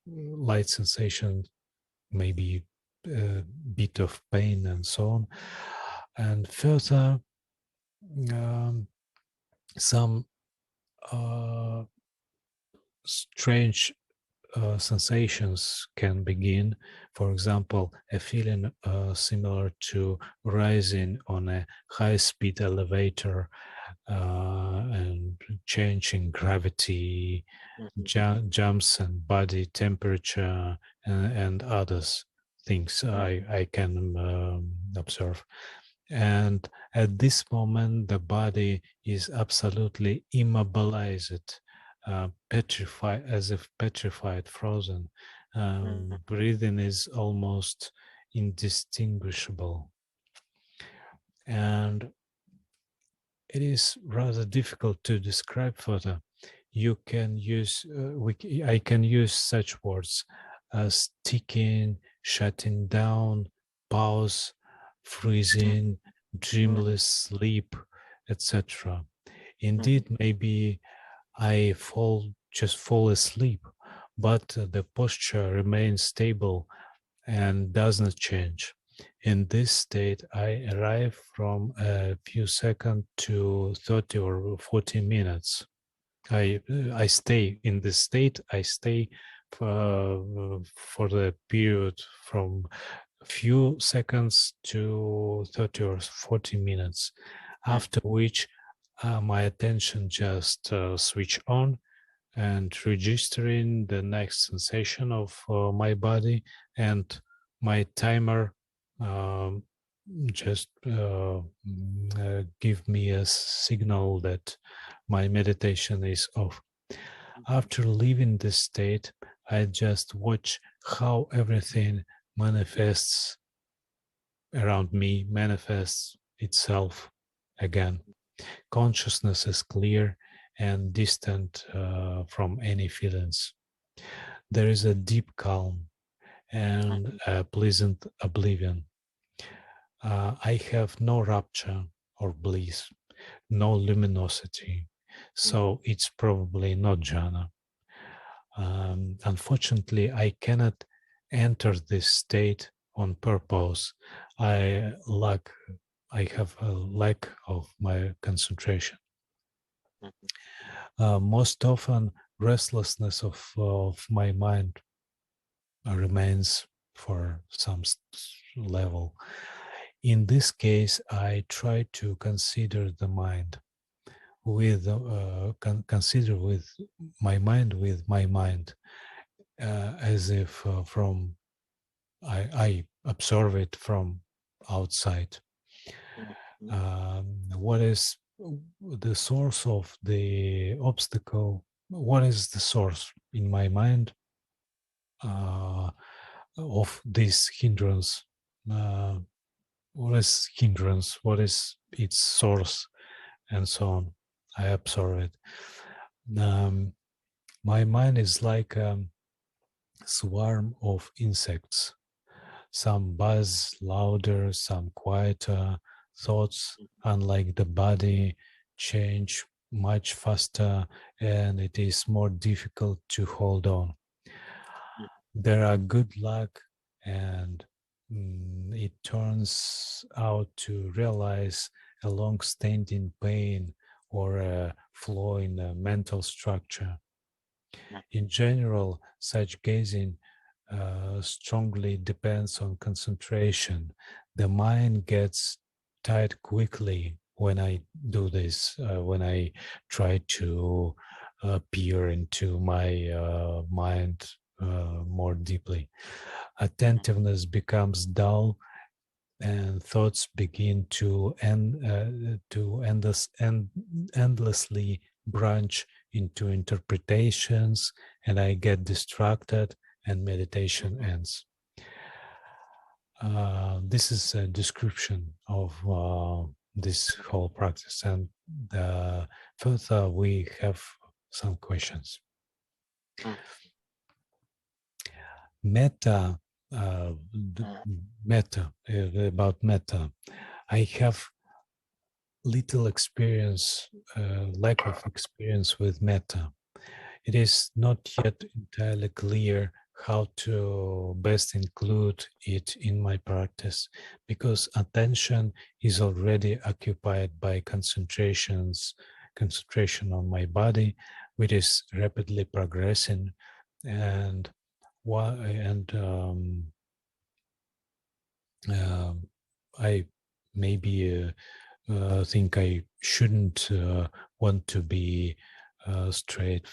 light sensation, maybe a bit of pain and so on. And further, some strange sensations can begin. For example, a feeling similar to rising on a high-speed elevator and changing gravity, jumps and body temperature, and others things I can observe. And at this moment, the body is absolutely immobilized, petrified, as if petrified, frozen. Breathing is almost indistinguishable. And it is rather difficult to describe further. You can use, I can use such words as ticking, shutting down, pause, freezing, dreamless sleep, etc. Indeed, maybe I just fall asleep, but the posture remains stable and does not change. In this state, I arrive from a few seconds to 30 or 40 minutes. I stay in this state. I stay for the period from a few seconds to 30 or 40 minutes, after which my attention just switch on and registering the next sensation of my body, and my timer just give me a signal that my meditation is off. After leaving this state, I just watch how everything manifests around me, manifests itself again. Consciousness is clear and distant from any feelings. There is a deep calm and a pleasant oblivion. I have no rapture or bliss, no luminosity, so it's probably not jhana. Unfortunately, I cannot enter this state on purpose. I have a lack of my concentration. Most often, restlessness of my mind remains for some level. In this case, I try to consider the mind with consider with my mind as if from I observe it from outside. What is the source of the obstacle? What is the source in my mind of this hindrance? What is hindrance? What is its source? And so on. I observe it. My mind is like a swarm of insects. Some buzz louder, some quieter. Thoughts, unlike the body, change much faster, and it is more difficult to hold on. There are good luck, and it turns out to realize a long-standing pain or a flaw in the mental structure. In general, such gazing strongly depends on concentration. The mind gets tired quickly when I do this, when I try to peer into my mind more deeply. Attentiveness becomes dull, and thoughts begin to endlessly branch into interpretations, and I get distracted, and meditation ends. This is a description of this whole practice, and further we have some questions. Metta, metta, about metta. I have little experience, lack of experience with metta. It is not yet entirely clear how to best include it in my practice, because attention is already occupied by concentration on my body, which is rapidly progressing, and I maybe think I shouldn't want to be straight,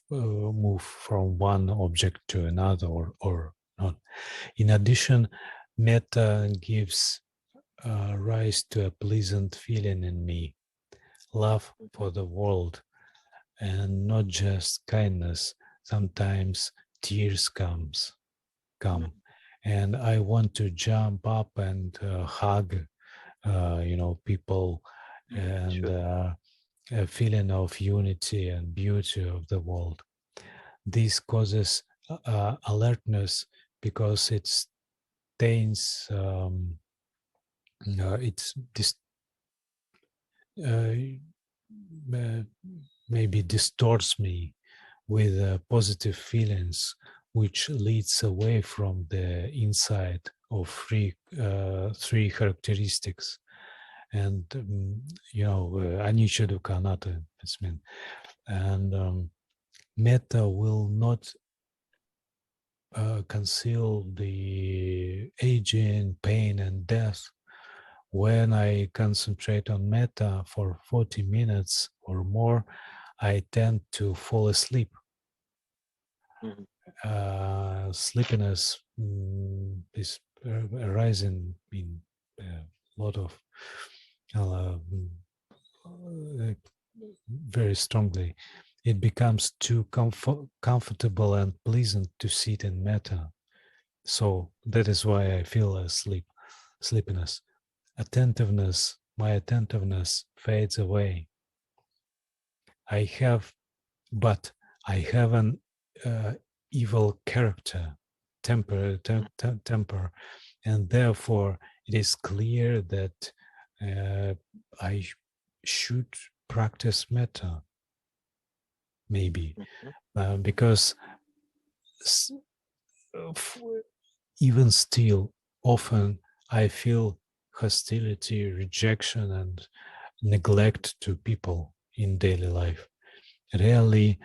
move from one object to another, or not. In addition, metta gives rise to a pleasant feeling in me, love for the world, and not just kindness. Sometimes tears come, and I want to jump up and hug, people, and a feeling of unity and beauty of the world. This causes alertness because it stains, maybe distorts me with positive feelings, which leads away from the insight of three characteristics. And anicca, dukkha, anatta, and metta will not conceal the aging, pain, and death. When I concentrate on metta for 40 minutes or more, I tend to fall asleep. Sleepiness is arising in a lot of very strongly. It becomes too comfortable and pleasant to sit in metta. So that is why I feel sleepiness. My attentiveness fades away. I have an evil temper, and therefore it is clear that I should practice metta, maybe, because even still, often I feel hostility, rejection, and neglect to people in daily life. Rarely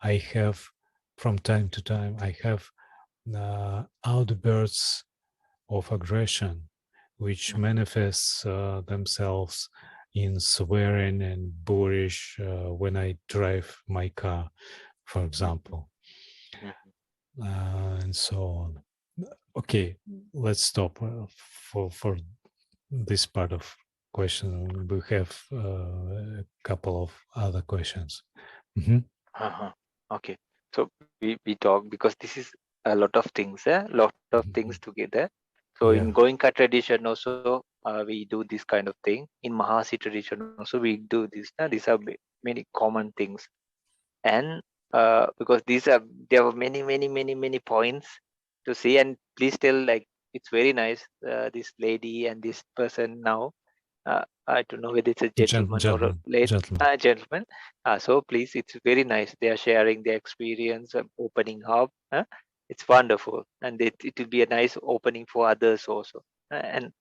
I have, from time to time, I have outbursts of aggression, which manifests themselves in swearing and boorish when I drive my car, for example, and so on. Okay, let's stop for this part of question. We have a couple of other questions. Okay, so we talk because this is a lot of things, things together. So in Goenka tradition also we do this kind of thing. In Mahasi tradition also we do this. These are many common things, and because there are many points to see. And please tell, like, it's very nice. This lady and this person now. I don't know whether it's a gentleman or a lady. Gentleman. So please, it's very nice. They are sharing their experience, opening up. It's wonderful, and it will be a nice opening for others also, and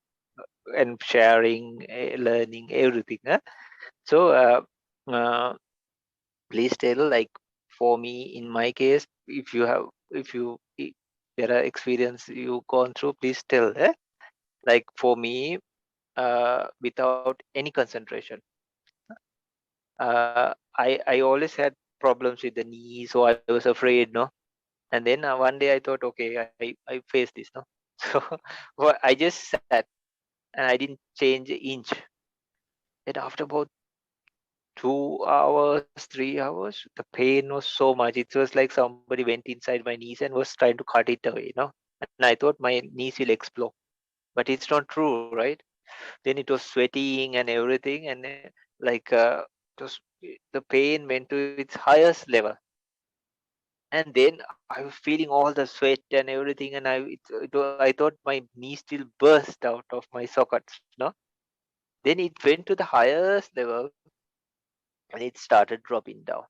sharing, learning everything. So please tell, like for me, in my case, if there are experience you gone through, please tell. Like for me, without any concentration, I always had problems with the knee, so I was afraid, no. And then one day I thought, okay, I face this, no. So well, I just sat and I didn't change an inch. Then after about 2 hours, 3 hours, the pain was so much. It was like somebody went inside my knees and was trying to cut it away, no. And I thought my knees will explode, but it's not true, right? Then it was sweating and everything, and like it was, the pain went to its highest level. And then I was feeling all the sweat and everything, and I thought my knee still burst out of my sockets, no. Then it went to the highest level and it started dropping down.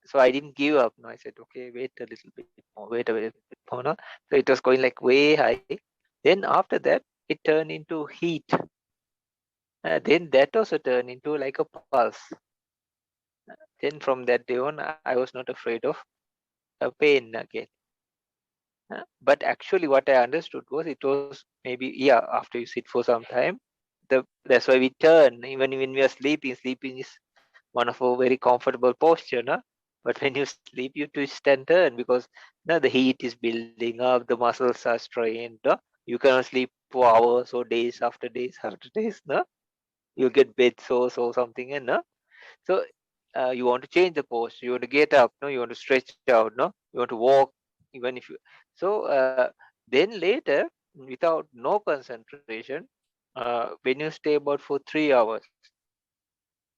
So I didn't give up. No, I said, okay, wait a little bit more, wait a little bit more. No? So it was going like way high. Then after that, it turned into heat. Then that also turned into like a pulse. Then from that day on, I was not afraid of pain again. But actually, what I understood was it was maybe, yeah, after you sit for some time, that's why we turn. Even when we are sleeping, sleeping is one of a very comfortable posture, no? But when you sleep, you twist and turn because now the heat is building up, the muscles are strained. No? You cannot sleep for hours or days after days. No? You get bed sores or something, and no. So you want to change the pose. You want to get up. No, you want to stretch out. No, you want to walk. Even if you so then later, without no concentration, when you stay about for 3 hours,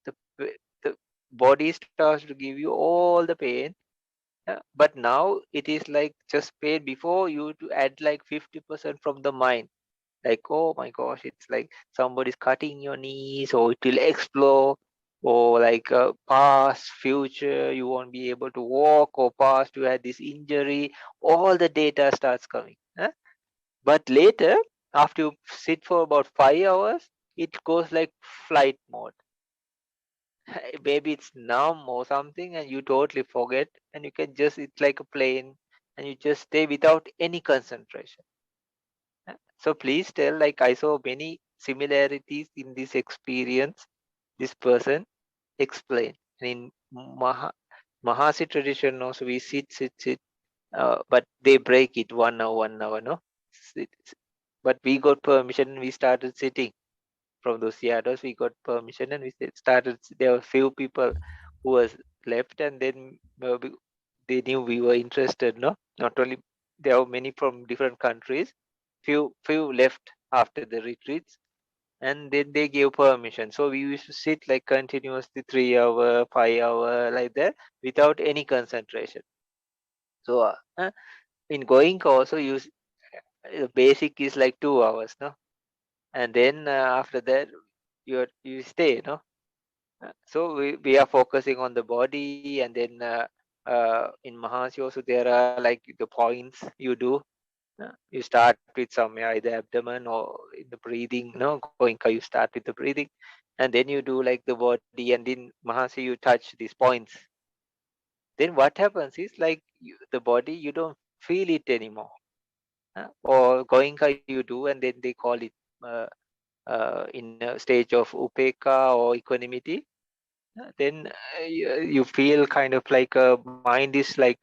the body starts to give you all the pain. But now it is like just pain before you to add like 50% from the mind. Like, oh my gosh, it's like somebody's cutting your knees, or it will explode, or like past, future, you won't be able to walk, or past, you had this injury. All the data starts coming. But later, after you sit for about 5 hours, it goes like flight mode. Maybe it's numb or something, and you totally forget, and you can just, it's like a plane, and you just stay without any concentration. So please tell, like I saw many similarities in this experience this person explained. And in Mahasi tradition also, we sit, but they break it 1 hour, no. Sit, but we got permission, we started sitting. From those shadows, we got permission, and we started. There were few people who was left, and then they knew we were interested. No, not only there were many from different countries. Few left after the retreats, and then they gave permission. So we used to sit like continuously 3 hour, 5 hour, like that, without any concentration. So in going also, use basic is like 2 hours, no, and then after that you stay, no. So we are focusing on the body, and then in Mahasi also there are like the points you do. You start with some either abdomen or in the breathing. No, Goenka, you start with the breathing, and then you do like the body, and in Mahasi you touch these points. Then what happens is like the body, you don't feel it anymore. Or Goenka you do, and then they call it in a stage of upeka or equanimity. Then you feel kind of like a mind is like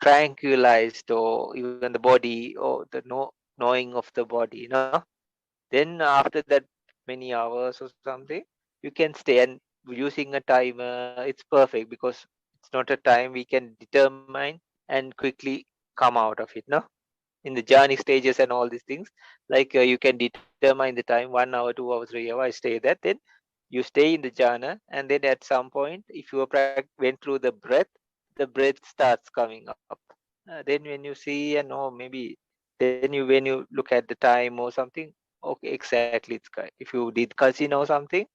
tranquilized, or even the body, or the knowing of the body, no. Then after that many hours or something, you can stay, and using a timer, it's perfect because it's not a time we can determine and quickly come out of it, no. In the journey stages and all these things, like you can determine the time, 1 hour, 2 hours, 3 hours, I stay that. Then you stay in the jhana, and then at some point, if you went through the breath starts coming up. Then when you see, and oh, maybe then when you look at the time or something, okay, exactly, if you did casino or something,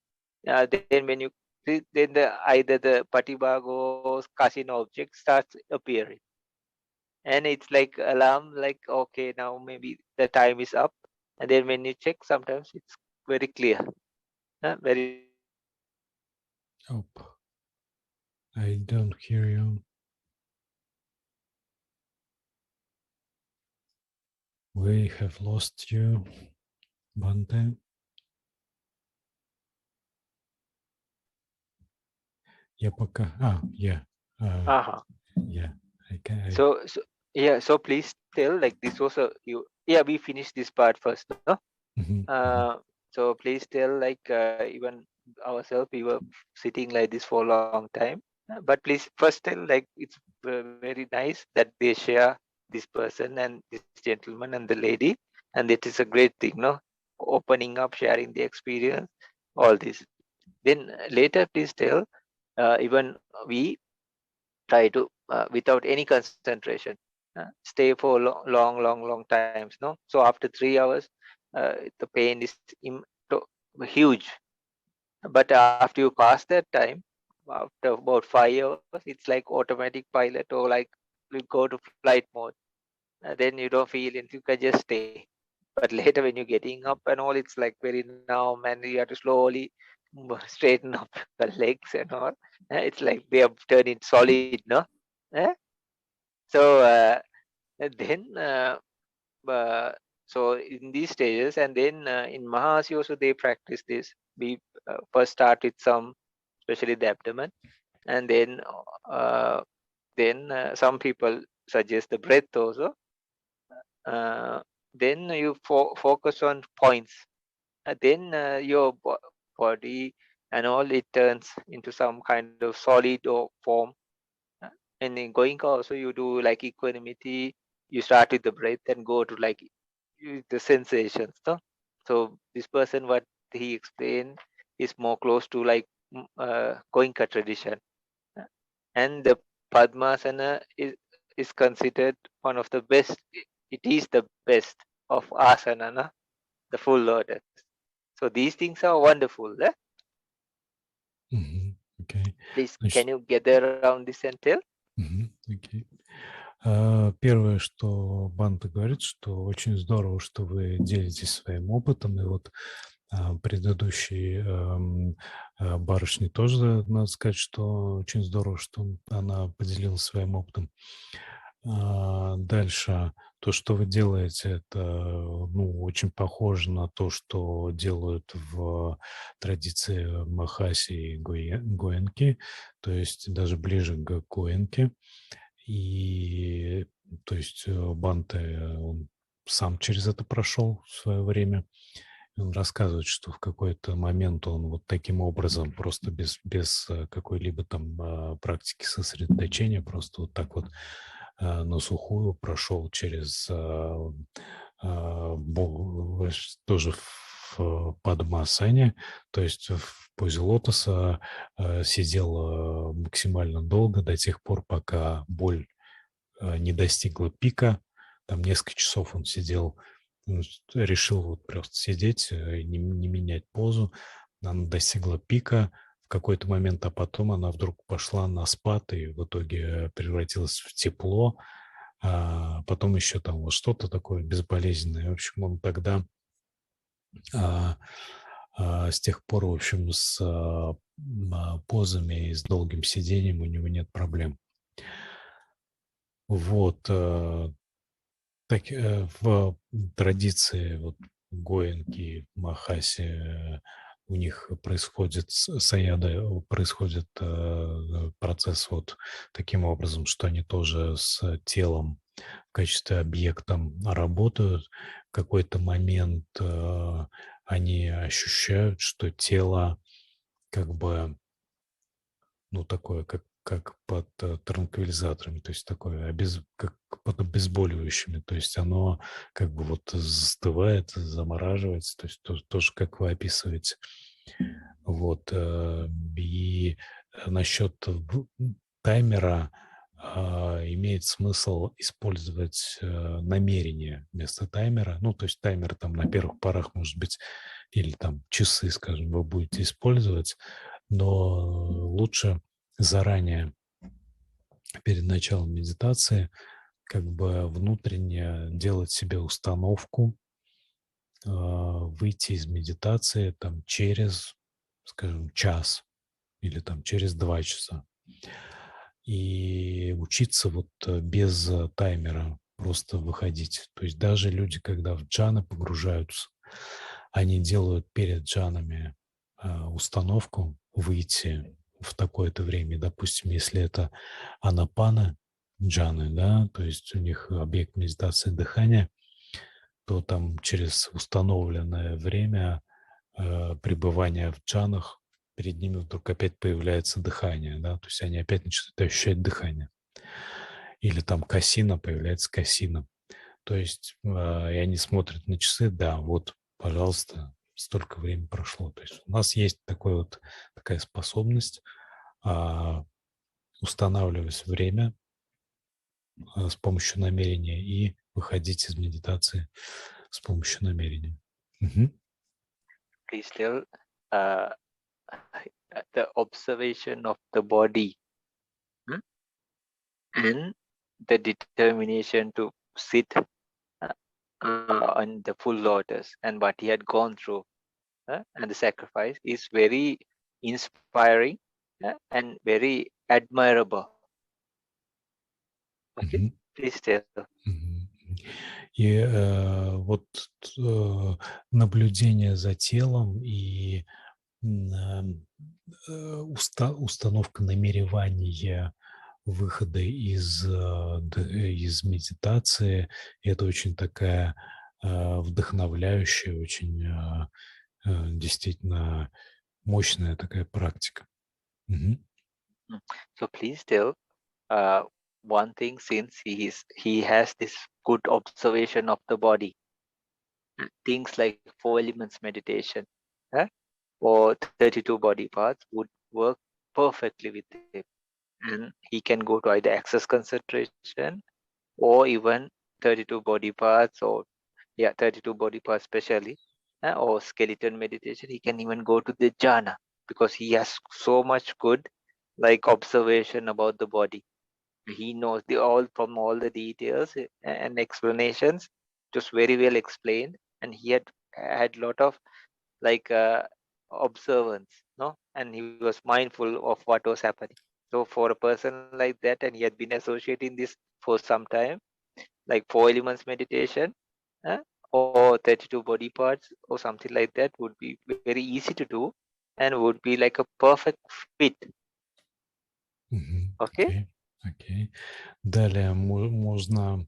then when you see, then either the patibago casino object starts appearing, and it's like alarm, like okay, now maybe the time is up. And then when you check, sometimes it's very clear, very. Oh, I don't hear you. We have lost you, Bhante. Я пока... yeah. Uh-huh. Yeah. So yeah, so please tell, like, this was we finished this part first, no? So please tell, like, even ourselves, we were sitting like this for a long time, but please first tell, like, it's very nice that they share, this person and this gentleman and the lady, and it is a great thing, no? Opening up, sharing the experience, all this. Then later, please tell, even we try to, without any concentration, stay for long times, no? So after 3 hours, the pain is huge, but after you pass that time, after about 5 hours, it's like automatic pilot, or like you go to flight mode. Then you don't feel it, you can just stay. But later when you're getting up and all, it's like very numb, and you have to slowly straighten up the legs and all. It's like they have turned it solid, no? Eh? So then, uh, so in these stages, and then in Mahasi also they practice this. We first start with some, especially the abdomen, and then some people suggest the breath also. Then you focus on points. Then your body and all, it turns into some kind of solid or form. And in going also, you do like equanimity. You start with the breath and go to like the sensations. No? So this person, what he explained, is more close to like Goenka tradition. And the Padmasana is considered one of the best. It is the best of asana, no? The full lotus. So these things are wonderful. Eh? Okay. Please, Значит, can you gather around this and tell? Okay. Первое, что Бханте говорит, что очень здорово, что вы делитесь своим опытом, и вот предыдущей барышне тоже надо сказать, что очень здорово, что она поделилась своим опытом. Дальше то, что вы делаете, это очень похоже на то, что делают в традиции Махаси и Гоенки, то есть даже ближе к Гоенке. И то есть Бханте, он сам через это прошел в свое время. Он рассказывает, что в какой-то момент он вот таким образом, просто без какой-либо там практики сосредоточения, просто вот так вот на сухую прошел через тоже в падмасане, то есть в позе лотоса сидел максимально долго, до тех пор, пока боль не достигла пика. Там несколько часов он сидел, решил вот просто сидеть, не менять позу. Она достигла пика в какой-то момент, а потом она вдруг пошла на спад и в итоге превратилась в тепло. А потом еще там вот что-то такое безболезненное. В общем, он тогда с тех пор, в общем, с позами и с долгим сидением у него нет проблем. Вот. Так, в традиции вот Гоенки, Махаси, у них происходит саяда, происходит процесс вот таким образом, что они тоже с телом в качестве объекта работают. В какой-то момент они ощущают, что тело как бы, такое, как под транквилизаторами, то есть такое, как под обезболивающими, то есть оно как бы вот застывает, замораживается, то есть тоже как вы описываете. Вот. И насчет таймера имеет смысл использовать намерение вместо таймера. Ну, то есть таймер там на первых порах, может быть, или там часы, скажем, вы будете использовать, но лучше заранее, перед началом медитации, как бы внутренне делать себе установку, выйти из медитации там через, скажем, час или там через 2 часа. И учиться вот без таймера просто выходить. То есть даже люди, когда в джаны погружаются, они делают перед джанами установку выйти в такое-то время. Допустим, если это анапана джаны, да, то есть у них объект медитации дыхания, то там через установленное время пребывания в джанах перед ними вдруг опять появляется дыхание, да, то есть они опять начинают ощущать дыхание. Или там касина, появляется касина. То есть и они смотрят на часы, да, вот, пожалуйста, столько времени прошло. То есть у нас есть такая способность устанавливать время с помощью намерения и выходить из медитации с помощью намерения. Please tell uh, the observation of the body, and the determination to sit on the full lotus, and what he had gone through, and the sacrifice is very inspiring and very admirable. Okay, please tell. И вот наблюдение за телом и установка намеревания выхода из медитации, это очень такая вдохновляющая, очень действительно мощная такая практика. So please tell one thing, since he has this good observation of the body, things like 4 elements meditation or 32 body parts would work perfectly with him, and he can go to either access concentration or even 32 body parts, or 32 body parts especially, or skeleton meditation. He can even go to the jhana because he has so much good like observation about the body. He knows all the details and explanations, just very well explained, and he had lot of like observance, no, and he was mindful of what was happening. So for a person like that, and he had been associating this for some time, like 4 elements meditation or 32 body parts or something like that would be very easy to do and would be like a perfect fit. Okay. Окей. Далее можно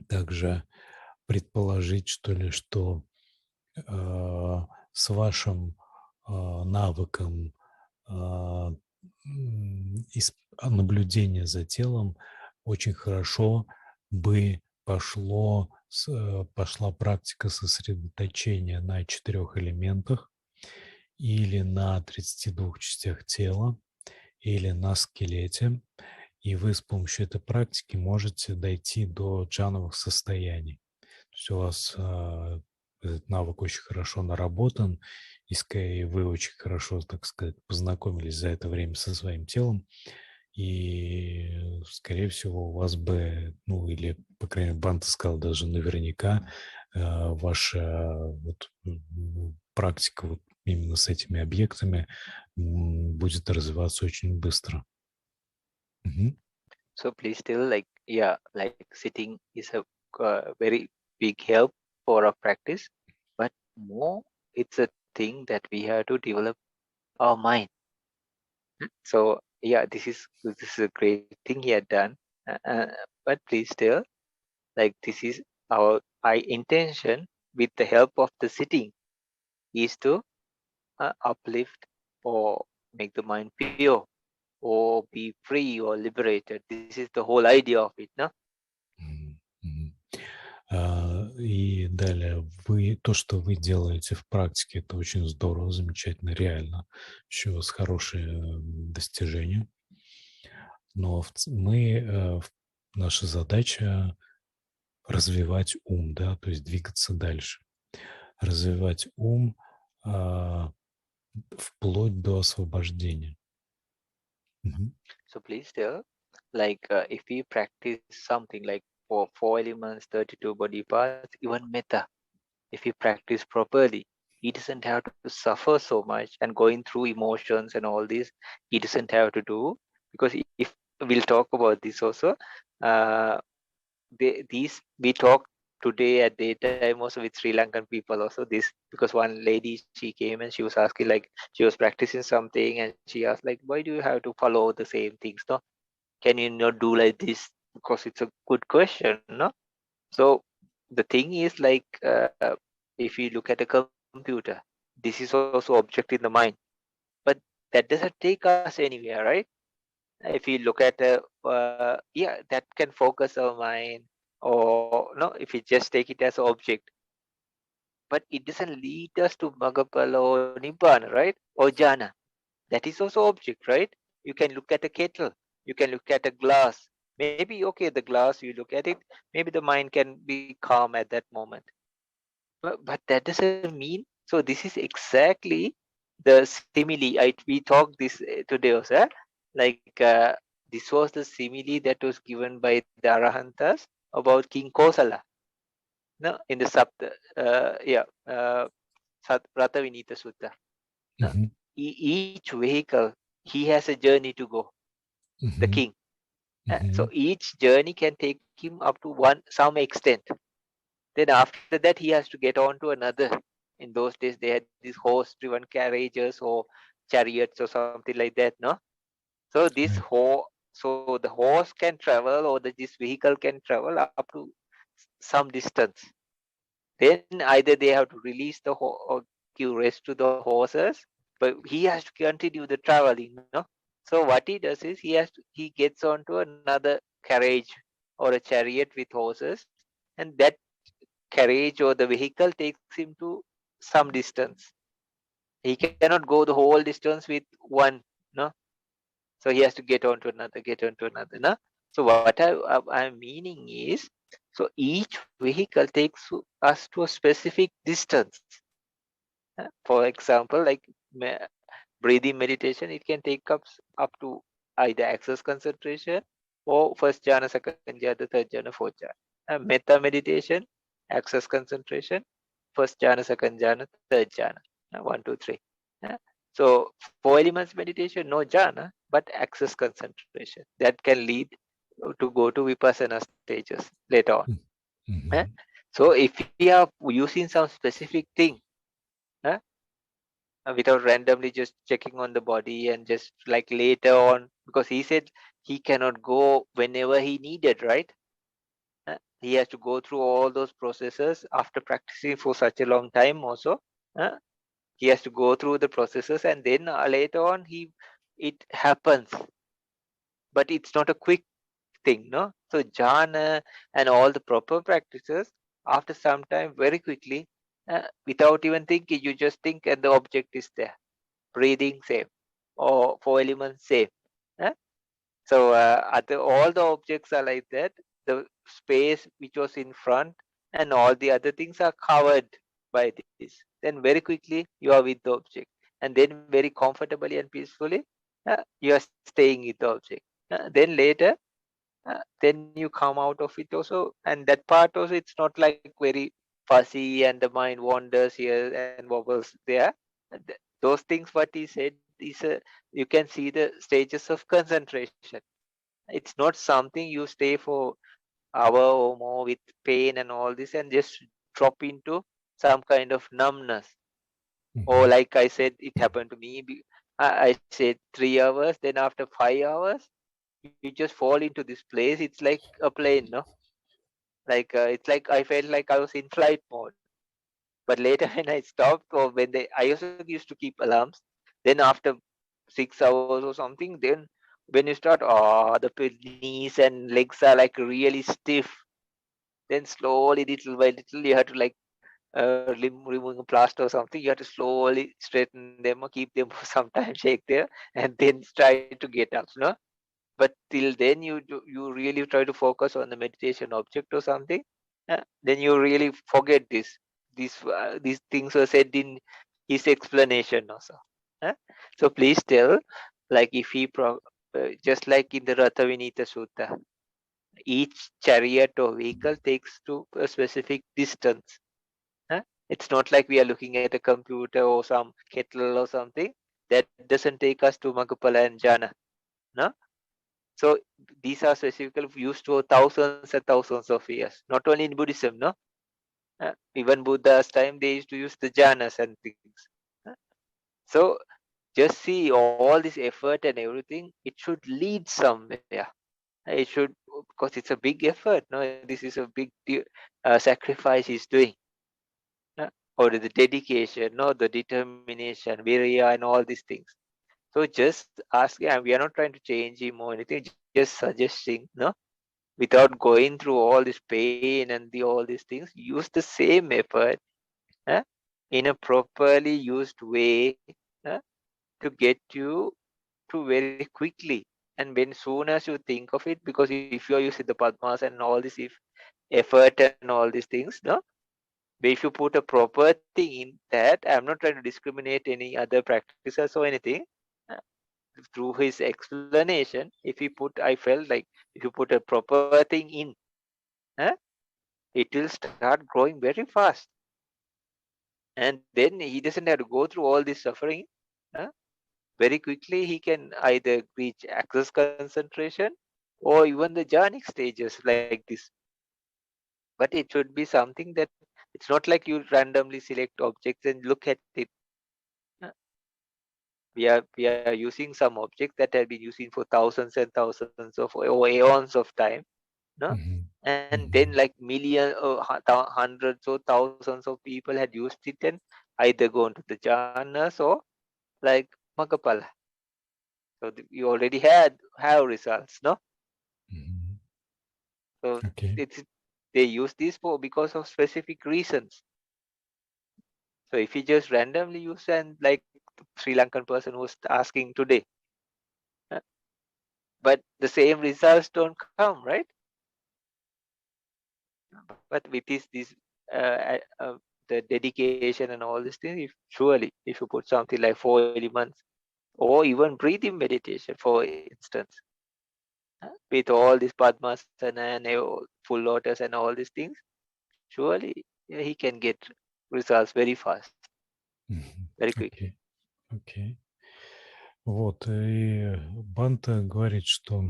также предположить, что с вашим навыком наблюдения за телом очень хорошо бы пошла практика сосредоточения на 4 элементах или на 32 частях тела, или на скелете, и вы с помощью этой практики можете дойти до джхановых состояний. То есть у вас этот навык очень хорошо наработан, и вы очень хорошо, так сказать, познакомились за это время со своим телом, и, скорее всего, у вас бы, или, по крайней мере, Бханте сказал даже наверняка, ваша практика именно с этими объектами будет развиваться очень быстро. So please tell, like sitting is a very big help for our practice, but more it's a thing that we have to develop our mind. So this is a great thing he had done, but please tell, like this is our intention with the help of the sitting is to uplift or make the mind pure or be free or liberated. This is the whole idea of it, no? И далее, то, что вы делаете в практике, это очень здорово, замечательно, реально. Еще у вас хорошие достижения. Но наша задача развивать ум, да, то есть двигаться дальше. Развивать ум вплоть до освобождения. So please tell, like if we practice something like for 4 elements, 32 body parts, even metta, if we practice properly, he doesn't have to suffer so much and going through emotions and all this. He doesn't have to do. because if we'll talk about this also, these we talk today at daytime also with Sri Lankan people also, this, because one lady, she came and she was asking, like, she was practicing something and she asked, like, why do you have to follow the same things, no? Can you not do like this? Because it's a good question, no? So the thing is, like, if you look at a computer, this is also object in the mind, but that doesn't take us anywhere, right? If you look at yeah, that can focus our mind, or no, if you just take it as an object, but it doesn't lead us to Magapala or Nibbana, right? Or jhana. That is also object, right? You can look at a kettle, you can look at a glass. Maybe, okay, the glass, you look at it, maybe the mind can be calm at that moment. But that doesn't mean, so this is exactly the simile. We talked this today also, like, this was the simile that was given by the Arahantas about King Kosala, no, in the Rata Vinita Sutta. No? Mhm. Each vehicle, he has a journey to go, the Mhm. king. So Mhm. each journey can take him up to some extent. Then after that, he has to get on to another. In those days, they had these horse-driven carriages or chariots or something like that, no? So Right. so the horse can travel, or this vehicle can travel up to some distance. Then either they have to release or give rest to the horses, but he has to continue the traveling, no? So what he does is, he gets onto another carriage or a chariot with horses, and that carriage or the vehicle takes him to some distance. He cannot go the whole distance with one, no? So he has to get onto another, no? So what I'm meaning is, so each vehicle takes us to a specific distance. For example, like, breathing meditation, it can take up to either access concentration or first jhana, second jhana, third jhana, fourth jhana. Metta meditation, access concentration, first jhana, second jhana, third jhana, 1, 2, 3. So four elements meditation, no jhana, but access concentration that can lead to go to vipassana stages later on. Mm. Uh, Mhm. So if we are using some specific thing, uh, without randomly just checking on the body and just like later on, because he said he cannot go whenever he needed, right? He has to go through all those processes after practicing for such a long time also. uh, he has to go through the processes, and then later on it happens, but it's not a quick thing, no? So jhana and all the proper practices, after some time, very quickly, without even thinking, you just think and the object is there. Breathing, same, or four elements, same. eh? So all the objects are like that. The space which was in front and all the other things are covered by this. Then very quickly you are with the object, and then very comfortably and peacefully you are staying with the object. Then later, then you come out of it also, and that part also, it's not like very fuzzy and the mind wanders here and wobbles there. Those things what he said is, you can see the stages of concentration. It's not something you stay for hour or more with pain and all this and just drop into some kind of numbness. Or Mhm. like I said, it happened to me. I said 3 hours, then after 5 hours, you just fall into this place. It's like a plane, no? Like, it's like I felt like I was in flight mode. But later when I stopped, or I also used to keep alarms. Then after 6 hours or something, then when you start, the knees and legs are like really stiff. Then slowly, little by little, you have to like, removing a plaster or something. You have to slowly straighten them or keep them for some time, shake there, and then try to get up. No, but till then you really try to focus on the meditation object or something. Then you really forget these things were said in his explanation also. uh. So please tell, like, if just like in the Rathavinita Sutta, each chariot or vehicle takes to a specific distance. uh. It's not like we are looking at a computer or some kettle or something that doesn't take us to Magapala and Jhana, no? So these are specifically used for thousands and thousands of years. Not only in Buddhism, no. Even Buddha's time, they used to use the jhanas and things. So just see all this effort and everything. It should lead somewhere. It should, because it's a big effort. No, this is a big sacrifice he's doing. Or the dedication, no, the determination, virya, and all these things. So just ask, and we are not trying to change him or anything, just suggesting, no, without going through all this pain and all these things, use the same effort in a properly used way to get you to very quickly. And when soon as you think of it, because if you are using the padmas and all this effort and all these things, no, but if you put a proper thing in that, I'm not trying to discriminate any other practices or anything. uh, Through his explanation, if he put, I felt like if you put a proper thing in, it will start growing very fast. And then he doesn't have to go through all this suffering. Very quickly, he can either reach access concentration or even the jhanic stages like this. But it should be something that it's not like you randomly select objects and look at it. Uh, we are using some objects that have been using for thousands and thousands of or aeons of time, no? Mhm. And then Mhm. like millions or hundreds or thousands of people had used it and either gone to the jhanas or like Magapala. So you already have results, no? Mhm. So Okay. it's they use this for because of specific reasons. So if you just randomly use, and like Sri Lankan person who's asking today, uh, but the same results don't come, right? But with this the dedication and all these things, if surely if you put something like 4 elements or even breathing meditation, for instance, with all this padmasana and full lotus and all these things, surely he can get results very fast, Мгм. very quick. Окей. Окей. Вот, и Бханте говорит, что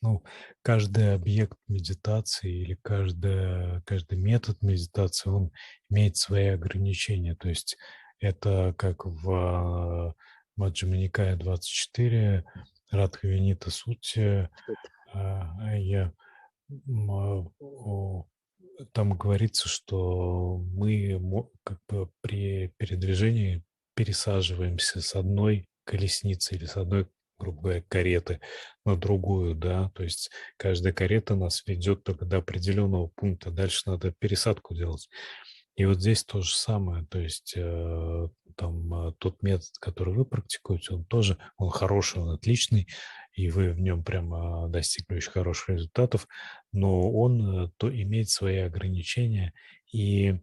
ну, каждый объект медитации или каждый метод медитации, он имеет свои ограничения. То есть это как в Маджхьима Никае 24, Радха Сутте, я там говорится, что мы как бы при передвижении пересаживаемся с одной колесницы или с одной, грубо говоря, кареты на другую, да, то есть каждая карета нас ведет только до определенного пункта, дальше надо пересадку делать. И вот здесь то же самое, то есть тот метод, который вы практикуете, он тоже, он хороший, он отличный, и вы в нем прямо достигли очень хороших результатов, но он то имеет свои ограничения, и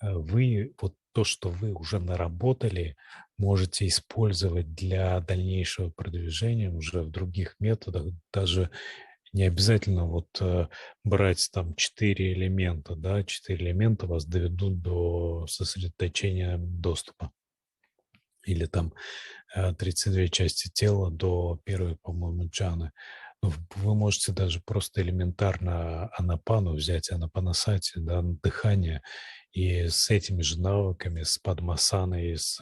вы вот то, что вы уже наработали, можете использовать для дальнейшего продвижения уже в других методах, даже не обязательно вот брать там 4 элемента, да, 4 элемента вас доведут до сосредоточения доступа. Или там 32 части тела до первой, по-моему, джханы. Вы можете даже просто элементарно анапану взять, анапанасати, да, дыхание, и с этими же навыками, с падмасаной, с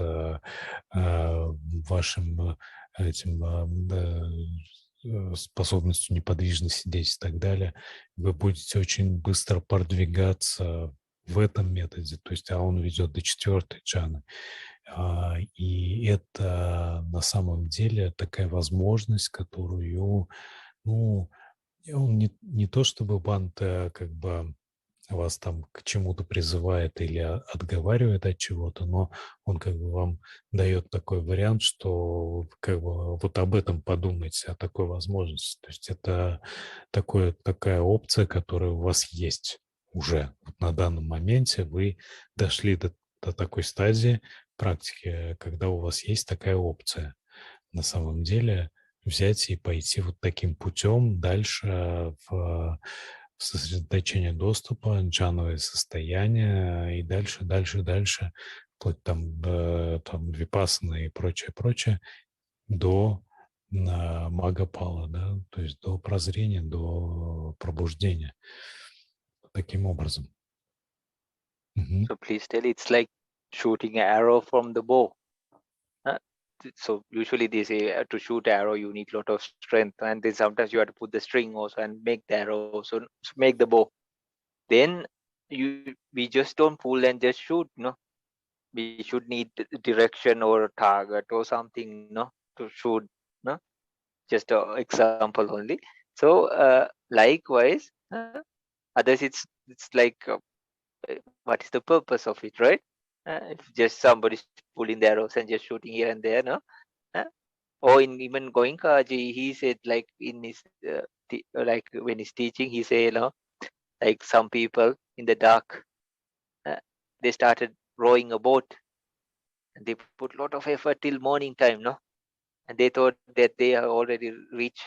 вашим этим способностью неподвижно сидеть и так далее, вы будете очень быстро продвигаться в этом методе, то есть, а он ведет до 4-й джханы. И это на самом деле такая возможность, которую, ну, он не то чтобы Бханте как бы вас там к чему-то призывает или отговаривает от чего-то, но он как бы вам дает такой вариант, что как бы вот об этом подумайте, о такой возможности. То есть это такая опция, которая у вас есть уже. Вот на данном моменте вы дошли до такой стадии практики, когда у вас есть такая опция. На самом деле взять и пойти вот таким путем дальше в сосредоточение доступа, джхановые состояния и дальше, вплоть там випассана и прочее, до магапала, да, то есть до прозрения, до пробуждения. Таким образом. Мгм. So please tell, it's like shooting an arrow from the bow. Uh, so usually they say to shoot arrow you need a lot of strength, and then sometimes you have to put the string also and make the arrow, so make the bow. Then we just don't pull and just shoot, no. We should need direction or a target or something, no, to shoot, no. Just an example only. So likewise, others it's like what is the purpose of it, right? If just somebody's pulling the arrows and just shooting here and there, no. Uh, or in even going Kaji, he said like in his like when he's teaching, he say, you know, like some people in the dark, uh, they started rowing a boat and they put a lot of effort till morning time, no, and they thought that they have already reached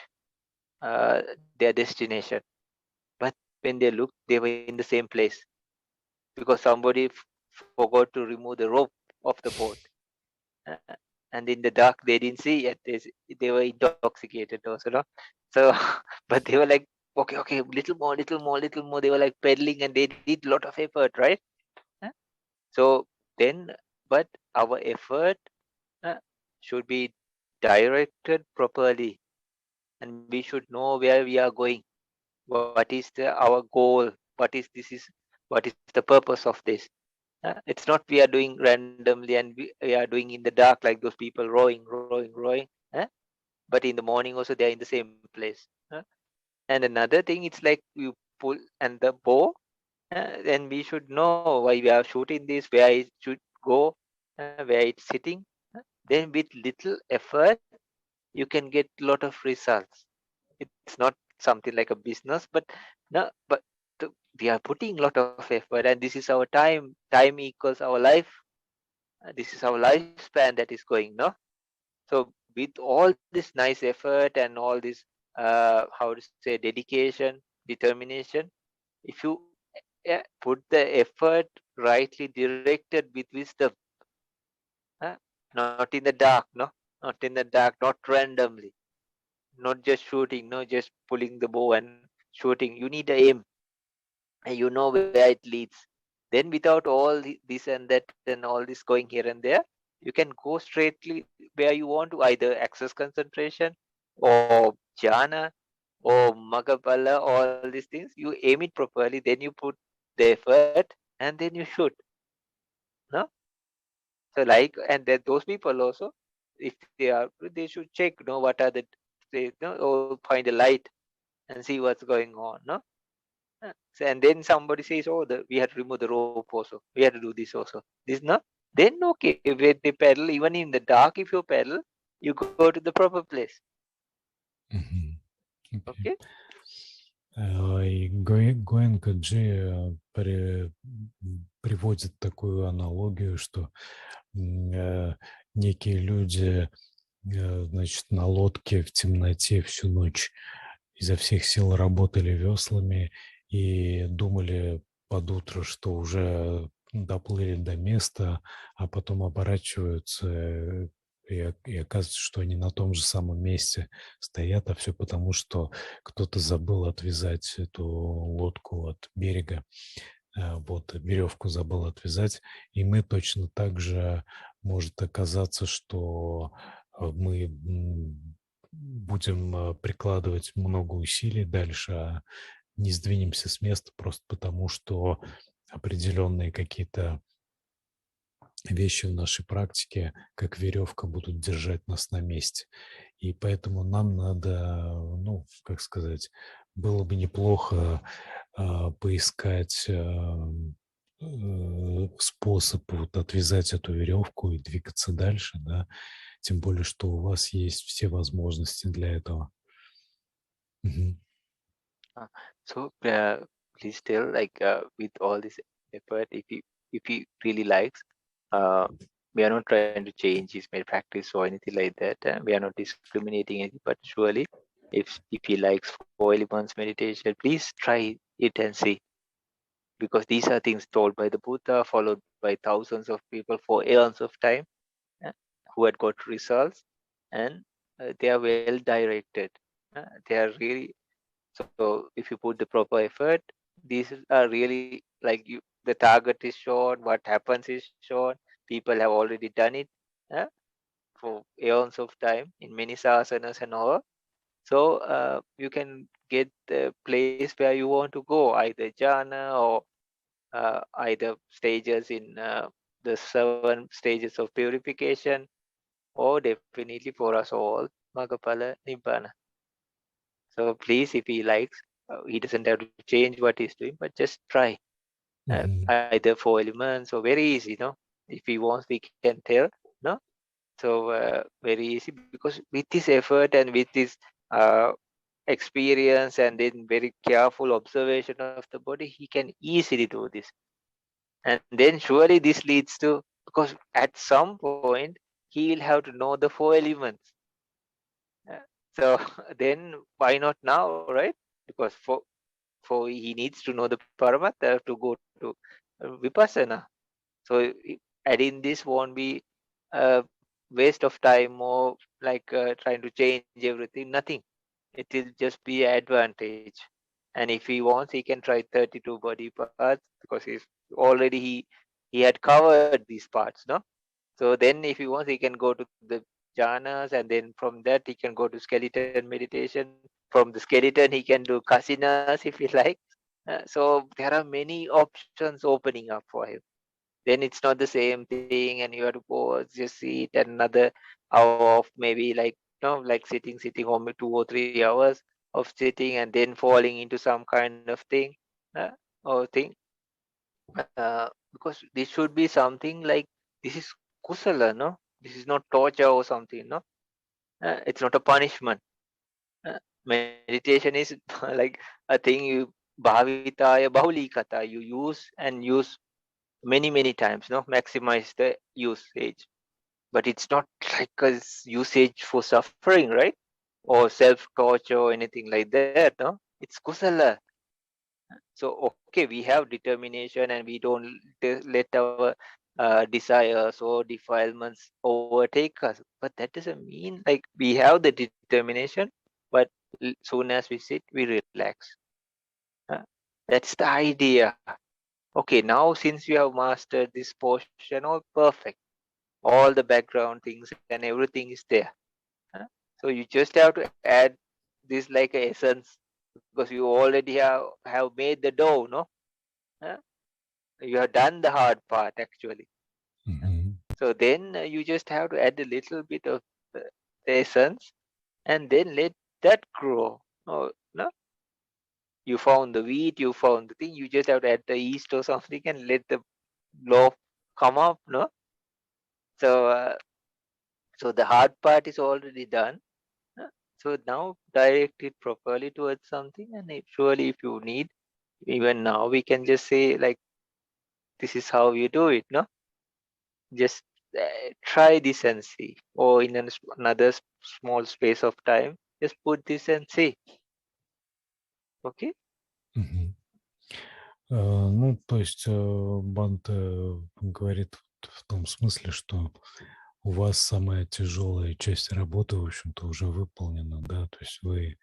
their destination, but when they looked, they were in the same place because somebody forgot to remove the rope of the boat. Uh, and in the dark they didn't see yet. They were intoxicated also, no? So but they were like, okay, little more. They were like pedaling and they did a lot of effort, right? Uh, so then, but our effort uh, should be directed properly, and we should know where we are going, what is our goal, what is the purpose of this. It's not we are doing randomly and we are doing in the dark like those people rowing. uh, but in the morning also they are in the same place. And another thing, it's like you pull and the bow, then we should know why we are shooting this, where it should go, where it's sitting. Then with little effort you can get a lot of results. It's not something like a business, but no, but we are putting a lot of effort, and this is our time. Time equals our life. This is our lifespan that is going, no. So with all this nice effort and all this how to say dedication, determination, if you put the effort rightly directed with wisdom, uh, not in the dark, no, not in the dark, not randomly, not just shooting, no, just pulling the bow and shooting. You need a aim, and you know where it leads. Then without all this and that and all this going here and there, you can go straightly where you want to, either access concentration or jhana or magapala, all these things. You aim it properly, then you put the effort, and then you shoot, no. So like, and then those people also, if they should check, what are the, they or find a light and see what's going on, no. So, and then somebody says, oh, we had to remove the rope also, we had to do this also, this, no. Then okay, if they pedal, even in the dark, if you pedal, you go to the proper place. Мгм. Окей. Okay. И Гоэнкаджи приводит такую аналогию, что некие люди, значит, на лодке в темноте всю ночь изо всех сил работали веслами и думали под утро, что уже доплыли до места, а потом оборачиваются и оказывается, что они на том же самом месте стоят, а все потому, что кто-то забыл отвязать эту лодку от берега, вот, веревку забыл отвязать, и мы точно так же может оказаться, что мы будем прикладывать много усилий дальше, а не сдвинемся с места просто потому, что определенные какие-то вещи в нашей практике, как веревка, будут держать нас на месте. И поэтому нам надо, ну, как сказать, было бы неплохо поискать способ вот отвязать эту веревку и двигаться дальше, да, тем более, что у вас есть все возможности для этого. Мгм. So please tell, like with all this effort, if he really likes, uh, we are not trying to change his practice or anything like that. We are not discriminating anything, but surely, if he likes 4 elements meditation, please try it and see, because these are things told by the Buddha, followed by thousands of people for eons of time, uh, who had got results, and they are well directed. They are really, so if you put the proper effort, these are really like you. The target is shown. What happens is shown. People have already done it for eons of time in many sasanas and all. So you can get the place where you want to go, either jhana or either stages in the 7 stages of purification, or definitely for us all, Magapala Nibbana. So please, if he likes, he doesn't have to change what he's doing, but just try. Either 4 elements, or very easy, no? If he wants, we can tell, no? So very easy, because with this effort and with this experience and then very careful observation of the body, he can easily do this. And then surely this leads to, because at some point he will have to know the 4 elements. So then why not now, right? Because for he needs to know the Paramatta to go to Vipassana. So adding this won't be a waste of time, or like trying to change everything. Nothing. It will just be an advantage. And if he wants, he can try 32 body parts, because he had covered these parts, no? So then if he wants, he can go to the jhanas, and then from that he can go to skeleton meditation. From the skeleton he can do kasinas if he likes. So there are many options opening up for him. Then it's not the same thing, and you have to go just sit another hour of maybe like, like sitting or 2 or 3 hours of sitting, and then falling into some kind of thing or thing. Because this should be something like, this is kusala, no? This is not torture or something, no? It's not a punishment. Meditation is like a thing you bhavitaya bahulikata, you use many times, no? Maximize the usage. But it's not like a usage for suffering, right? Or self-torture or anything like that, no? It's kusala. So, okay, we have determination, and we don't let our desires or defilements overtake us. But that doesn't mean like we have the determination, but soon as we sit, we relax. Uh, That's the idea. Okay, now since you have mastered this portion, all perfect. All the background things and everything is there. So you just have to add this like a essence, because you already have made the dough, no? You have done the hard part actually. So then you just have to add a little bit of the essence, and then let that grow. No, you found the wheat, you found the thing. You just have to add the yeast or something and let the loaf come up. No, so so the hard part is already done. So now direct it properly towards something, and surely if you need, even now we can just say like, this is how you do it. No, just try this and see, or in another small space of time, just put this and see. Okay. Ну, то есть Бханте говорит в том смысле, что у вас самая тяжелая часть работы, в общем-то, уже выполнена, да, то есть вы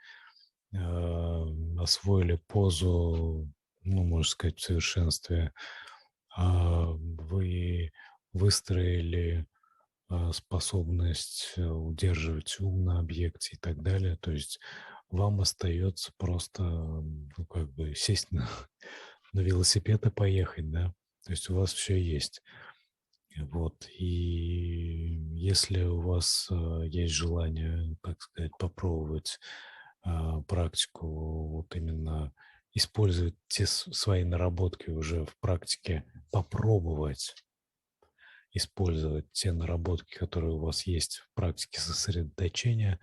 освоили позу, ну, можно сказать, в совершенстве, вы выстроили способность удерживать ум на объекте и так далее, то есть вам остается просто, ну, как бы сесть на велосипед и поехать, да, то есть у вас все есть. Вот, и если у вас есть желание, так сказать, попробовать практику, вот именно использовать те свои наработки уже в практике, попробовать использовать те наработки, которые у вас есть в практике сосредоточения,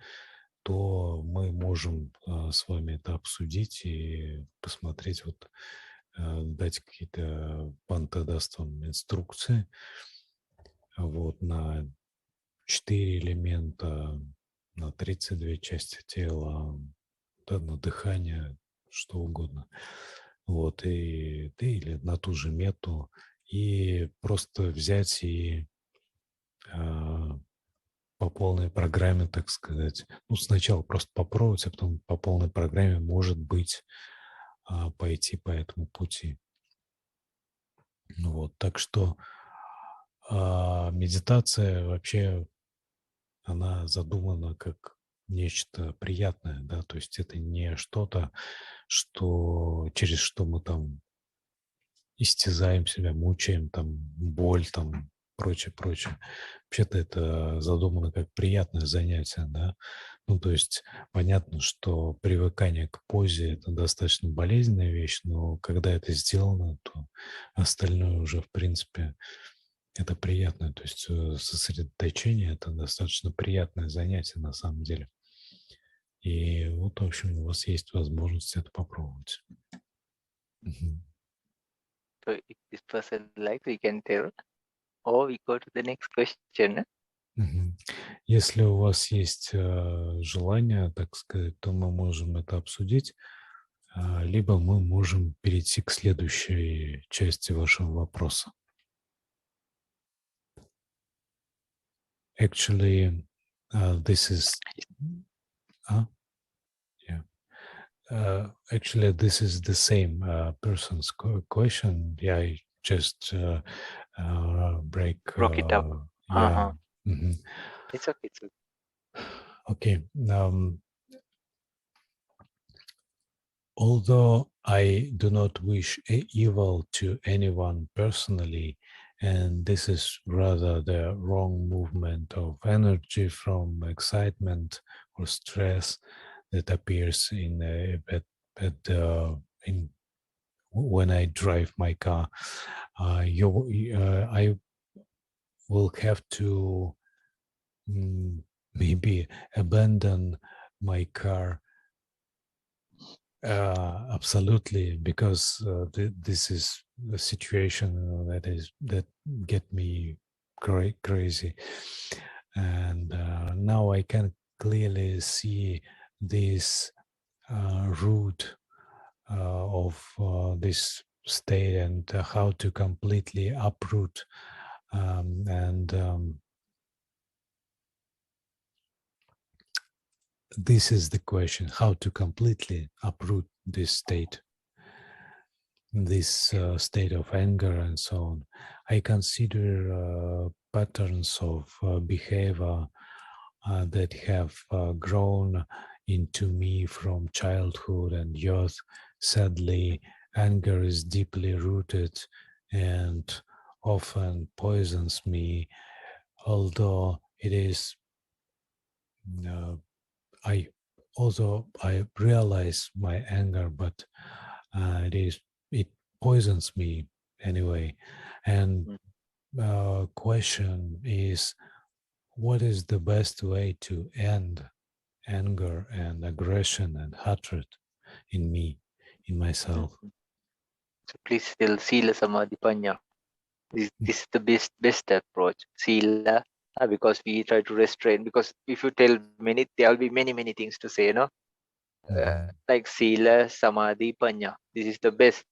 то мы можем с вами это обсудить и посмотреть, вот дать какие-то, Бханте даст вам инструкции, вот, на 4 элемента, на 32 части тела, да, на дыхание, что угодно. Вот, или на ту же мету, и просто взять и по полной программе, так сказать. Ну, сначала просто попробовать, а потом по полной программе, может быть, пойти по этому пути. Ну вот, так что медитация вообще, она задумана как нечто приятное, да, то есть это не что-то, что через что мы там истязаем себя, мучаем, там, боль, там, прочее, прочее. Вообще-то это задумано как приятное занятие, да. Ну, то есть понятно, что привыкание к позе – это достаточно болезненная вещь, но когда это сделано, то остальное уже, в принципе, это приятное. То есть сосредоточение – это достаточно приятное занятие на самом деле. И вот, в общем, у вас есть возможность это попробовать. Мгм. So if this person likes, we can tell, or we go to the next question. Мгм. Если у вас есть желание, так сказать, то мы можем это обсудить, либо мы можем перейти к следующей части вашего вопроса. Actually, this is yeah. Actually, this is the same person's question. Yeah, I just break. Broke it up. Yeah. Uh-huh. Mhm. It's okay. It's okay. Okay. Although I do not wish evil to anyone personally, and this is rather the wrong movement of energy from excitement or stress that appears in when I drive my car, I will have to maybe abandon my car absolutely, because this is a situation that get me crazy, and now I can clearly see this root of this state and how to completely uproot and this is the question: how to completely uproot this state, state of anger and so on. I consider patterns of behavior that have grown into me from childhood and youth. Sadly, anger is deeply rooted and often poisons me, although it is I I realize my anger, but it poisons me anyway. And question is, what is the best way to end anger and aggression and hatred in me, in myself? So please tell Sila Samadhi Panya. This is the best approach. Sila, because we try to restrain. Because if you tell many, there will be many things to say, no? Like Sila, Samadhi, Panya. This is the best.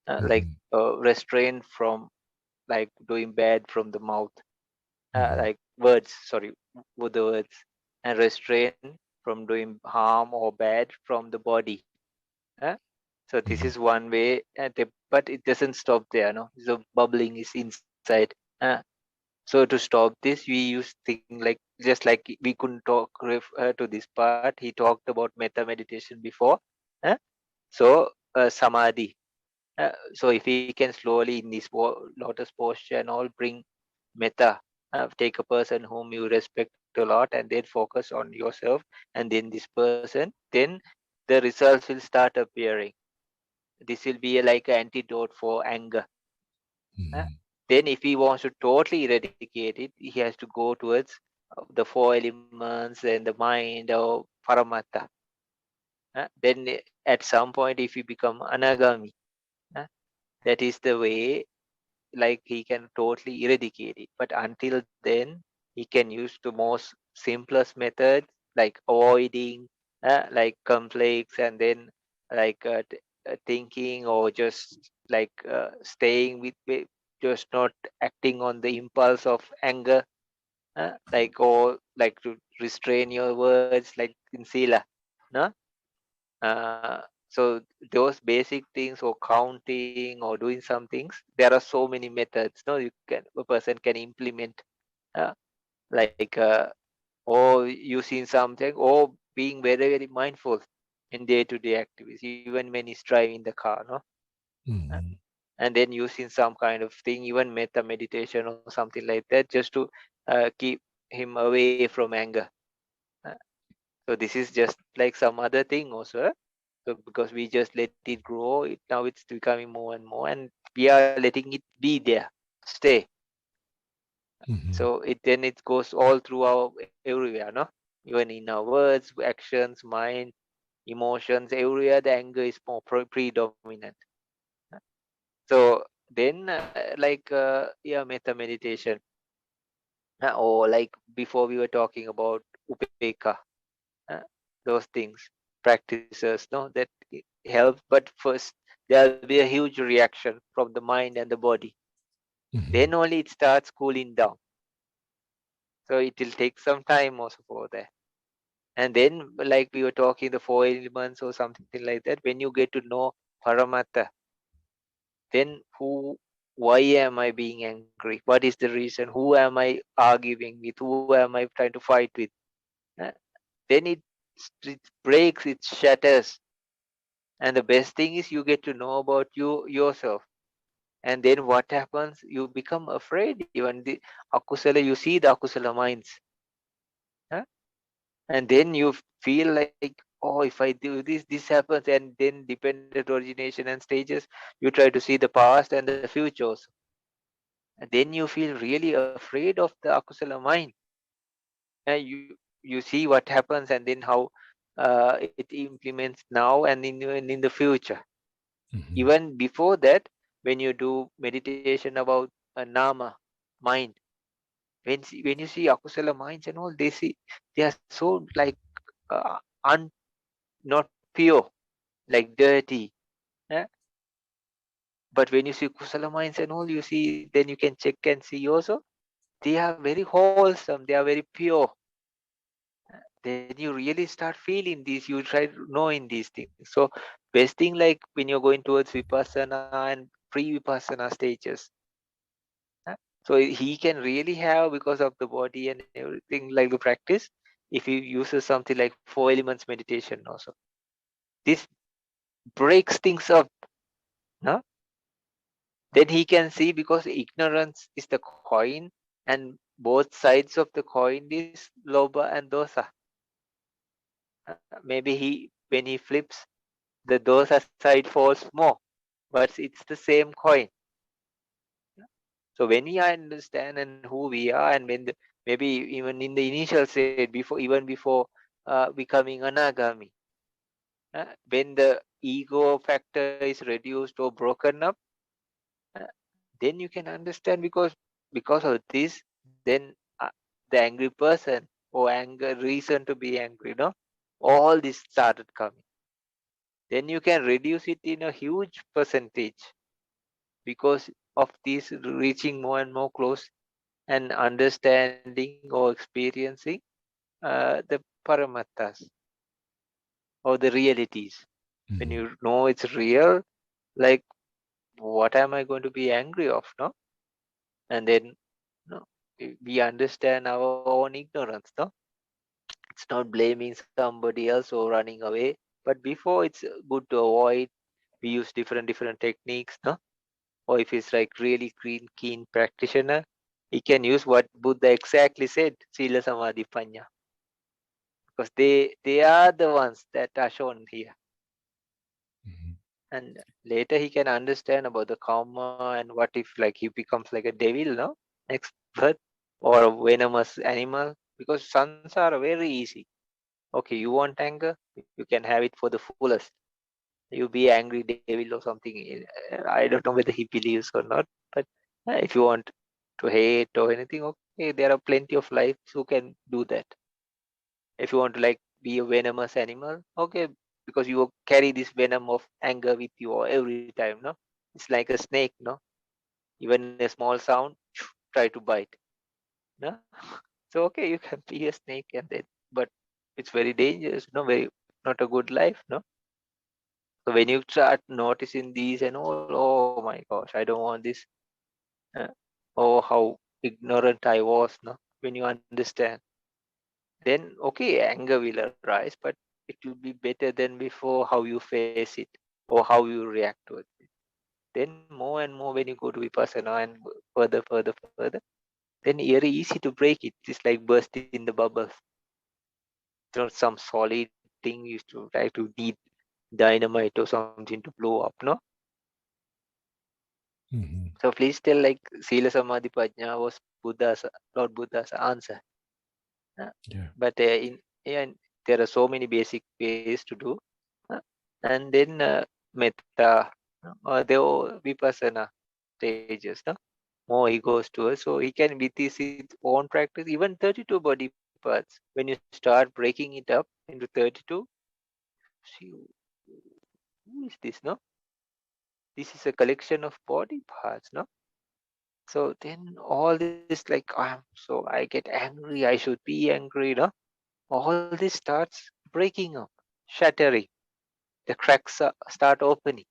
Like restrain from like doing bad from the mouth, like words. Sorry, with the words, and restrain from doing harm or bad from the body. So this is one way, but it doesn't stop there. No, so bubbling is inside. So to stop this, we use things like just like we couldn't talk to this part. He talked about metta meditation before. So samadhi. So if we can slowly in this lotus posture and all bring metta, take a person whom you respect a lot and then focus on yourself and then this person, then the results will start appearing. This will be like an antidote for anger. Then if he wants to totally eradicate it, he has to go towards the four elements and the mind or paramatta. Then at some point, if he become anagami, that is the way like he can totally eradicate it. But until then, he can use the most simplest method like avoiding like conflicts and then like thinking or just like staying with just not acting on the impulse of anger. Like, or like to restrain your words, like in sila, no? So those basic things, or counting, or doing some things, there are so many methods. No, a person can implement, uh, like or using something, or being very very mindful in day-to-day activities, even when he's driving the car, no. Uh, Mhm. and then using some kind of thing, even metta meditation or something like that, just to keep him away from anger. Uh, so this is just like some other thing also. So because we just let it grow, now it's becoming more and more, and we are letting it be there, stay. Mhm. So it goes all through our everywhere, no? Even in our words, actions, mind, emotions, everywhere the anger is more predominant. So then, yeah, metta meditation, or like before we were talking about upeka, uh, those things, practices, no, that help. But first, there'll be a huge reaction from the mind and the body. Mhm. Then only it starts cooling down. So it will take some time also for that. And then, like we were talking, the four elements or something like that, when you get to know Paramatta, then why am I being angry? What is the reason? Who am I arguing with? Who am I trying to fight with? Uh, Then it breaks, it shatters. And the best thing is you get to know about yourself. And then what happens? You become afraid. Even the akusala, you see the akusala minds. Huh? And then you feel like, oh, if I do this happens. And then dependent origination and stages, you try to see the past and the futures. And then you feel really afraid of the akusala mind. You see what happens, and then how it implements now and in the future. Mhm. Even before that, when you do meditation about nama, mind, when you see akusala minds and all, they are so like not pure, like dirty. eh? But when you see kusala minds and all, you see, then you can check and see also, they are very wholesome, they are very pure. Then you really start feeling these, you try knowing these things. So best thing, like when you're going towards vipassana and pre-vipassana stages, uh, so he can really have, because of the body and everything, like the practice, if he uses something like four elements meditation also, this breaks things up, no? Then he can see, because ignorance is the coin, and both sides of the coin is loba and dosa. Maybe when he flips, the dosa side falls more, but it's the same coin. So when we understand and who we are, and when maybe even in the initial state, even before becoming anagami, when the ego factor is reduced or broken up, uh, then you can understand, because of this, then the angry person, or anger reason to be angry, no, all this started coming. Then you can reduce it in a huge percentage, because of this reaching more and more close, and understanding or experiencing the paramattas, or the realities. When Mhm. you know it's real, like, what am I going to be angry of, no? And then, no, we understand our own ignorance, no? It's not blaming somebody else or running away, but before, it's good to avoid. We use different techniques, no? Or if it's like really keen practitioner, he can use what Buddha exactly said, sila samadhi panya, because they are the ones that are shown here. Mhm. And later he can understand about the karma, and what if like he becomes like a devil, no, next birth, or a venomous animal, because samsara very easy. Okay, you want anger, you can have it for the fullest. You be angry devil or something. I don't know whether he believes or not, but if you want to hate or anything, okay, there are plenty of lives who can do that. If you want to like be a venomous animal, okay, because you carry this venom of anger with you every time, no? It's like a snake, no? Even a small sound, try to bite, no? So okay, you can be a snake, and then, but it's very dangerous, very not a good life, no. So when you start noticing these and all, oh my gosh, I don't want this. Uh, oh, how ignorant I was, no. When you understand, then okay, anger will arise, but it will be better than before. How you face it or how you react to it. Then more and more when you go to vipassana and further, then very easy to break it. It's like bursting the bubbles. It's not some solid thing you to try to need dynamite or something to blow up, no? Мгм. So please tell, like Sila Samadhi Prajna was Lord Buddha's answer. Yeah. But there are so many basic ways to do. uh, and then metta, or the vipassana stages, no? More he goes to it. So he can, with his own practice, even 32 body parts, when you start breaking it up into 32, see, who is this, no? This is a collection of body parts, no? So then all this, like, I get angry, I should be angry, no? All this starts breaking up, shattering. The cracks start opening.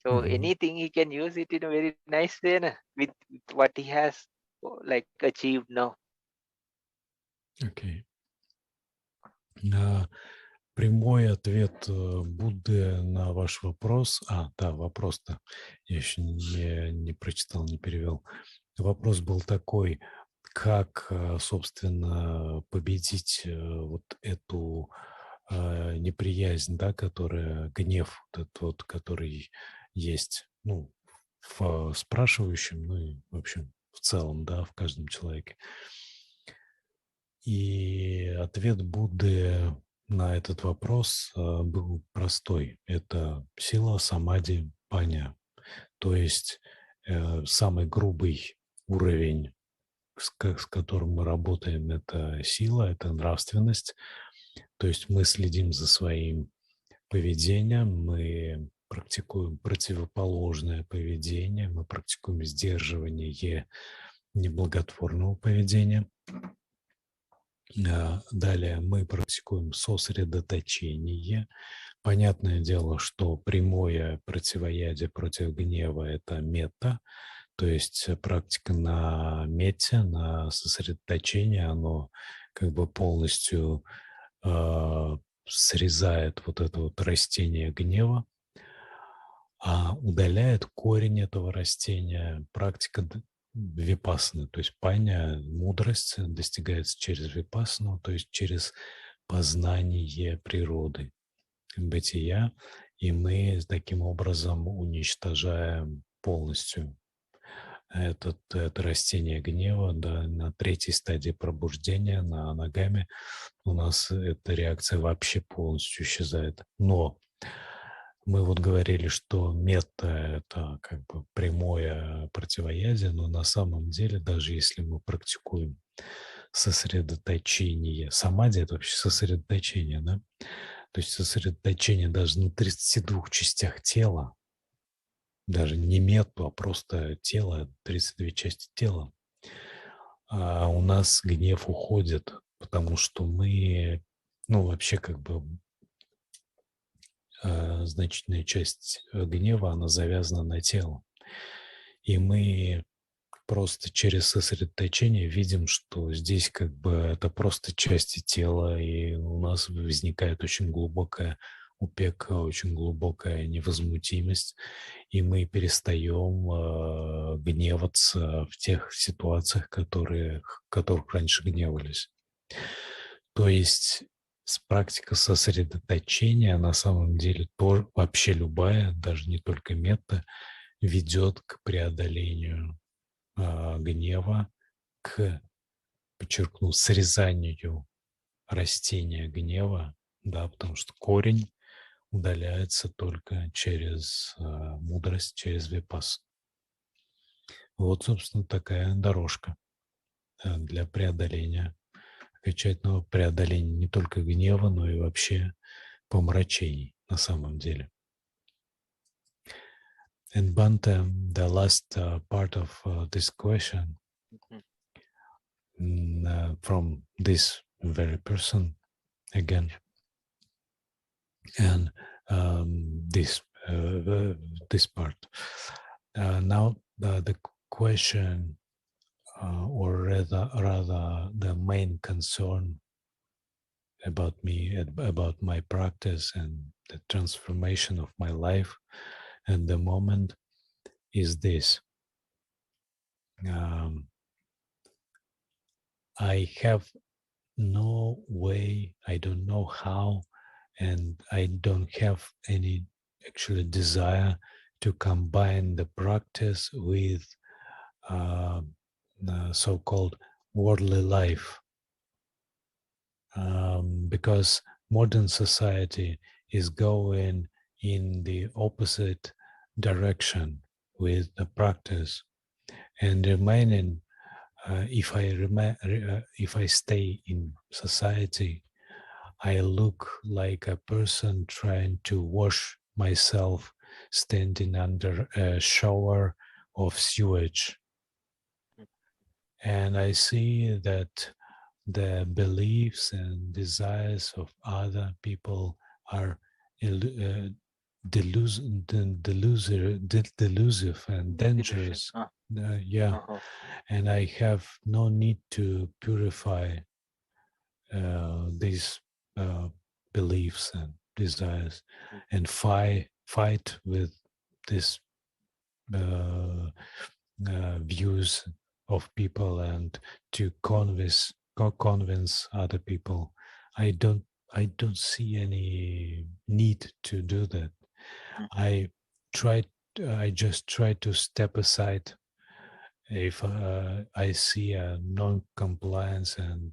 So Мгм. anything he can use it in a very nice way, no? With what he has like achieved now. Окей. Прямой ответ Будды на ваш вопрос. Да, вопрос-то я еще не прочитал, не перевел. Вопрос был такой, как, собственно, победить вот эту неприязнь, да, которая, гнев, вот этот вот, который есть, в спрашивающем, и, в общем, в целом, да, в каждом человеке. И ответ Будды на этот вопрос был простой. Это сила самади паня. То есть самый грубый уровень, с которым мы работаем, это сила, это нравственность. То есть мы следим за своим поведением, мы практикуем противоположное поведение, мы практикуем сдерживание неблаготворного поведения. Далее мы практикуем сосредоточение. Понятное дело, что прямое противоядие против гнева – это метта, то есть практика на метте, на сосредоточение, оно как бы полностью срезает вот это вот растение гнева, а удаляет корень этого растения практика випассаны, то есть паня, мудрость достигается через випассану, то есть через познание природы, бытия, и мы таким образом уничтожаем полностью это растение гнева, да, на третьей стадии пробуждения, на анагаме у нас эта реакция вообще полностью исчезает. Но мы вот говорили, что метта – это как бы прямое противоядие, но на самом деле, даже если мы практикуем сосредоточение, самади – это вообще сосредоточение, да? То есть сосредоточение даже на 32 частях тела, даже не метту, а просто тело, 32 части тела. А у нас гнев уходит, потому что мы, вообще как бы значительная часть гнева, она завязана на тело. И мы просто через сосредоточение видим, что здесь как бы это просто части тела, и у нас возникает очень глубокая опека, очень глубокая невозмутимость, и мы перестаем гневаться в тех ситуациях, которых раньше гневались. То есть практика сосредоточения на самом деле тоже, вообще любая, даже не только метта, ведет к преодолению гнева, подчеркну, срезанию растения гнева, да, потому что корень удаляется только через мудрость, через випассану. Вот, собственно, такая дорожка для преодоления, окончательного преодоления не только гнева, но и вообще помрачений на самом деле. And Bhante, the last part of this question, from this very person again. And this part. Now the question, or rather the main concern about me, about my practice and the transformation of my life and the moment is this. I have no way, I don't know how, and I don't have any actually desire to combine the practice with so-called worldly life, because modern society is going in the opposite direction with the practice, and remaining. If I stay in society, I look like a person trying to wash myself standing under a shower of sewage. And I see that the beliefs and desires of other people are delusive and dangerous. And I have no need to purify these beliefs and desires and fight with these views of people and to convince other people. I don't see any need to do that. I just try to step aside if I see a non-compliance and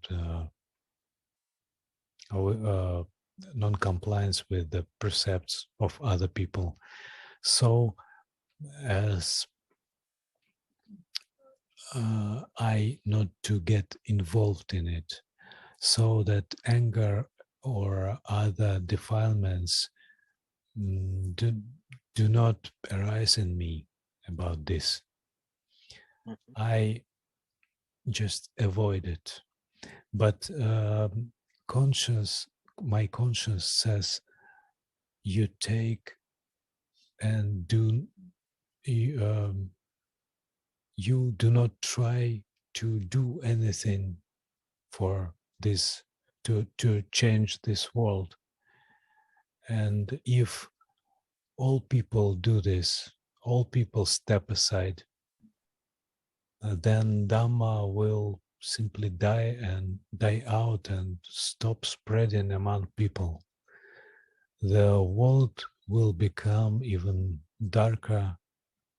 non-compliance with the precepts of other people, so as I not to get involved in it, so that anger or other defilements do not arise in me about this. I just avoid it. But my conscience says, you take and you do not try to do anything for this, to change this world. And if all people do this, all people step aside, then Dhamma will simply die out and stop spreading among people. The world will become even darker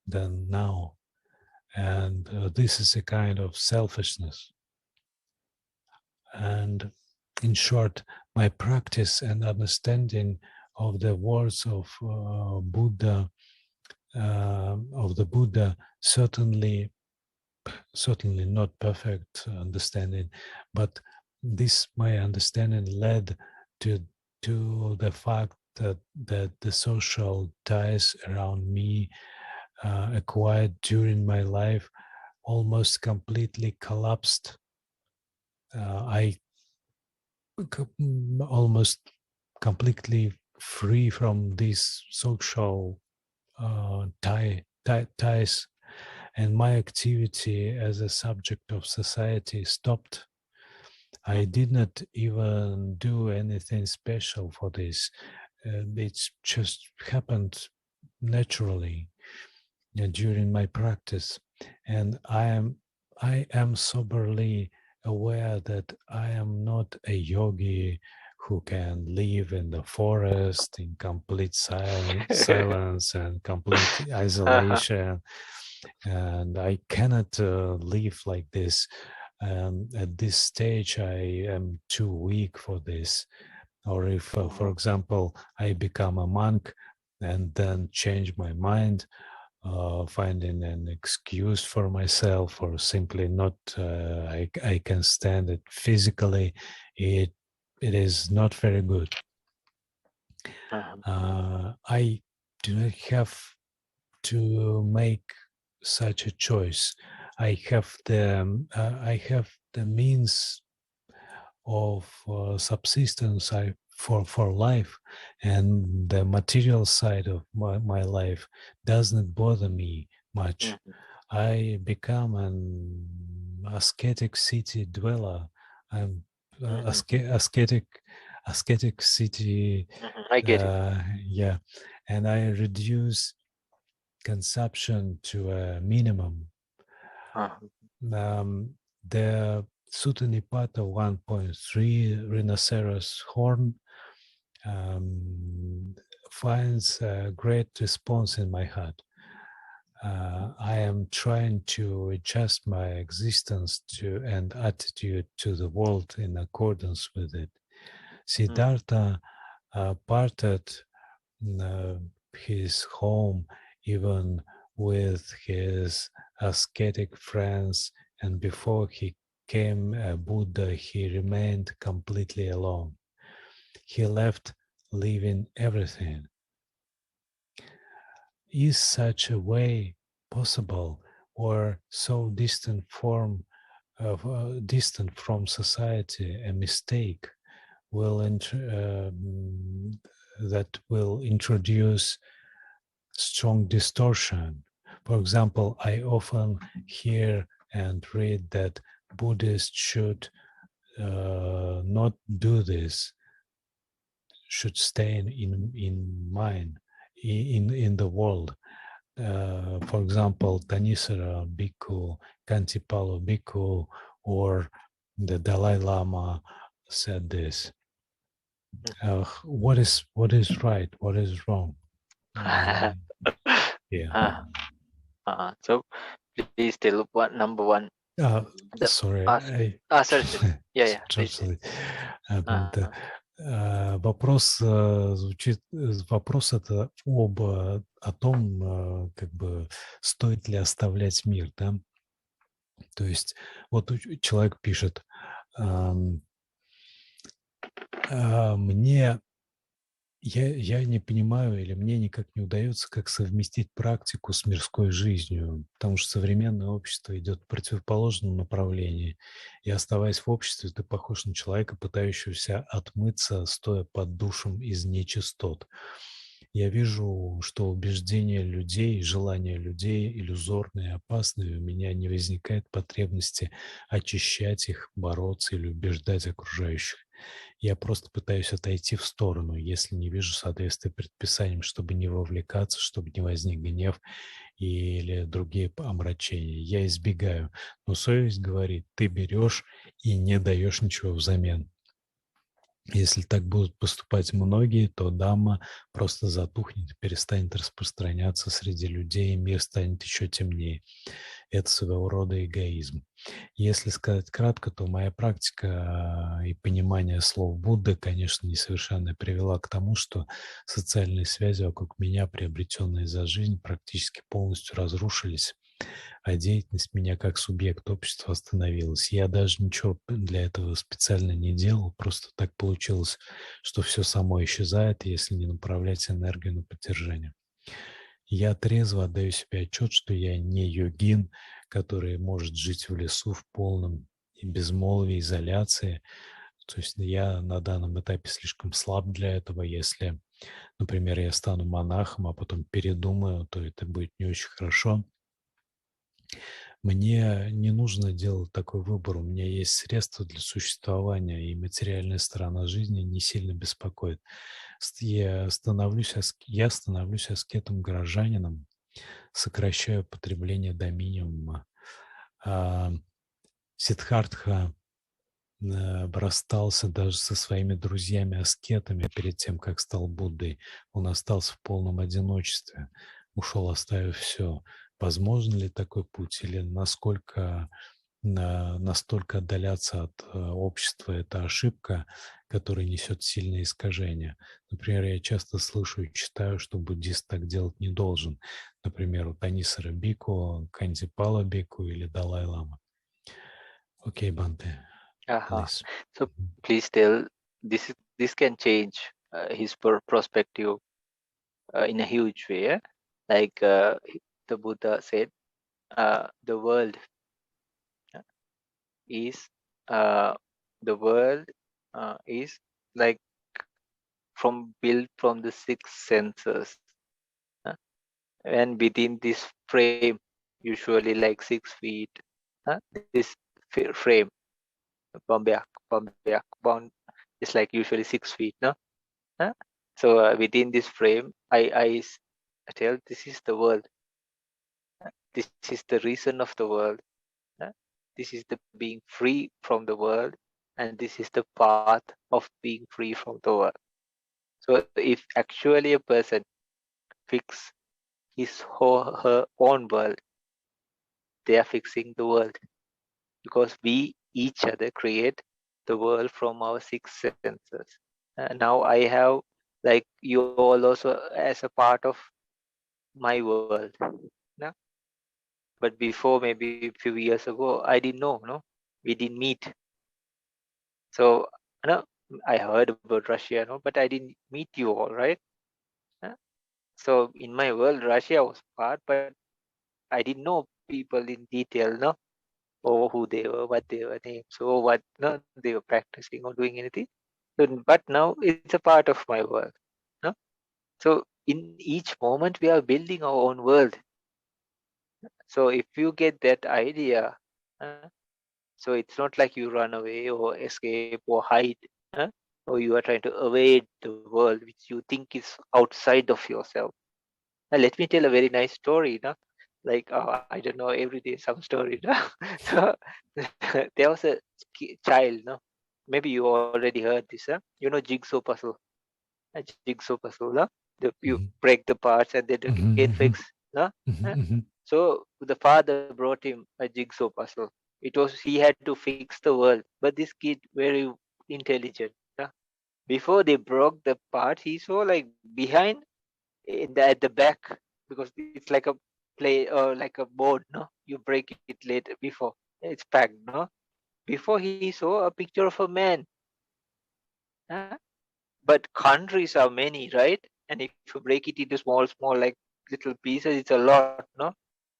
than now. And this is a kind of selfishness. And in short, my practice and understanding of the words of Buddha, certainly not perfect understanding, but this my understanding led to the fact that the social ties around me acquired during my life almost completely collapsed. I almost completely free from these social ties, and my activity as a subject of society stopped. I did not even do anything special for this. It just happened naturally during my practice, and I am soberly aware that I am not a yogi who can live in the forest in complete silence and complete isolation, and I cannot live like this. At this stage, I am too weak for this. Or if, for example, I become a monk and then change my mind, finding an excuse for myself, or simply not, I can stand it physically, it is not very good. I do not have to make such a choice. I have the means of subsistence for life, and the material side of my life doesn't bother me much. I become an ascetic city dweller. I'm ascetic city, I get it. yeah, and I reduce consumption to a minimum. The Sutta Nipata 1.3 rhinoceros horn finds a great response in my heart. I am trying to adjust my existence to and attitude to the world in accordance with it. Siddhartha parted his home even with his ascetic friends, and before he became a Buddha, he remained completely alone. He left leaving everything. Is such a way possible, or so distant from society a mistake that will introduce strong distortion? For example, I often hear and read that Buddhists should not do this, should stay in mind, in the world. For example, Tanisara Bhikkhu, Kantipalo Bhikkhu, or the Dalai Lama said this. What is right? What is wrong? Yeah. So please tell what number one. Sorry. Sorry. Yeah. Вопрос звучит, вопрос это о том, как бы стоит ли оставлять мир, да? То есть вот человек пишет, я не понимаю, или мне никак не удается, как совместить практику с мирской жизнью, потому что современное общество идет в противоположном направлении, и оставаясь в обществе, ты похож на человека, пытающегося отмыться, стоя под душем из нечистот. Я вижу, что убеждения людей, желания людей иллюзорные и опасные, у меня не возникает потребности очищать их, бороться или убеждать окружающих. Я просто пытаюсь отойти в сторону, если не вижу соответствия предписаниям, чтобы не вовлекаться, чтобы не возник гнев или другие омрачения. Я избегаю. Но совесть говорит, ты берешь и не даешь ничего взамен. Если так будут поступать многие, то Дhamma просто затухнет и перестанет распространяться среди людей, и мир станет еще темнее. Это своего рода эгоизм. Если сказать кратко, то моя практика и понимание слов Будды, конечно, несовершенная, привела к тому, что социальные связи вокруг меня, приобретенные за жизнь, практически полностью разрушились, а деятельность меня как субъект общества остановилась. Я даже ничего для этого специально не делал, просто так получилось, что все само исчезает, если не направлять энергию на поддержание. Я трезво отдаю себе отчет, что я не йогин, который может жить в лесу в полном безмолвии, изоляции. То есть я на данном этапе слишком слаб для этого. Если, например, я стану монахом, а потом передумаю, то это будет не очень хорошо. Мне не нужно делать такой выбор. У меня есть средства для существования, и материальная сторона жизни не сильно беспокоит. Я становлюсь аскетом-горожанином, сокращаю потребление до минимума. Сиддхартха расстался даже со своими друзьями-аскетами перед тем, как стал Буддой. Он остался в полном одиночестве, ушел, оставив все. Возможно ли такой путь, или настолько отдаляться от общества — это ошибка, которая несет сильные искажения? Например, я часто слышу и читаю, что буддист так делать не должен. Например, у Танисара Бхикху, Кантипала Бхикху или Далай-лама. Окей, Бханте. Please. So please tell, this can change his perspective in a huge way. Like the Buddha said, the world is the world is like built from the six senses, uh, and within this frame, usually like 6 feet, this frame, bound is like usually 6 feet, no? Huh? So within this frame, I tell this is the world. This is the reason of the world. uh, This is the being free from the world, and this is the path of being free from the world. So if actually a person fix his or her own world, they are fixing the world, because we each other create the world from our six senses. Now I have, like, you all also as a part of my world. No? But before, maybe a few years ago, I didn't know, no? We didn't meet. So, no, I heard about Russia, no, but I didn't meet you all, right? Uh, So in my world, Russia was part, but I didn't know people in detail, no, or who they were, what they were names, or what no they were practicing or doing anything. So, but now it's a part of my world, no. So in each moment, we are building our own world. So if you get that idea, so it's not like you run away or escape or hide, huh? Or you are trying to evade the world which you think is outside of yourself. Now, let me tell a very nice story. No? Like, I don't know, every day some story. No? So there was a child. No? Maybe you already heard this. Huh? You know, jigsaw puzzle. A jigsaw puzzle. No? You Mhm. break the parts and then you Mhm, get mhm, fixed. No? mhm, Huh? mhm. So the father brought him a jigsaw puzzle. It was he had to fix the world, but this kid very intelligent. Yeah? Before they broke the part, he saw like behind at the back, because it's like a play or like a board. No, you break it later before it's packed. No, before he saw a picture of a man. Huh? But countries are many, right? And if you break it into small like little pieces, it's a lot. No,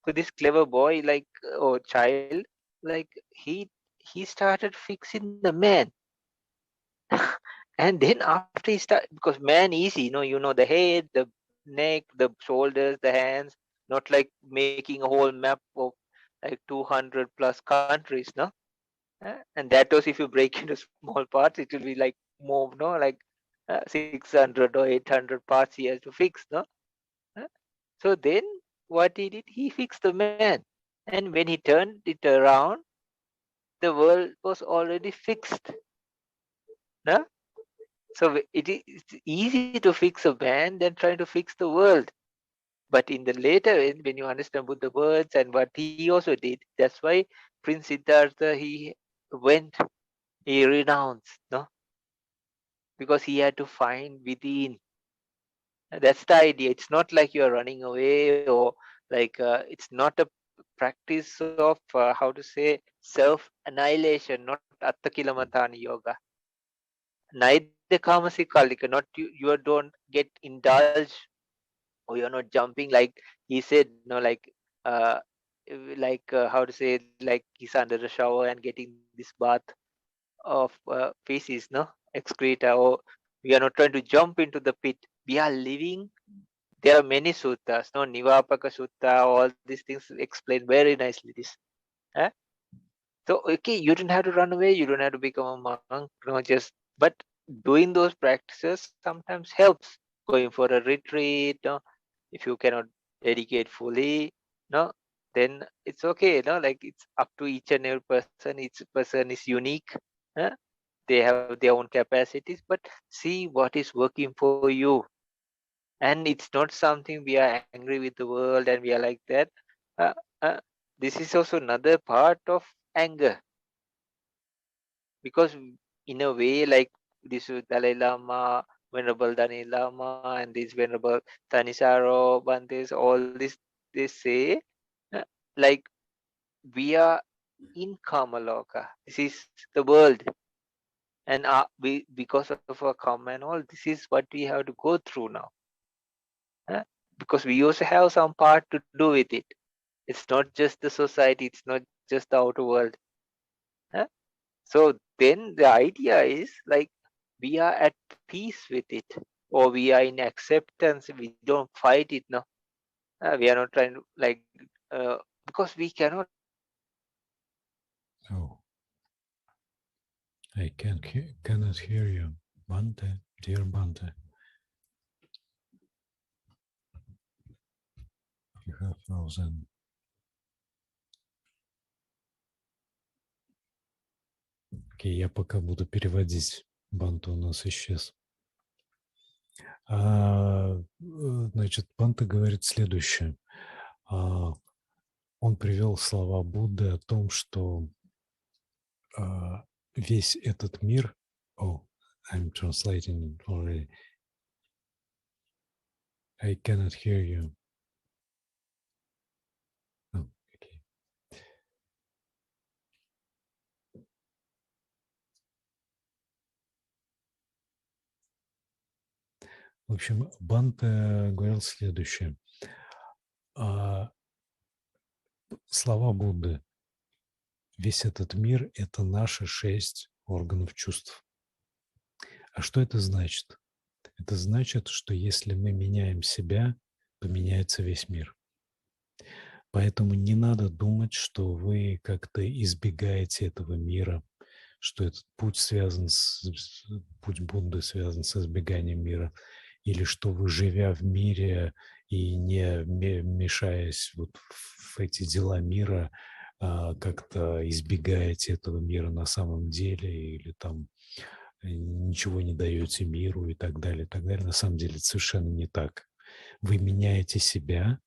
so this clever boy, like or child, like he started fixing the man. And then after he start, because man easy, you know the head, the neck, the shoulders, the hands, not like making a whole map of like 200 plus countries, no. And that was if you break into small parts, it will be like more, no, like 600 or 800 parts he has to fix, no. Uh, so then what he did, he fixed the man, and when he turned it around, the world was already fixed, no. So it's easy to fix a man than trying to fix the world. But in the later end, when you understand Buddha words and what he also did, that's why Prince Siddhartha, he went, he renounced, no, because he had to find within. That's the idea. It's not like you're running away, or like it's not a practice of how to say self annihilation, not attakilamatani yoga, neither kamasikal, not you don't get indulged, or you're not jumping like he said, like uh how to say, like he's under the shower and getting this bath of feces, no, excreta, or we are not trying to jump into the pit. We are living. There are many suttas, no, Nivapaka Sutta, all these things explain very nicely this. eh? So okay, you don't have to run away, you don't have to become a monk, just but doing those practices sometimes helps. Going for a retreat, no, if you cannot dedicate fully, no, then it's okay, no, like it's up to each and every person. Each person is unique. huh? They have their own capacities, but see what is working for you. And it's not something we are angry with the world and we are like that. uh, uh, this is also another part of anger, because in a way, like this Dalai Lama, Venerable Dalai Lama, and this Venerable Tanisaro Bantes, all this they say, uh, like we are in Kamaloka. This is the world, and we, because of our karma and all, this is what we have to go through now. uh, because we also have some part to do with it. It's not just the society. It's not just the outer world. So then the idea is like we are at peace with it, or we are in acceptance. We don't fight it. No, we are not trying to because we cannot. Oh, I cannot hear you, Bhante, dear Bhante. You have frozen. Окей, я пока буду переводить. Бханте у нас исчез. Значит, Бханте говорит следующее. Он привел слова Будды о том, что весь этот мир... Oh, I'm translating already. I cannot hear you. Oh, okay. В общем, Бханте говорил следующее. Слова Будды. Весь этот мир – это наши 6 органов чувств. А что это значит? Это значит, что если мы меняем себя, то меняется весь мир. Поэтому не надо думать, что вы как-то избегаете этого мира, что этот путь путь Будды связан с избеганием мира, или что вы, живя в мире и не мешаясь вот в эти дела мира, как-то избегаете этого мира на самом деле, или там ничего не даете миру и так далее, и так далее. На самом деле это совершенно не так. Вы меняете себя,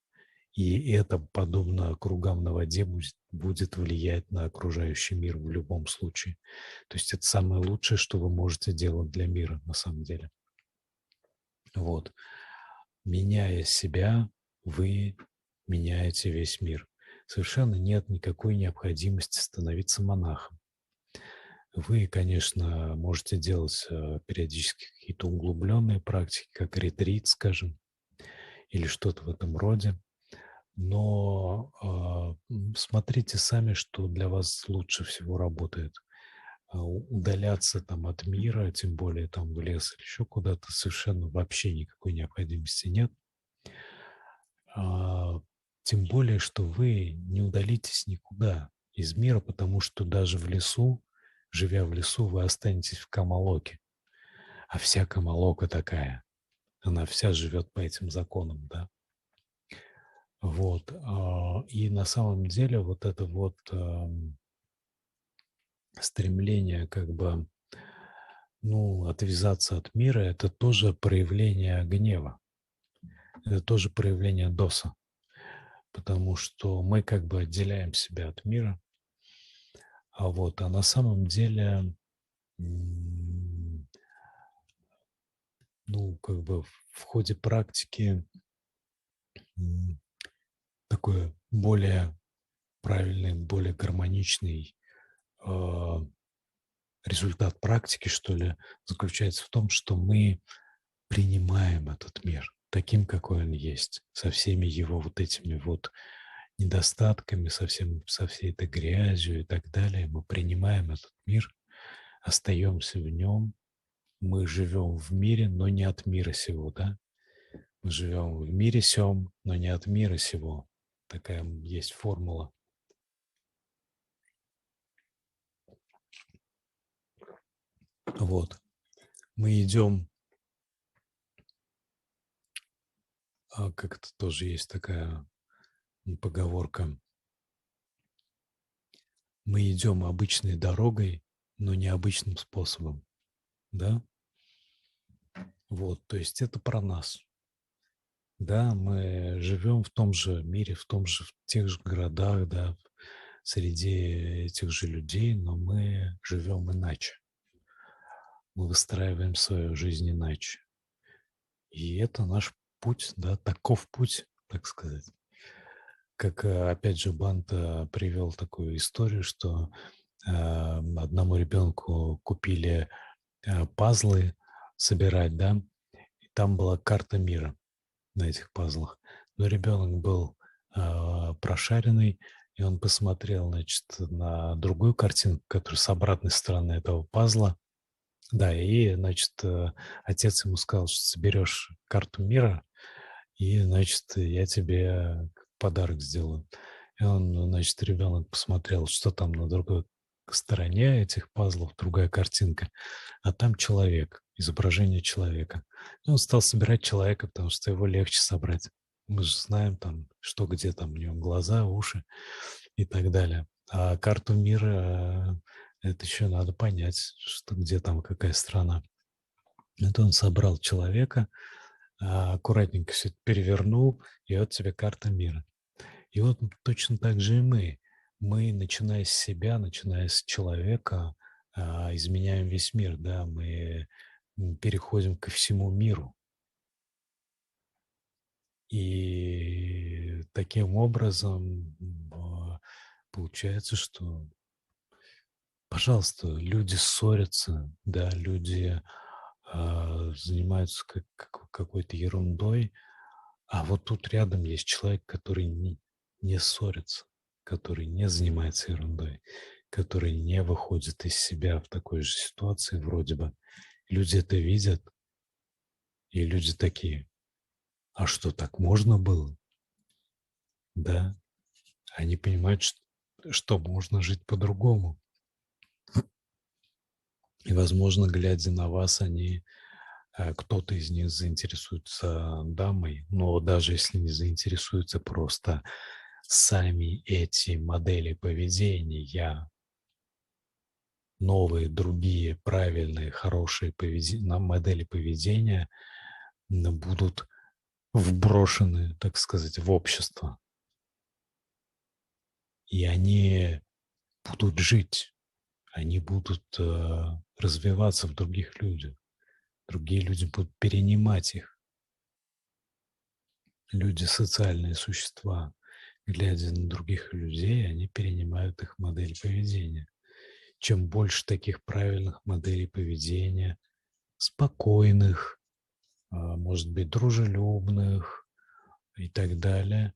и это, подобно кругам на воде, будет влиять на окружающий мир в любом случае. То есть это самое лучшее, что вы можете делать для мира на самом деле. Вот. Меняя себя, вы меняете весь мир. Совершенно нет никакой необходимости становиться монахом. Вы, конечно, можете делать периодически какие-то углубленные практики, как ретрит, скажем, или что-то в этом роде. Но смотрите сами, что для вас лучше всего работает. Удаляться там от мира, тем более там в лес или еще куда-то, совершенно вообще никакой необходимости нет. Тем более, что вы не удалитесь никуда из мира, потому что даже в лесу, живя в лесу, вы останетесь в Камалоке. А вся Камалока такая. Она вся живет по этим законам, да. Вот. И на самом деле вот это вот стремление как бы, отвязаться от мира, это тоже проявление гнева. Это тоже проявление доса. Потому что мы как бы отделяем себя от мира. А на самом деле, как бы в ходе практики такой более правильный, более гармоничный результат практики, что ли, заключается в том, что мы принимаем этот мир таким, какой он есть, со всеми его вот этими вот недостатками, со всей этой грязью и так далее. Мы принимаем этот мир, остаемся в нем, мы живем в мире, но не от мира сего, да? Мы живем в мире сем, но не от мира сего. Такая есть формула. Вот. Мы идем, как это тоже есть такая поговорка, мы идем обычной дорогой, но необычным способом, да? Вот, то есть это про нас. Да, мы живем в том же мире, в тех же городах, да, среди этих же людей, но мы живем иначе. Мы выстраиваем свою жизнь иначе. И это наш путь, да, таков путь, так сказать. Как, опять же, Бханте привел такую историю, что одному ребенку купили пазлы собирать, да, и там была карта мира на этих пазлах. Но ребенок был прошаренный, И он посмотрел, значит, на другую картинку, которая с обратной стороны этого пазла. Да, и, значит, отец ему сказал, что соберешь карту мира, и, значит, я тебе подарок сделаю. И он, значит, ребенок посмотрел, что там на другой стороне этих пазлов, другая картинка, а там человек, изображение человека. И он стал собирать человека, потому что его легче собрать. Мы же знаем там, что где там у него глаза, уши и так далее. А карту мира это еще надо понять, что где там какая страна. Это он собрал человека, аккуратненько все это перевернул, и вот тебе карта мира. И вот точно так же и мы. Мы, начиная с себя, начиная с человека, изменяем весь мир, да, мы переходим ко всему миру. И таким образом получается, что, пожалуйста, люди ссорятся, да, люди занимаются какой-то ерундой, а вот тут рядом есть человек, который не ссорится, который не занимается ерундой, который не выходит из себя в такой же ситуации вроде бы. Люди это видят, и люди такие, а что, так можно было? Да, они понимают, что можно жить по-другому. И, возможно, глядя на вас, кто-то из них заинтересуется дамой, но даже если не заинтересуется, просто сами эти модели поведения, новые, другие, правильные, хорошие модели поведения будут вброшены, так сказать, в общество. И они будут жить, они будут развиваться в других людях. Другие люди будут перенимать их. Люди – социальные существа. Глядя на других людей, они перенимают их модель поведения. Чем больше таких правильных моделей поведения, спокойных, может быть, дружелюбных и так далее,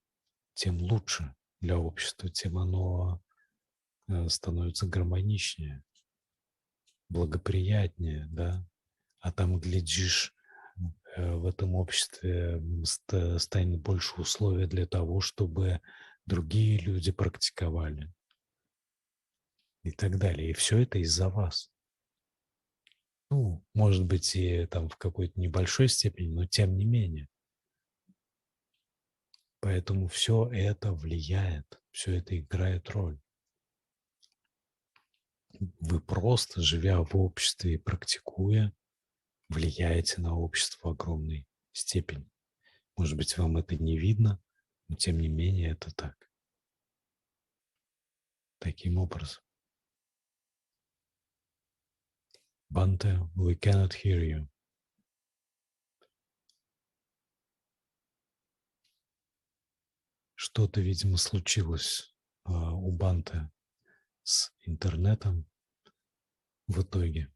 тем лучше для общества, тем оно становится гармоничнее, благоприятнее, да. А там, глядишь, в этом обществе станет больше условий для того, чтобы другие люди практиковали и так далее. И все это из-за вас. Ну, может быть, и там в какой-то небольшой степени, но тем не менее. Поэтому все это влияет, все это играет роль. Вы просто, живя в обществе и практикуя, влияете на общество в огромной степени. Может быть, вам это не видно, но тем не менее это так. Таким образом. Бханте, we cannot hear you. Что-то, видимо, случилось у Бханте с интернетом в итоге.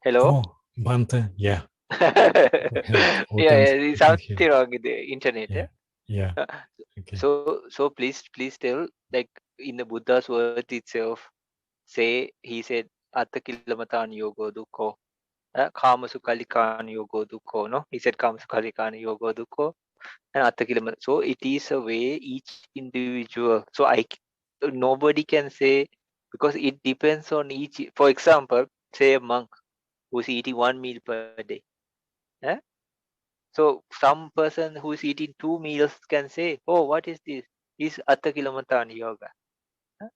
Hello? О, Бханте, yeah. Yeah, something wrong with the internet. Yeah. Uh, Okay. So please tell, like in the Buddha's words itself, he said, Atta kilamatan yogo dukkho, kama sukalikan yogo dukkho, no? He said kama sukalikan yogo dukkho, and Atta kilamatan. So it is a way each individual. So nobody can say, because it depends on each. For example, say a monk who's eating 1 meal per day. So some person who is eating 2 meals can say, oh, what is this? It's Atta Kilomatana yoga.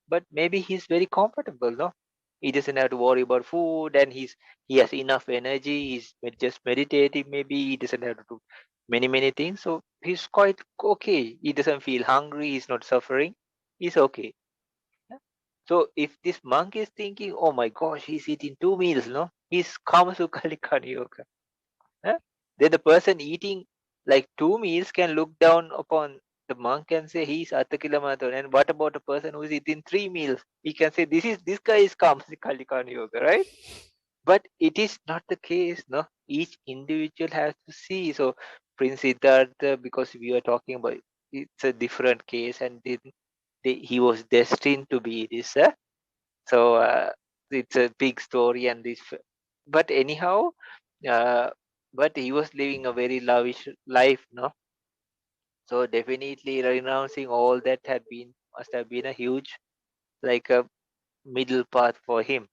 But maybe he's very comfortable, no? He doesn't have to worry about food, and he has enough energy. He's just meditating. Maybe he doesn't have to do many things. So he's quite okay. He doesn't feel hungry. He's not suffering. He's okay. So if this monk is thinking, oh my gosh, he's eating 2 meals, no? He's Kamasukalikana yoga. Then the person eating like 2 meals can look down upon the monk and say he's Attakilamathan. And what about a person who's eating 3 meals? He can say this guy is Kamasikalika yoga, right? But it is not the case, no? Each individual has to see. So Prince Siddhartha, because we are talking about it's a different case, and he was destined to be this. So it's a big story, and this. But anyhow, uh, but he was living a very lavish life, no. So definitely renouncing all that must have been a huge, like a middle path for him.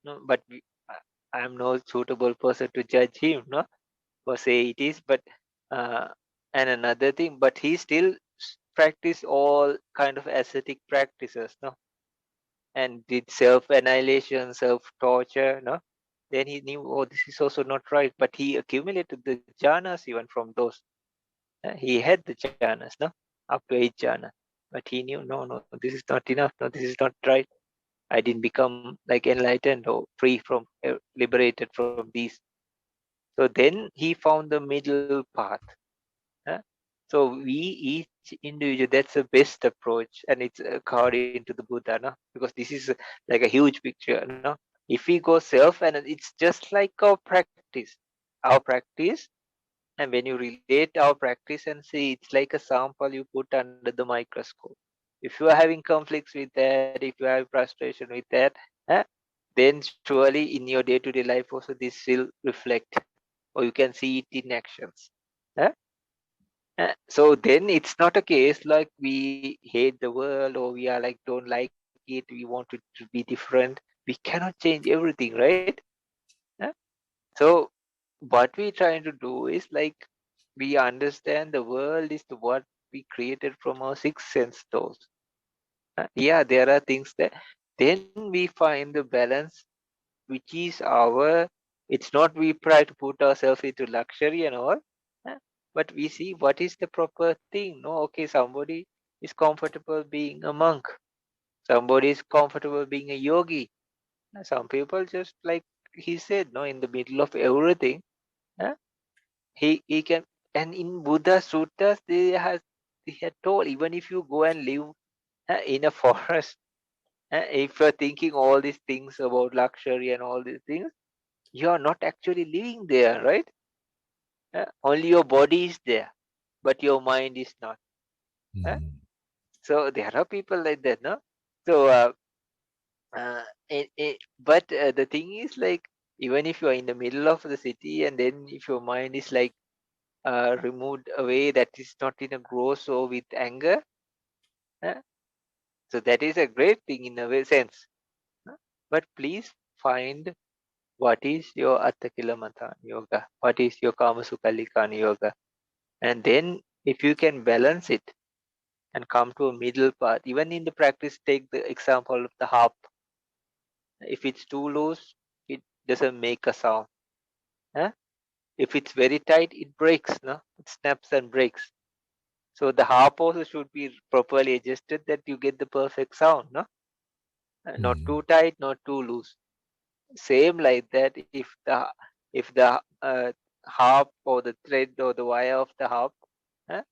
No, but I am no suitable person to judge him, no, or say it is. But uh, and another thing, but he still practiced all kind of ascetic practices, no, and did self-annihilation, self-torture, no. Then he knew, oh, this is also not right. But he accumulated the jhanas even from those. He had the jhanas, no, up to 8 jhana. But he knew, no, this is not enough. No, this is not right. I didn't become like enlightened or free from, liberated from these. So then he found the middle path. Huh? So we each individual, that's the best approach, and it's according to the Buddha, no? Because this is like a huge picture, no? If we go self, and it's just like our practice, and when you relate our practice and see, it's like a sample you put under the microscope. If you are having conflicts with that, if you have frustration with that, eh, then surely in your day-to-day life also this will reflect, or you can see it in actions. eh. So then it's not a case like we hate the world, or we are like don't like it, we want it to be different. We cannot change everything, right? Eh. So what we're trying to do is like we understand the world is what we created from our sixth sense doors. Yeah, there are things that then we find the balance, which is our. It's not we try to put ourselves into luxury and all, but we see what is the proper thing. No, okay, somebody is comfortable being a monk, somebody is comfortable being a yogi. Some people just like he said, no, in the middle of everything, uh, he can. And in Buddha suttas, they had told, even if you go and live in a forest, if you're thinking all these things about luxury and all these things, you are not actually living there, right? Only your body is there, but your mind is not. Uh, Mm. so there are people like that, no? So, uh, but the thing is, like, even if you are in the middle of the city, and then if your mind is like removed away, that is not in a gross or with anger, uh, so that is a great thing in a way sense. uh, But please find what is your Atthakila yoga, what is your Kamasukhalikana yoga, and then if you can balance it and come to a middle path. Even in the practice, take the example of the harp. If it's too loose, it doesn't make a sound. Huh? If it's very tight, it breaks. No, it snaps and breaks. So the harp also should be properly adjusted that you get the perfect sound. No, not Mm. too tight, not too loose. Same like that. If the harp or the thread or the wire of the harp, huh?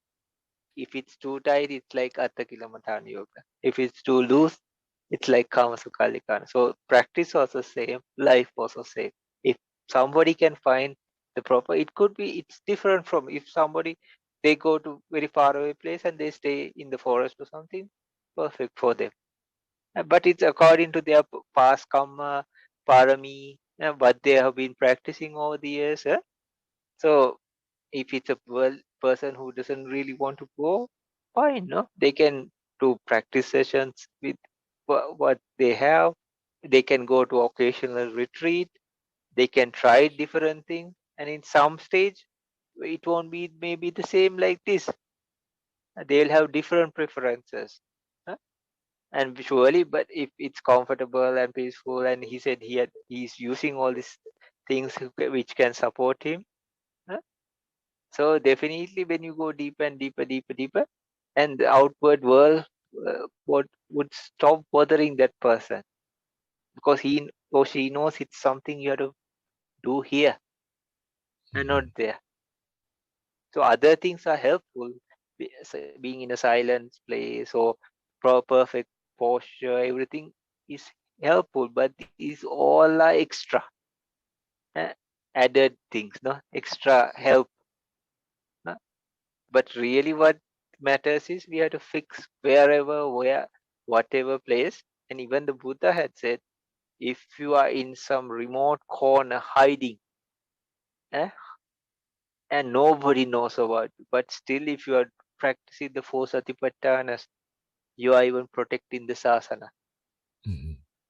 If it's too tight, it's like Atthakila yoga. If it's too loose, it's like Kamasukhalikana. So practice also same, life also same. If somebody can find the proper, it could be, it's different from if somebody, they go to very far away place and they stay in the forest or something, perfect for them. But it's according to their past karma, parami, what they have been practicing over the years. So if it's a person who doesn't really want to go, fine, no? They can do practice sessions with what they have. They can go to occasional retreat. They can try different things. And in some stage, it won't be maybe the same like this. They'll have different preferences. huh? And surely, but if it's comfortable and peaceful, and he said he's using all these things which can support him, huh? So definitely, when you go deeper and deeper, and the outward world would stop bothering that person, because he or she knows it's something you have to do here and not Mm. there. So other things are helpful, being in a silent place or perfect posture, everything is helpful, but these all are extra, uh, added things, no extra help. uh, But really, what matters is we have to fix wherever, whatever place. And even the Buddha had said, if you are in some remote corner hiding, eh, and nobody knows about you, but still if you are practicing the four satipatthanas, you are even protecting the sasana.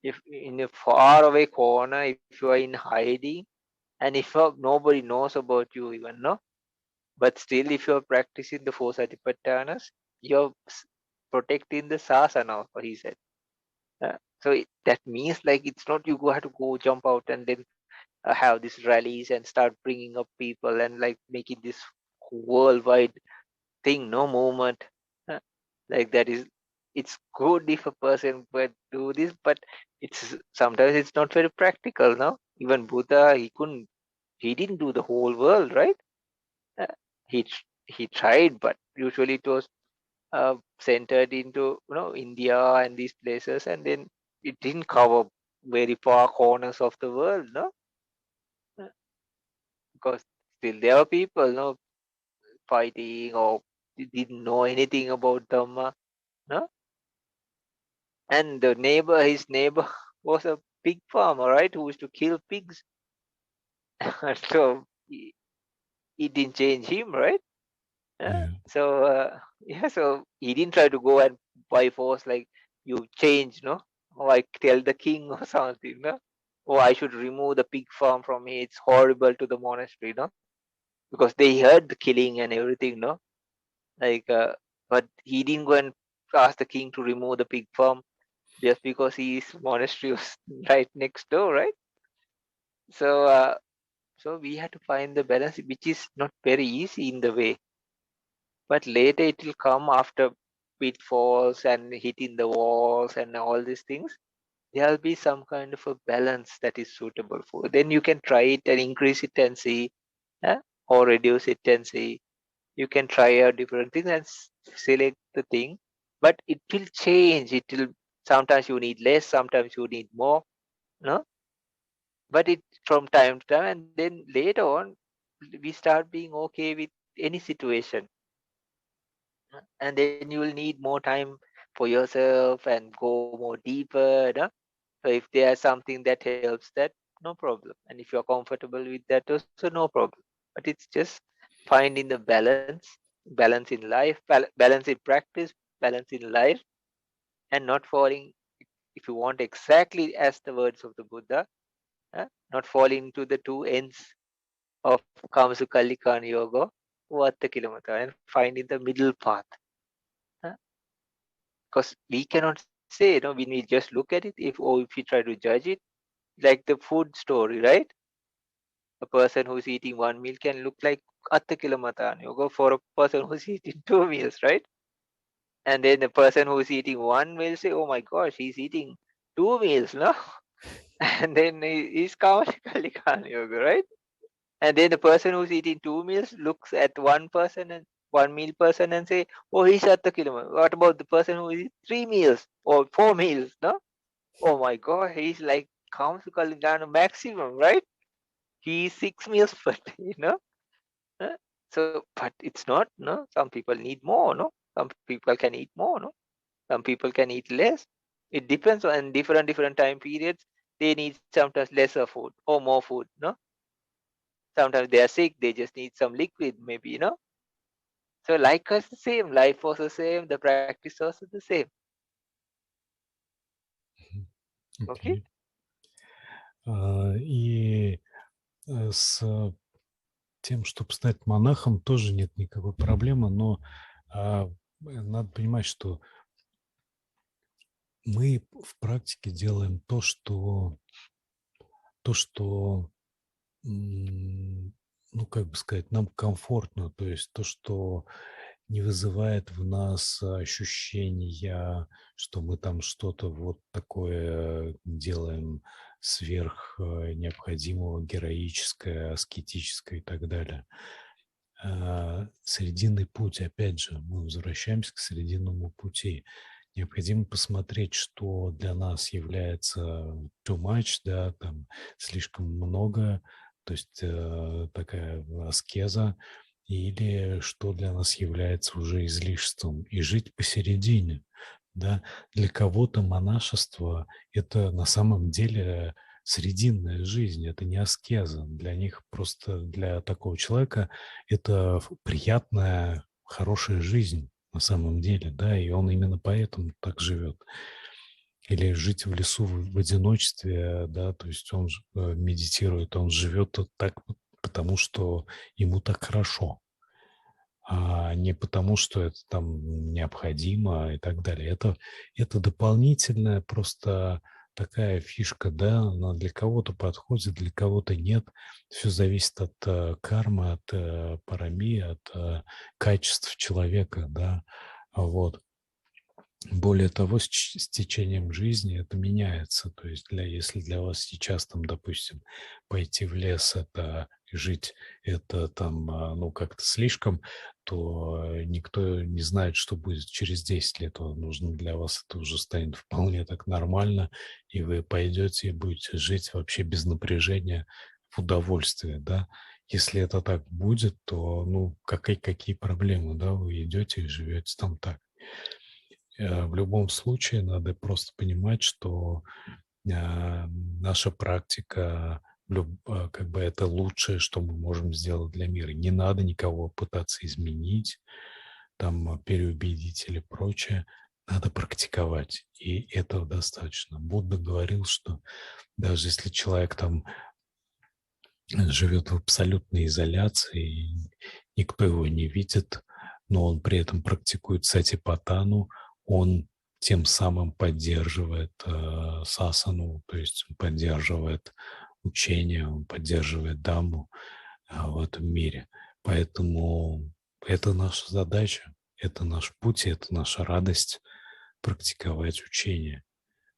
If in a far away corner, if you are in hiding, and if nobody knows about you even, no? But still, if you're practicing the four satipatthanas, you're protecting the sasana, he said. That means like it's not you go have to go jump out and then have these rallies and start bringing up people and like making this worldwide thing, no movement. Uh, like that is, it's good if a person would do this, but it's sometimes it's not very practical, no? Even Buddha, he didn't do the whole world, right? Uh, he tried, but usually it was centered into India and these places, and then it didn't cover very far corners of the world, no, because still there were people, fighting or didn't know anything about Dhamma, no, and his neighbor was a pig farmer, right, who used to kill pigs, so it didn't change him, right? Yeah. So he didn't try to go and by force like you change, no? Or I tell the king or something, no? Or I should remove the pig farm from me. It's horrible to the monastery, no? Because they heard the killing and everything, no? Like, but he didn't go and ask the king to remove the pig farm just because his monastery was right next door, right? So, so we had to find the balance, which is not very easy in the way. But later it will come after pitfalls and hitting the walls and all these things. There'll be some kind of a balance that is suitable for. Then you can try it and increase it and see, or reduce it and see. You can try out different things and select the thing, but it will change. It will sometimes you need less, sometimes you need more, no? But it from time to time, and then later on, we start being okay with any situation, and then you will need more time for yourself and go more deeper, no? So if there's something that helps that, no problem, and if you're comfortable with that also, no problem. But it's just finding the balance in life, balance in practice, balance in life, and not falling, if you want exactly as the words of the Buddha, not falling into the two ends of Kamasukallikan Yoga, Vatta Kilometer, and finding the middle path. Because we cannot say, when we just look at it, if you try to judge it, like the food story, right? A person who's eating one meal can look like Atta Kilometer Yoga for a person who's eating two meals, right? And then the person who's eating one meal say, oh my gosh, he's eating two meals, no? And then he's Kamasukallikan Yoga, right? And then the person who's eating two meals looks at one person and one meal person and say, oh, he's at the kilometer. What about the person who eats three meals or four meals? No? Oh my God, he's like comes to Kalingana maximum, right? He eats 6 meals per day, Uh, So, but it's not, no? Some people need more, no? Some people can eat more, no? Some people can eat less. It depends on different time periods. They need sometimes lesser food or more food, no? Sometimes they are sick, they just need some liquid, maybe, So likewise the same, life was the same, the practice was the same. Okay? Окей. И с тем, чтобы стать монахом, тоже нет никакой проблемы, но надо понимать, что мы в практике делаем то, что как бы сказать, нам комфортно, то есть то, что не вызывает в нас ощущения, что мы там что-то вот такое делаем сверх необходимого, героическое, аскетическое и так далее. Срединный путь, опять же, мы возвращаемся к срединному пути. Необходимо посмотреть, что для нас является too much, да, там слишком много, то есть такая аскеза, или что для нас является уже излишеством, и жить посередине. Да? Для кого-то монашество – это на самом деле срединная жизнь, это не аскеза. Для них просто, для такого человека, это приятная, хорошая жизнь на самом деле, да, и он именно поэтому так живет. Или жить в лесу в одиночестве, да, то есть он медитирует, он живет так, потому что ему так хорошо, а не потому, что это там необходимо и так далее. Это дополнительная просто такая фишка, да, она для кого-то подходит, для кого-то нет. Все зависит от кармы, от парами, от качеств человека, да, вот. Более того, с течением жизни это меняется. То есть если для вас сейчас, там, допустим, пойти в лес, это жить, это там, ну, как-то слишком, то никто не знает, что будет через 10 лет. Нужно для вас, это уже станет вполне так нормально, и вы пойдете и будете жить вообще без напряжения, в удовольствие, да. Если это так будет, то, ну, какие проблемы, да, вы идете и живете там так. В любом случае надо просто понимать, что наша практика, как бы это лучшее, что мы можем сделать для мира. Не надо никого пытаться изменить, там, переубедить или прочее. Надо практиковать, и этого достаточно. Будда говорил, что даже если человек там живет в абсолютной изоляции, никто его не видит, но он при этом практикует сатипаттану, он тем самым поддерживает сасану, то есть он поддерживает учение, он поддерживает дамму в этом мире. Поэтому это наша задача, это наш путь, это наша радость практиковать учение.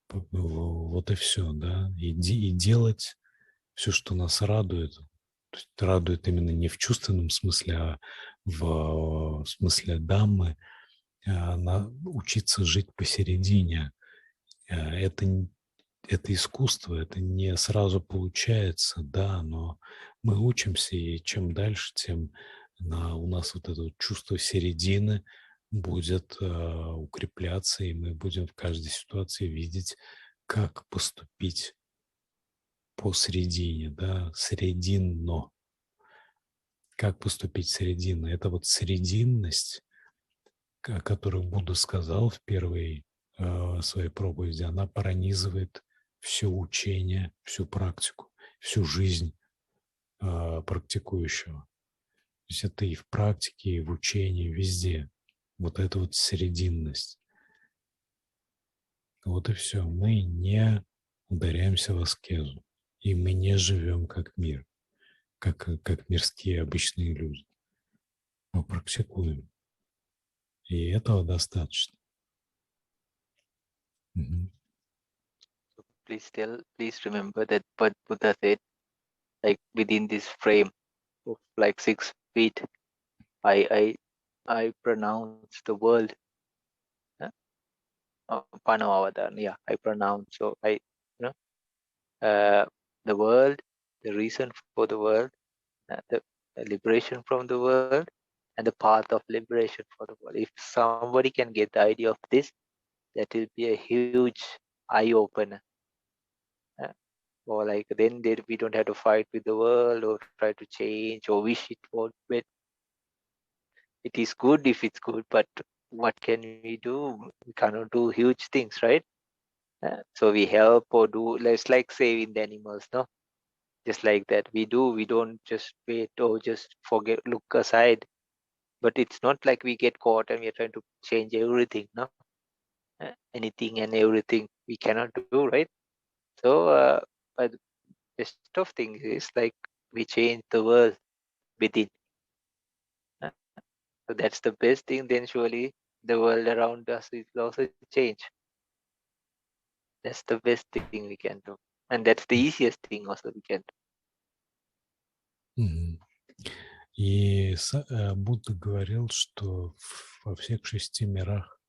Вот и все, да, и делать все, что нас радует. То есть радует именно не в чувственном смысле, а в смысле даммы, учиться жить посередине. Это, это искусство, это не сразу получается, да, но мы учимся, и чем дальше, тем у нас вот это вот чувство середины будет укрепляться, и мы будем в каждой ситуации видеть, как поступить посередине, да, срединно. Как поступить срединно? Это вот срединность, о которой Будда сказал в первой своей проповеди, она пронизывает все учение, всю практику, всю жизнь практикующего. То есть это и в практике, и в учении, везде. Вот эта вот срединность. Вот и все. Мы не ударяемся в аскезу. И мы не живем как мир, как мирские обычные люди. Мы практикуем. И этого достаточно. Мгм. Please remember that what Buddha said, like within this frame of like 6 feet, I pronounce the world. Panavavadan, yeah, I pronounce. So the world, the reason for the world, the liberation from the world, and the path of liberation for the world. If somebody can get the idea of this, that will be a huge eye opener. Or like then we don't have to fight with the world or try to change or wish it won't be. It is good if it's good, but what can we do? We cannot do huge things, right? So we help or do, let's like saving the animals, no? Just like that. We don't just wait or just forget, look aside. But it's not like we get caught and we're trying to change everything, no? Anything and everything we cannot do, right? So, but the best of things is like we change the world within. So that's the best thing. Then surely the world around us will also change. That's the best thing we can do, and that's the easiest thing also we can do. Мгм. И Будда говорил, что во всех 6 мирах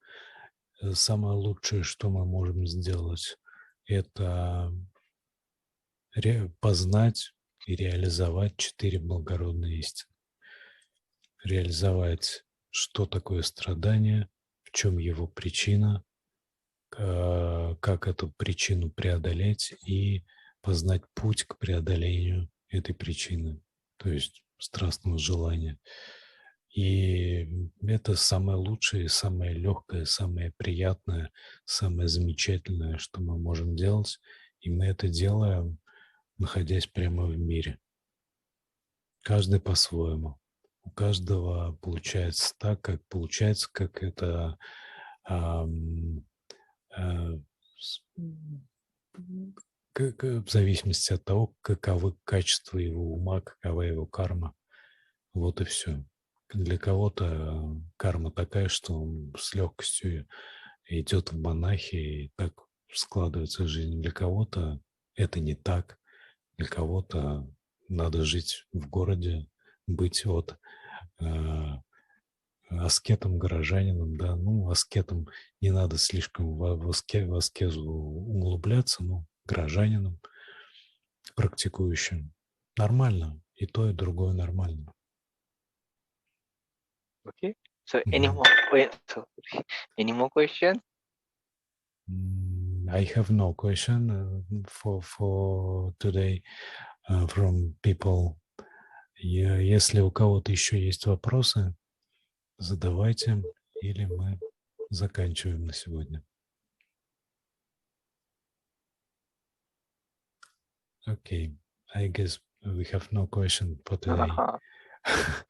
самое лучшее, что мы можем сделать, это познать и реализовать 4 благородные истины. реализовать, что такое страдание, в чем его причина, как эту причину преодолеть и познать путь к преодолению этой причины, то есть страстного желания. И это самое лучшее, самое легкое, самое приятное, самое замечательное, что мы можем делать. И мы это делаем, находясь прямо в мире. Каждый по-своему. У каждого получается так, как получается, как это в зависимости от того, каковы качества его ума, какова его карма. Вот и все. Для кого-то карма такая, что он с легкостью идет в монахи, и так складывается жизнь. Для кого-то это не так. Для кого-то надо жить в городе, быть аскетом, горожанином, да, аскетом не надо слишком в аскезу углубляться, горожанином, практикующим. Нормально. И то, и другое нормально. Okay. So any more questions? I have no question for today from people. Если у кого-то еще есть вопросы, задавайте, или мы заканчиваем на сегодня. Okay, I guess we have no question for today.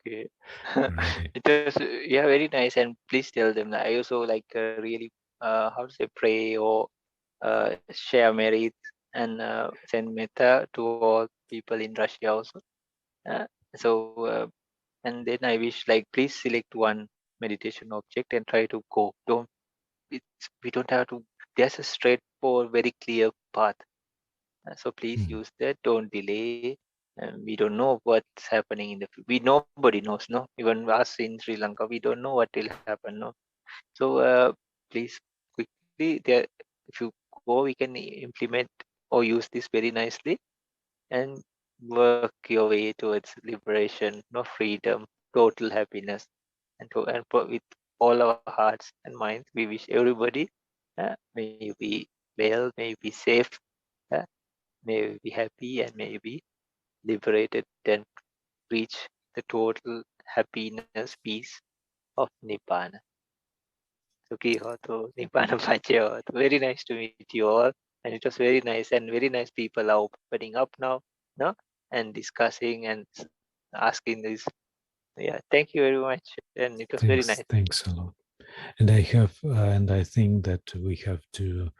Okay. Ready. It was very nice, and please tell them that I also really how to say pray or share merit and send metta to all people in Russia also. And then I wish please select one meditation object and try to go. We don't have to. There's a straightforward, very clear path. So please use that. Don't delay. We don't know what's happening in the future. Nobody knows, no. Even us in Sri Lanka, we don't know what will happen, no. So please quickly there. If you go, we can implement or use this very nicely and work your way towards liberation, no, freedom, total happiness, with all our hearts and minds. We wish everybody may you be well, may you be safe, may you be happy, and may you be liberated and reach the total happiness, peace of Nibbana. Sukhi hoto, Nibbana pache hoto. Very nice to meet you all. And it was very nice, and very nice people are opening up now, no? And discussing and asking this. Yeah, thank you very much. And it was very nice. Thanks a lot. And I think that we have to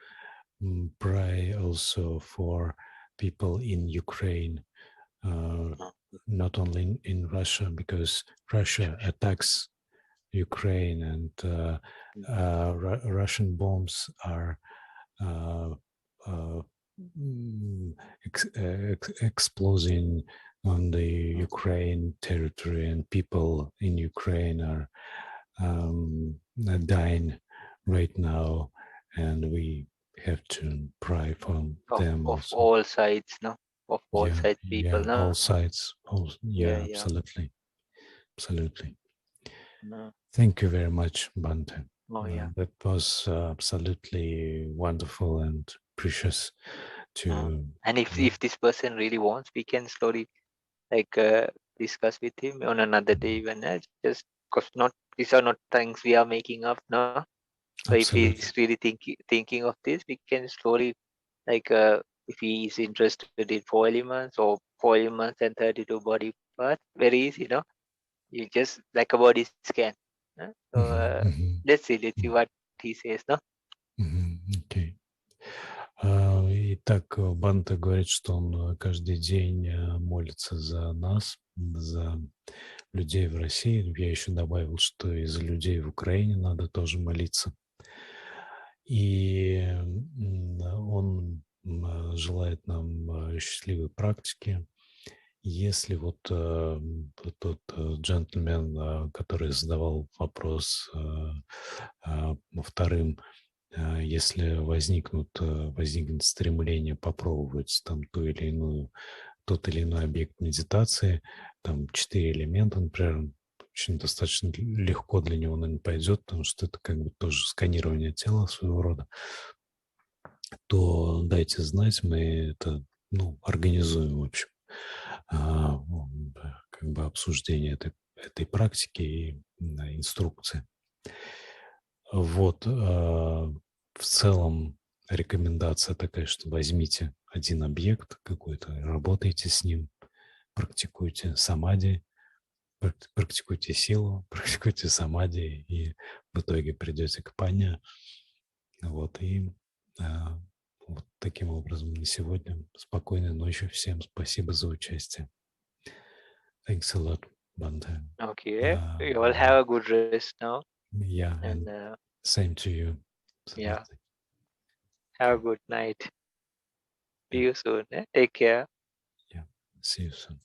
pray also for people in Ukraine, not only in Russia, because Russia attacks Ukraine, and Russian bombs are exploding on the Ukraine territory, and people in Ukraine are dying right now, and we have to pray for them Of also. all sides, no? Of all sides people, no? All sides. Yeah. Absolutely. No. Thank you very much, Bhante. Oh, yeah. That was absolutely wonderful and precious to... And if this person really wants, we can slowly discuss with him on another day even, just because these are not things we are making up, no? So Absolutely. if he's really thinking of this, we can slowly if he is interested in 4 elements or 4 elements and 32 body parts, very easy, no? You just like a body scan. So let's see what he says, no? Okay. Итак, Бханте говорит, что он каждый день молится за нас, за людей в России. Я еще добавил, что и за людей в Украине надо тоже молиться. И он желает нам счастливой практики. Если тот джентльмен, который задавал вопрос вторым, если возникнет стремление попробовать там тот или иной объект медитации, там 4 элемента, например, очень достаточно легко для него, наверное, пойдет, потому что это как бы тоже сканирование тела своего рода, то дайте знать, мы это, ну, организуем, в общем, как бы обсуждение этой практики и инструкции. Вот, в целом рекомендация такая, что возьмите один объект какой-то, работайте с ним, практикуйте самади, практикуйте силу, практикуйте самади, и в итоге придете к панья. Вот, и вот таким образом на сегодня. Спокойной ночи всем. Спасибо за участие. Thanks a lot, Bhante. Okay, you all have a good rest now. Yeah, and same to you. Yeah, have a good night. See you soon. Take care. Yeah, see you soon.